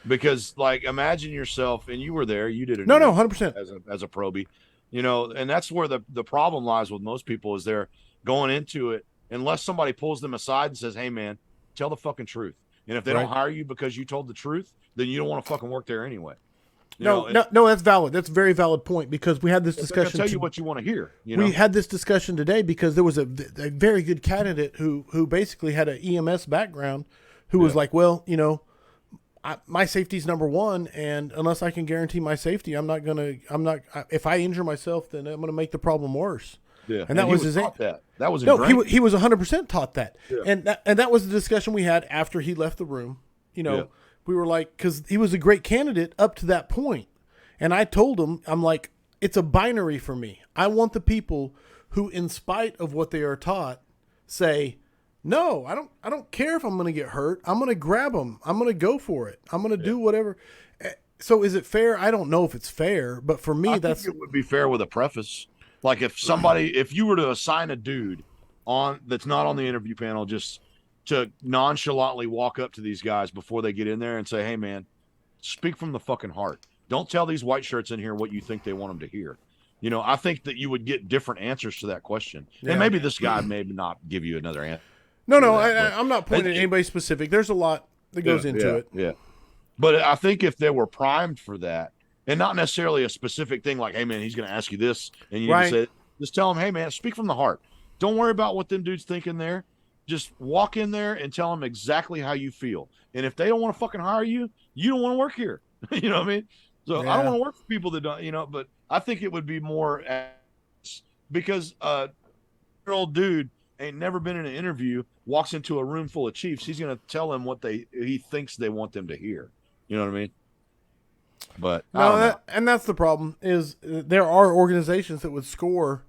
Because like, imagine yourself, and you were there, you did it. No, 100%. As a probie, and that's where the problem lies with most people is they're going into it, unless somebody pulls them aside and says, hey man, tell the fucking truth. And if they don't hire you because you told the truth, then you don't want to fucking work there anyway. No, that's valid. That's a very valid point because we had this discussion. Tell you what you want to hear. We had this discussion today because there was a very good candidate who basically had an EMS background who was like, well, my safety's number one, and unless I can guarantee my safety, if I injure myself, then I'm going to make the problem worse. Yeah. And that was his that. That was he was 100% taught that. Yeah. And that was the discussion we had after he left the room. We were like, because he was a great candidate up to that point. And I told him, I'm like, it's a binary for me. I want the people who, in spite of what they are taught, say, no, I don't care if I'm going to get hurt. I'm going to grab them. I'm going to go for it. I'm going to do whatever. So is it fair? I don't know if it's fair, but for me, think it would be fair with a preface. Like if you were to assign a dude that's not on the interview panel, just to nonchalantly walk up to these guys before they get in there and say, hey man, speak from the fucking heart. Don't tell these white shirts in here what you think they want them to hear. I think that you would get different answers to that question. Yeah. And maybe this guy may not give you another answer. No, I'm not pointing at anybody specific. There's a lot that goes into it. Yeah. But I think if they were primed for that, and not necessarily a specific thing like, hey man, he's going to ask you this, and you need to say, just tell him, hey man, speak from the heart. Don't worry about what them dudes think in there. Just walk in there and tell them exactly how you feel. And if they don't want to fucking hire you, you don't want to work here. You know what I mean? So I don't want to work for people that don't, but I think it would be more because a old dude ain't never been in an interview, walks into a room full of chiefs. He's going to tell them what he thinks they want them to hear. You know what I mean? But and that's the problem is there are organizations that would score,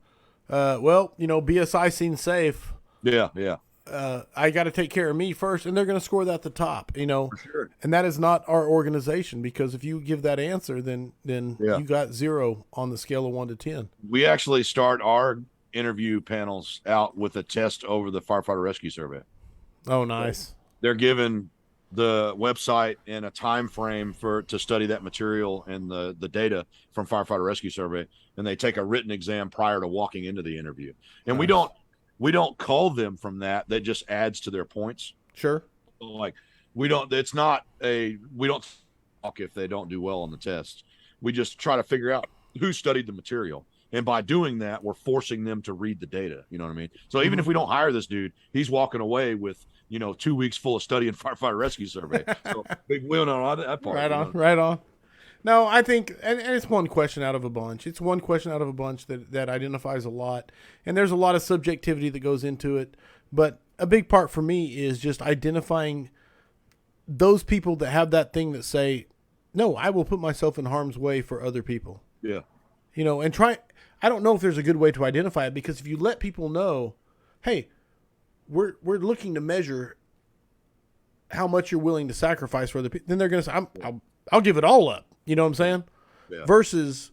BSI seems safe. Yeah. I got to take care of me first, and they're going to score that at the top, For sure. And that is not our organization because if you give that answer, then you got 0 on the scale of 1 to 10. We actually start our interview panels out with a test over the Firefighter Rescue Survey. Oh, nice. So they're given the website and a time frame to study that material and the data from Firefighter Rescue Survey, and they take a written exam prior to walking into the interview. And we don't we don't cull them from that. That just adds to their points. Sure. So, like, we don't. It's not a. We don't talk if they don't do well on the test. We just try to figure out who studied the material, and by doing that, we're forcing them to read the data. You know what I mean? So even if we don't hire this dude, he's walking away with 2 weeks full of study and firefighter rescue survey. So big win on that part. Right on, right on. No, I think, and it's one question out of a bunch. It's one question out of a bunch that identifies a lot. And there's a lot of subjectivity that goes into it. But a big part for me is just identifying those people that have that thing that say, no, I will put myself in harm's way for other people. Yeah. And I don't know if there's a good way to identify it, because if you let people know, hey, we're looking to measure how much you're willing to sacrifice for other people, then they're going to say, I'll give it all up. You know what I'm saying? Yeah. Versus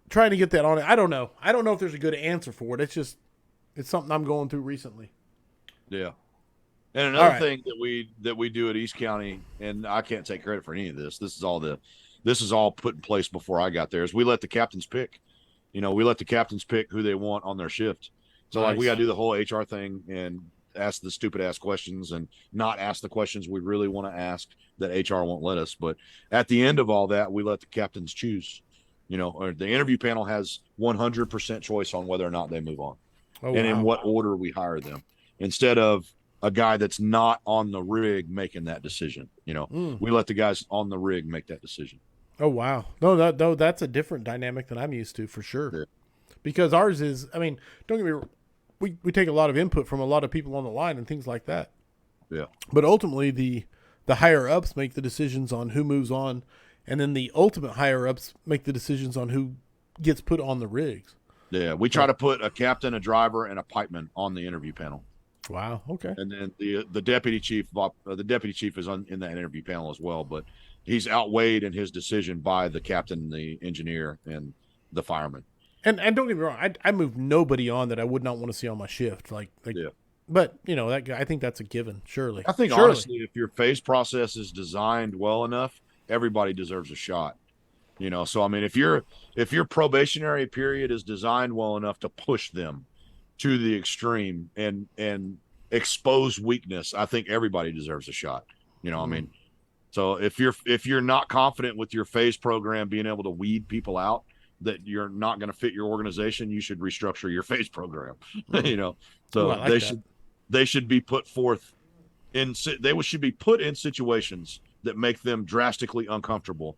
trying to get that on it. I don't know. I don't know if there's a good answer for it. It's something I'm going through recently. Yeah. And another thing that we do at East County, and I can't take credit for any of this. This is all put in place before I got there. Is we let the captains pick. We let the captains pick who they want on their shift. So like we got to do the whole HR thing and ask the stupid ass questions and not ask the questions we really want to ask that HR won't let us. But at the end of all that, we let the captains choose. Or the interview panel has 100% choice on whether or not they move on, in what order we hire them, instead of a guy that's not on the rig making that decision. We let the guys on the rig make that decision. Oh, wow. No, that's a different dynamic than I'm used to, for sure. Yeah. Because ours is, don't get me wrong, we take a lot of input from a lot of people on the line and things like that. Yeah. But ultimately, the higher ups make the decisions on who moves on, and then the ultimate higher ups make the decisions on who gets put on the rigs. Yeah, we try to put a captain, a driver, and a pipeman on the interview panel. Wow. Okay. And then the deputy chief is in that interview panel as well, but he's outweighed in his decision by the captain, the engineer, and the fireman. And don't get me wrong, I moved nobody on that I would not want to see on my shift. Yeah. But that guy, I think that's a given. Surely. I think honestly, if your phase process is designed well enough, everybody deserves a shot. So if your probationary period is designed well enough to push them to the extreme and expose weakness, I think everybody deserves a shot. So if you're not confident with your phase program being able to weed people out that you're not going to fit your organization, you should restructure your phase program. So they should be put forth should be put in situations that make them drastically uncomfortable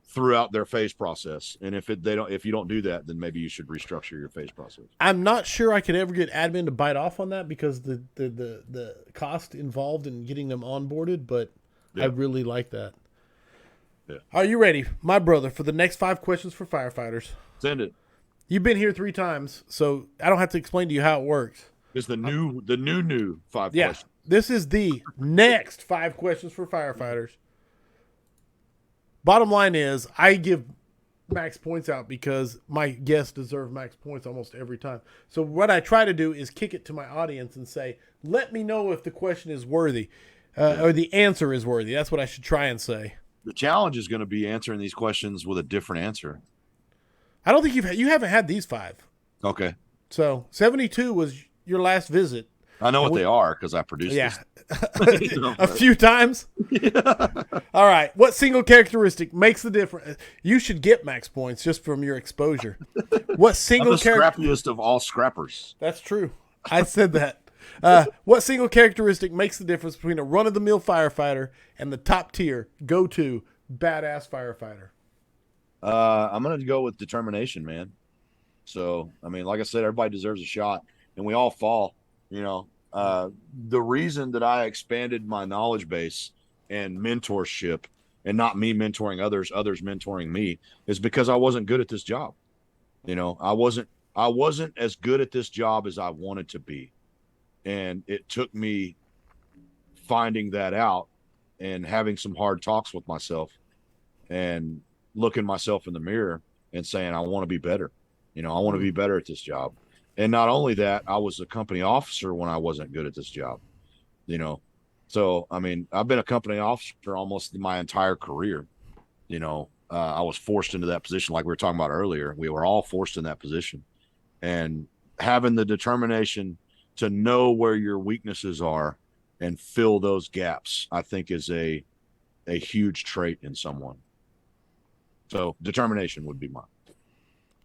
throughout their phase process. And if you don't do that, then maybe you should restructure your phase process. I'm not sure I could ever get admin to bite off on that because the cost involved in getting them onboarded, but I really like that. Yeah. Are you ready, my brother, for the next 5 questions for firefighters? Send it. You've been here 3 times, so I don't have to explain to you how it works. It's the new 5 questions. This is the next 5 questions for firefighters. Bottom line is, I give max points out because my guests deserve max points almost every time. So what I try to do is kick it to my audience and say, let me know if the question is worthy or the answer is worthy. That's what I should try and say. The challenge is going to be answering these questions with a different answer. I don't think you haven't had these 5. Okay. So 72 was your last visit. I know what they are because I produced this. A few times? Yeah. All right. What single characteristic makes the difference? You should get max points just from your exposure. What single I'm the scrappiest of all scrappers. That's true. I said that. What single characteristic makes the difference between a run-of-the-mill firefighter and the top-tier, go-to, badass firefighter? I'm going to go with determination, man. So, like I said, everybody deserves a shot, and we all fall, The reason that I expanded my knowledge base and mentorship, and not me mentoring others mentoring me, is because I wasn't good at this job. I wasn't as good at this job as I wanted to be. And it took me finding that out and having some hard talks with myself and looking myself in the mirror and saying, I want to be better. I want to be better at this job. And not only that, I was a company officer when I wasn't good at this job, So, I've been a company officer almost my entire career. I was forced into that position. Like we were talking about earlier, we were all forced in that position, and having the determination to know where your weaknesses are and fill those gaps, I think is a huge trait in someone. So determination would be mine.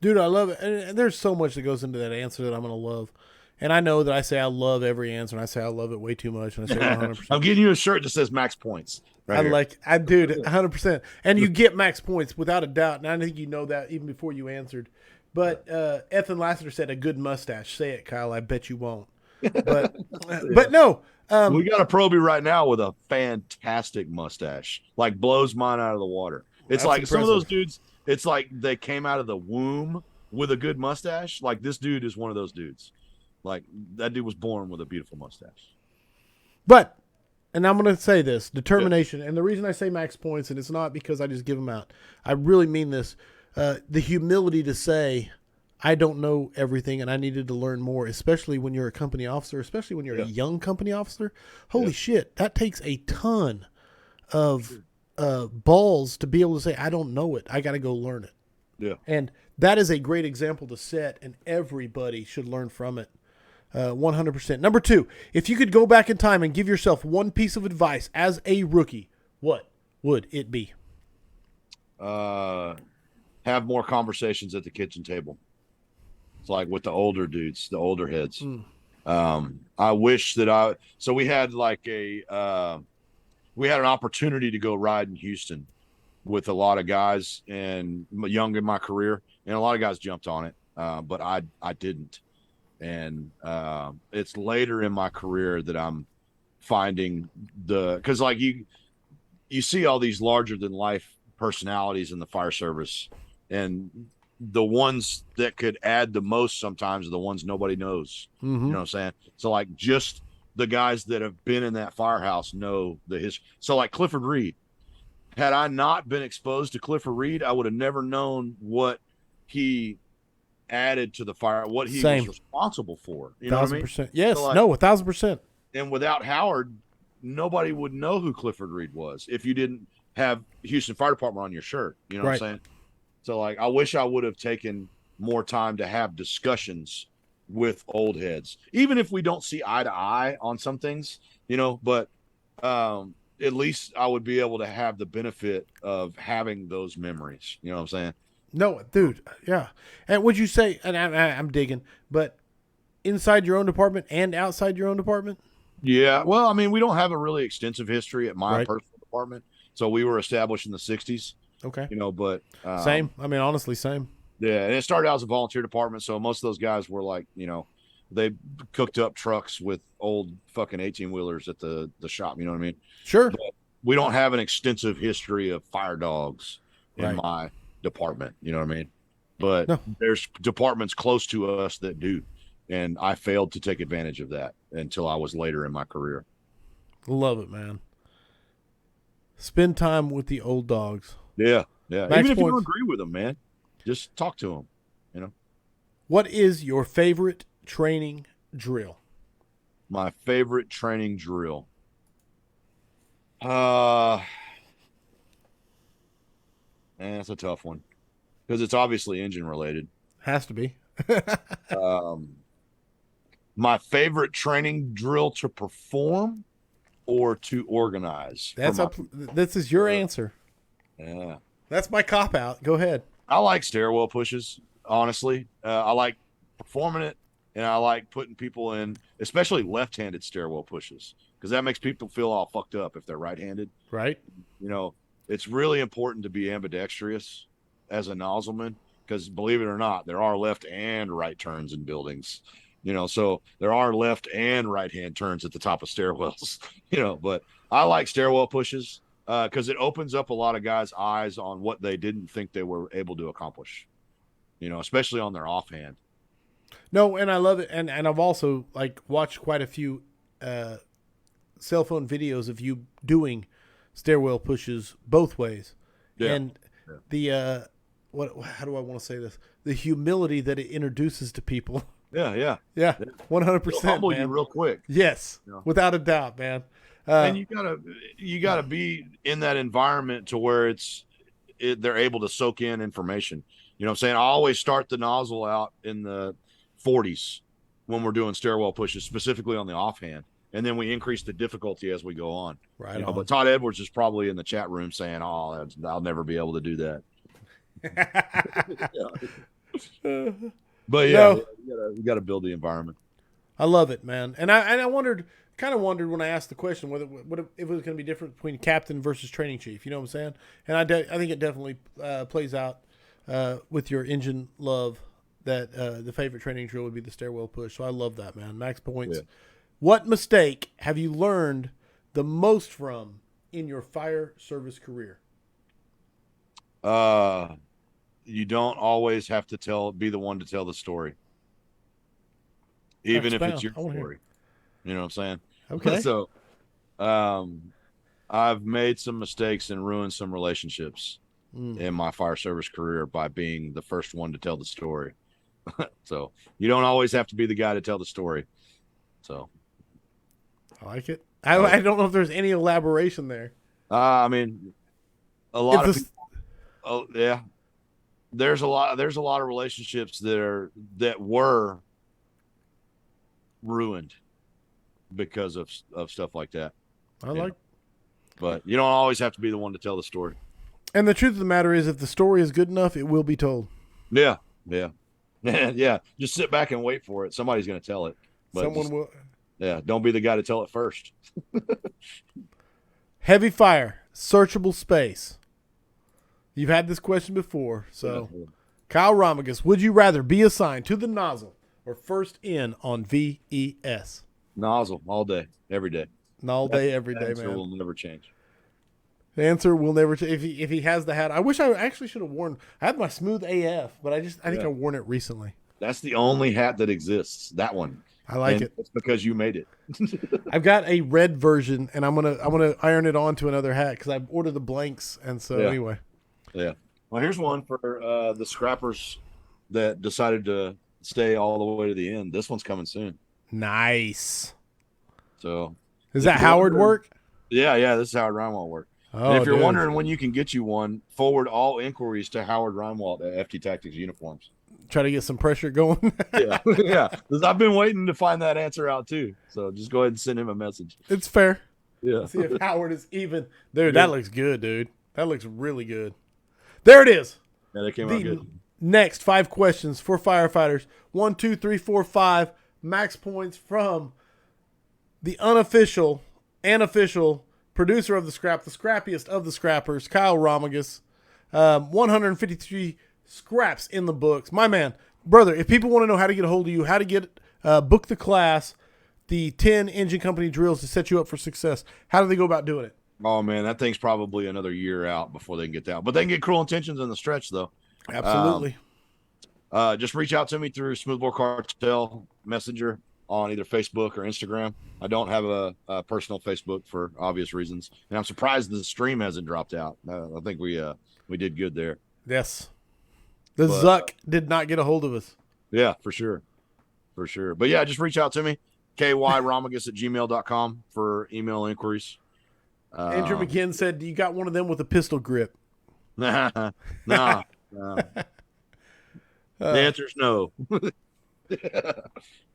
Dude, I love it. And there's so much that goes into that answer that I'm going to love. And I know that I say I love every answer, and I say I love it way too much, and I say 100%. I'm getting you a shirt that says max points. Dude, 100%. And you get max points without a doubt. And I think you know that even before you answered. But Ethan Lassiter said a good mustache. Say it, Kyle. I bet you won't. But but no. We got a probie right now with a fantastic mustache. Like blows mine out of the water. It's like impressive. Some of those dudes, it's like they came out of the womb with a good mustache. Like this dude is one of those dudes. Like that dude was born with a beautiful mustache. But, and I'm going to say this, determination. Yeah. And the reason I say max points, and it's not because I just give them out. I really mean this. The humility to say, I don't know everything and I needed to learn more, especially when you're a company officer, especially when you're a young company officer. Holy shit, that takes a ton of balls to be able to say, I don't know it. I got to go learn it. Yeah. And that is a great example to set, and everybody should learn from it. 100%. Number 2, if you could go back in time and give yourself one piece of advice as a rookie, what would it be? Have more conversations at the kitchen table. It's like with the older dudes, the older heads. I wish that so we had like we had an opportunity to go ride in Houston with a lot of guys and young in my career, and a lot of guys jumped on it. But I didn't. And it's later in my career that I'm finding because like you see all these larger than life personalities in the fire service, and the ones that could add the most sometimes are the ones nobody knows. Mm-hmm. You know what I'm saying? So like just the guys that have been in that firehouse know the history. So like Clifford Reed, had I not been exposed to Clifford Reed, I would have never known what he added to the fire, what he was responsible for. You know what I mean? 1,000%. Yes. So like, no, 1,000%. And without Howard, nobody would know who Clifford Reed was if you didn't have Houston Fire Department on your shirt. You know what I'm saying? So like, I wish I would have taken more time to have discussions with old heads, even if we don't see eye to eye on some things, you know, but at least I would be able to have the benefit of having those memories. You know what I'm saying? No, dude. Yeah. And would you say, and I'm digging, but inside your own department and outside your own department? Yeah. Well, I mean, we don't have a really extensive history at my personal department. So we were established in the 60s. Okay. You know, but same. I mean, honestly, same. Yeah. And it started out as a volunteer department. So most of those guys were like, you know, they cooked up trucks with old fucking 18-wheelers at the shop. You know what I mean? Sure. But we don't have an extensive history of fire dogs in my department. You know what I mean? But there's departments close to us that do. And I failed to take advantage of that until I was later in my career. Love it, man. Spend time with the old dogs. Yeah. Yeah. Even if you don't agree with them, man, just talk to them, you know? What is your favorite training drill? My favorite training drill. That's a tough one because it's obviously engine related. Has to be. My favorite training drill to perform or to organize. This is your answer. Yeah. That's my cop out. Go ahead. I like stairwell pushes, honestly. I like performing it, and I like putting people in, especially left-handed stairwell pushes, because that makes people feel all fucked up if they're right-handed. Right. You know, it's really important to be ambidextrous as a nozzleman, because believe it or not, there are left and right turns in buildings. You know, so there are left and right-hand turns at the top of stairwells, you know, but I like stairwell pushes because it opens up a lot of guys' eyes on what they didn't think they were able to accomplish, you know, especially on their offhand. No, and I love it. And I've also like watched quite a few cell phone videos of you doing stairwell pushes both ways. Yeah. And the, how do I want to say this? The humility that it introduces to people. Yeah. 100%. Humble man. you real quick. Yes, without a doubt, man. And you gotta be in that environment to where they're able to soak in information. You know what I'm saying? I always start the nozzle out in the 40s, when we're doing stairwell pushes, specifically on the offhand. And then we increase the difficulty as we go on. Right. You know, but Todd Edwards is probably in the chat room saying, "Oh, I'll never be able to do that." Yeah. But yeah, you got to build the environment. I love it, man. And I kind of wondered when I asked the question whether if it was going to be different between captain versus training chief. You know what I'm saying? And I think it definitely plays out with your engine love that the favorite training drill would be the stairwell push. So I love that, man. Max points. Yeah. What mistake have you learned the most from in your fire service career? You don't always have to be the one to tell the story, even if it's your story. You know what I'm saying? Okay. So, I've made some mistakes and ruined some relationships in my fire service career by being the first one to tell the story. So you don't always have to be the guy to tell the story. So I like it. I don't know if there's any elaboration there. I mean, a lot of people, oh yeah, there's a lot of relationships that were ruined because of stuff like that. But you don't always have to be the one to tell the story. And the truth of the matter is, if the story is good enough, it will be told. Yeah. Just sit back and wait for it. Somebody's going to tell it. But someone will. Yeah, don't be the guy to tell it first. Heavy fire, searchable space. You've had this question before. So, yeah. Kyle Romagus, would you rather be assigned to the nozzle or first in on VES? Nozzle, all day, every day. All day, every day, man. Will never change. The answer will never change. If he has the hat, I wish I actually should have worn. I had my smooth AF, but I think I worn it recently. That's the only hat that exists. That one. I like it. It's because you made it. I've got a red version, and I'm gonna iron it onto another hat because I ordered the blanks, and so anyway. Yeah. Well, here's one for the scrappers that decided to stay all the way to the end. This one's coming soon. Nice. So. Is that Howard work? Yeah. This is Howard Reinwald work. Oh, and if you're wondering when you can get you one, forward all inquiries to Howard Reinwald at FT Tactics Uniforms. Try to get some pressure going. Yeah. I've been waiting to find that answer out too. So just go ahead and send him a message. It's fair. Yeah. See if Howard is even. Dude, that looks good, dude. That looks really good. There it is. Yeah, they came out good. Next 5 questions for firefighters. 1, 2, 3, 4, 5. Max points from the unofficial and official producer of the scrap, the scrappiest of the scrappers, Kyle Romagus. 153 scraps in the books. My man, brother, if people want to know how to get a hold of you, how to get book the class, the 10 engine company drills to set you up for success, how do they go about doing it? Oh, man, that thing's probably another year out before they can get that. But they can get Cruel Intentions in the stretch, though. Absolutely. Just reach out to me through Smoothbore Cartel Messenger on either Facebook or Instagram. I don't have a personal Facebook for obvious reasons. And I'm surprised the stream hasn't dropped out. I think we did good there. Yes. Zuck did not get a hold of us. Yeah, for sure. But yeah, just reach out to me. kyromagus@gmail.com for email inquiries. Andrew McGinn said, you got one of them with a pistol grip. No. The answer's no.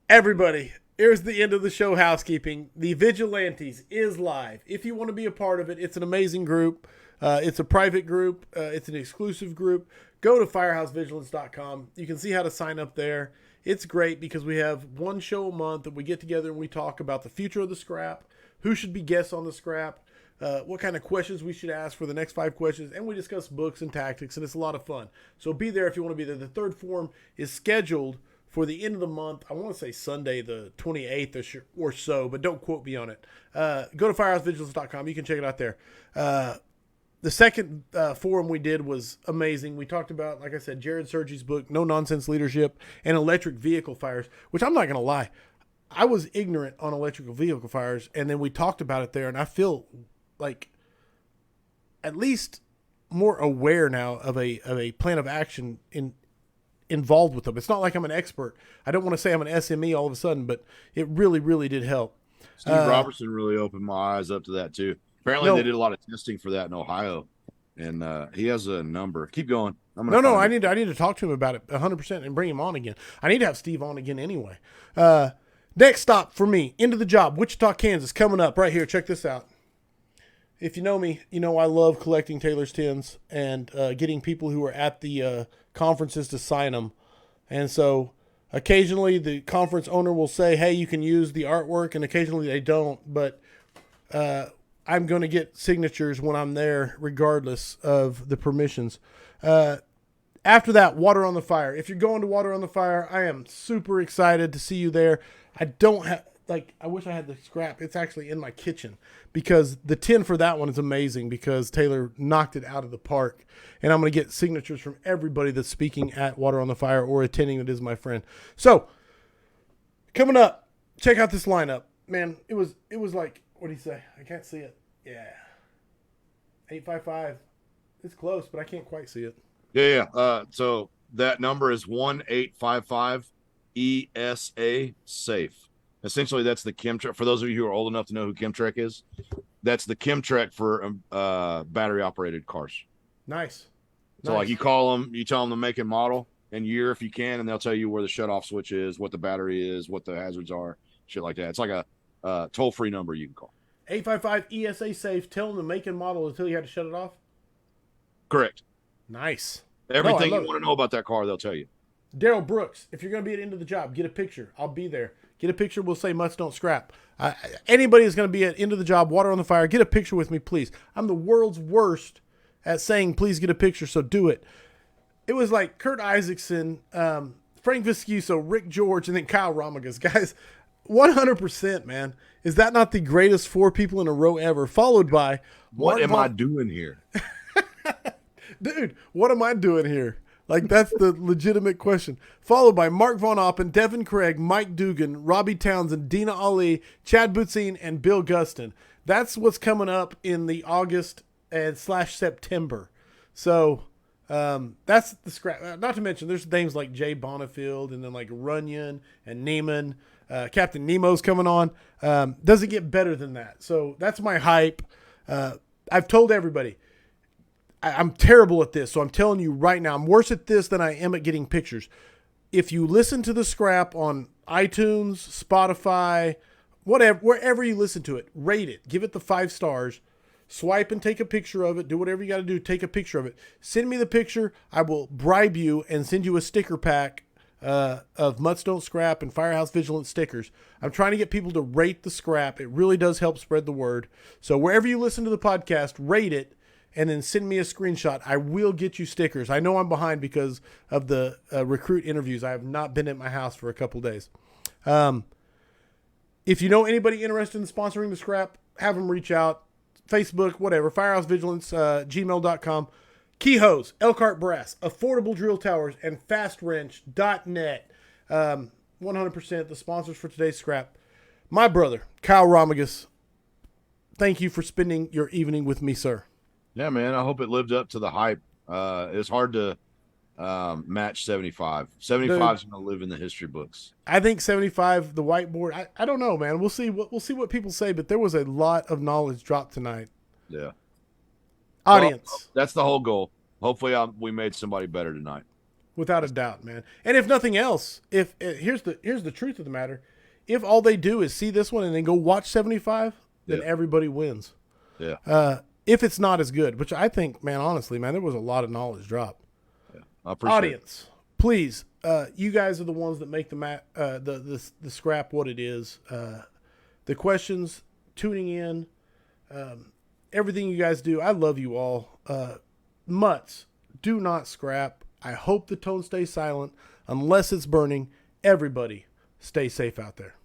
Everybody, here's the end of the show housekeeping. The Vigilantes is live. If you want to be a part of it, it's an amazing group. It's a private group. It's an exclusive group. Go to firehousevigilance.com. You can see how to sign up there. It's great because we have one show a month that we get together and we talk about the future of the scrap, who should be guests on the scrap, what kind of questions we should ask for the next 5 questions, and we discuss books and tactics, and it's a lot of fun. So be there if you want to be there. The third forum is scheduled for the end of the month. I want to say Sunday the 28th or so, but don't quote me on it. Go to firehousevigilance.com. You can check it out there. The second forum we did was amazing. We talked about, like I said, Jared Sergi's book, No Nonsense Leadership, and electric vehicle fires, which I'm not going to lie. I was ignorant on electrical vehicle fires, and then we talked about it there, and I feel like at least more aware now of a plan of action involved with them. It's not like I'm an expert. I don't want to say I'm an SME all of a sudden, but it really, really did help. Steve Robertson really opened my eyes up to that too. Apparently they did a lot of testing for that in Ohio. and he has a number. Keep going. I'm No, gonna I find it. need to talk to him about it 100% and bring him on again. I need to have Steve on again anyway. Next stop for me, Into the Job, Wichita, Kansas, coming up right here. Check this out. If you know me, you know I love collecting Taylor's tins and getting people who are at the conferences to sign them. And so occasionally the conference owner will say, hey, you can use the artwork, and occasionally they don't. But I'm going to get signatures when I'm there regardless of the permissions. After that, Water on the Fire. If you're going to Water on the Fire, I am super excited to see you there. I don't have, I wish I had the scrap. It's actually in my kitchen because the tin for that one is amazing because Taylor knocked it out of the park. And I'm going to get signatures from everybody that's speaking at Water on the Fire or attending that is my friend. So, coming up, check out this lineup. Man, it was like, what do you say? I can't see it. Yeah. 855. It's close, but I can't quite see it. Yeah. So that number is 1855 ESA safe. Essentially, that's the Chemtrek. For those of you who are old enough to know who Chemtrek is, that's the Chemtrek for battery operated cars. Nice. So like you call them, you tell them the make and model and year if you can, and they'll tell you where the shut off switch is, what the battery is, what the hazards are, shit like that. It's like a toll free number you can call. 855 ESA safe. Tell them the make and model until you had to shut it off. Correct. Nice. Everything you want to know about that car, they'll tell you. Daryl Brooks, if you're going to be at the end of the job, get a picture. I'll be there. Get a picture. We'll say mutts don't scrap. Anybody is going to be at end of the job, Water on the Fire, get a picture with me, please. I'm the world's worst at saying please get a picture, so do it. It was like Kurt Isaacson, Frank Viscuso, Rick George, and then Kyle Romagus. Guys, 100%, man. Is that not the greatest four people in a row ever? Followed by... What am I doing here? Dude, what am I doing here? Like, that's the legitimate question. Followed by Mark Von Oppen, Devin Craig, Mike Dugan, Robbie Townsend, Dina Ali, Chad Butzine, and Bill Gustin. That's what's coming up in the August and / September. So, that's the scrap. Not to mention, there's names like Jay Bonifield and then like Runyon and Neiman. Captain Nemo's coming on. Doesn't get better than that. So, that's my hype. I've told everybody, I'm terrible at this, so I'm telling you right now, I'm worse at this than I am at getting pictures. If you listen to the scrap on iTunes, Spotify, whatever, wherever you listen to it, rate it, give it the 5 stars, swipe and take a picture of it, do whatever you got to do, take a picture of it. Send me the picture, I will bribe you and send you a sticker pack of Mutts Don't Scrap and Firehouse Vigilant stickers. I'm trying to get people to rate the scrap. It really does help spread the word. So wherever you listen to the podcast, rate it, and then send me a screenshot. I will get you stickers. I know I'm behind because of the recruit interviews. I have not been at my house for a couple days. If you know anybody interested in sponsoring the scrap, have them reach out. Facebook, whatever. Firehouse Vigilance, gmail.com. Keyhose, Elkhart Brass, Affordable Drill Towers, and FastWrench.net. 100% the sponsors for today's scrap. My brother, Kyle Romagus, thank you for spending your evening with me, sir. Yeah, man. I hope it lived up to the hype. It's hard to match 75. 75 is going to live in the history books. I think 75, the whiteboard. I don't know, man. We'll see what people say, but there was a lot of knowledge dropped tonight. Yeah. Audience. Well, that's the whole goal. Hopefully, we made somebody better tonight. Without a doubt, man. And if nothing else, here's the truth of the matter. If all they do is see this one and then go watch 75, then everybody wins. Yeah. If it's not as good, which I think, man, honestly, man, there was a lot of knowledge dropped. Yeah, I appreciate Audience, please, you guys are the ones that make the scrap what it is. The questions, tuning in, everything you guys do. I love you all. Mutts, do not scrap. I hope the tone stays silent unless it's burning. Everybody, stay safe out there.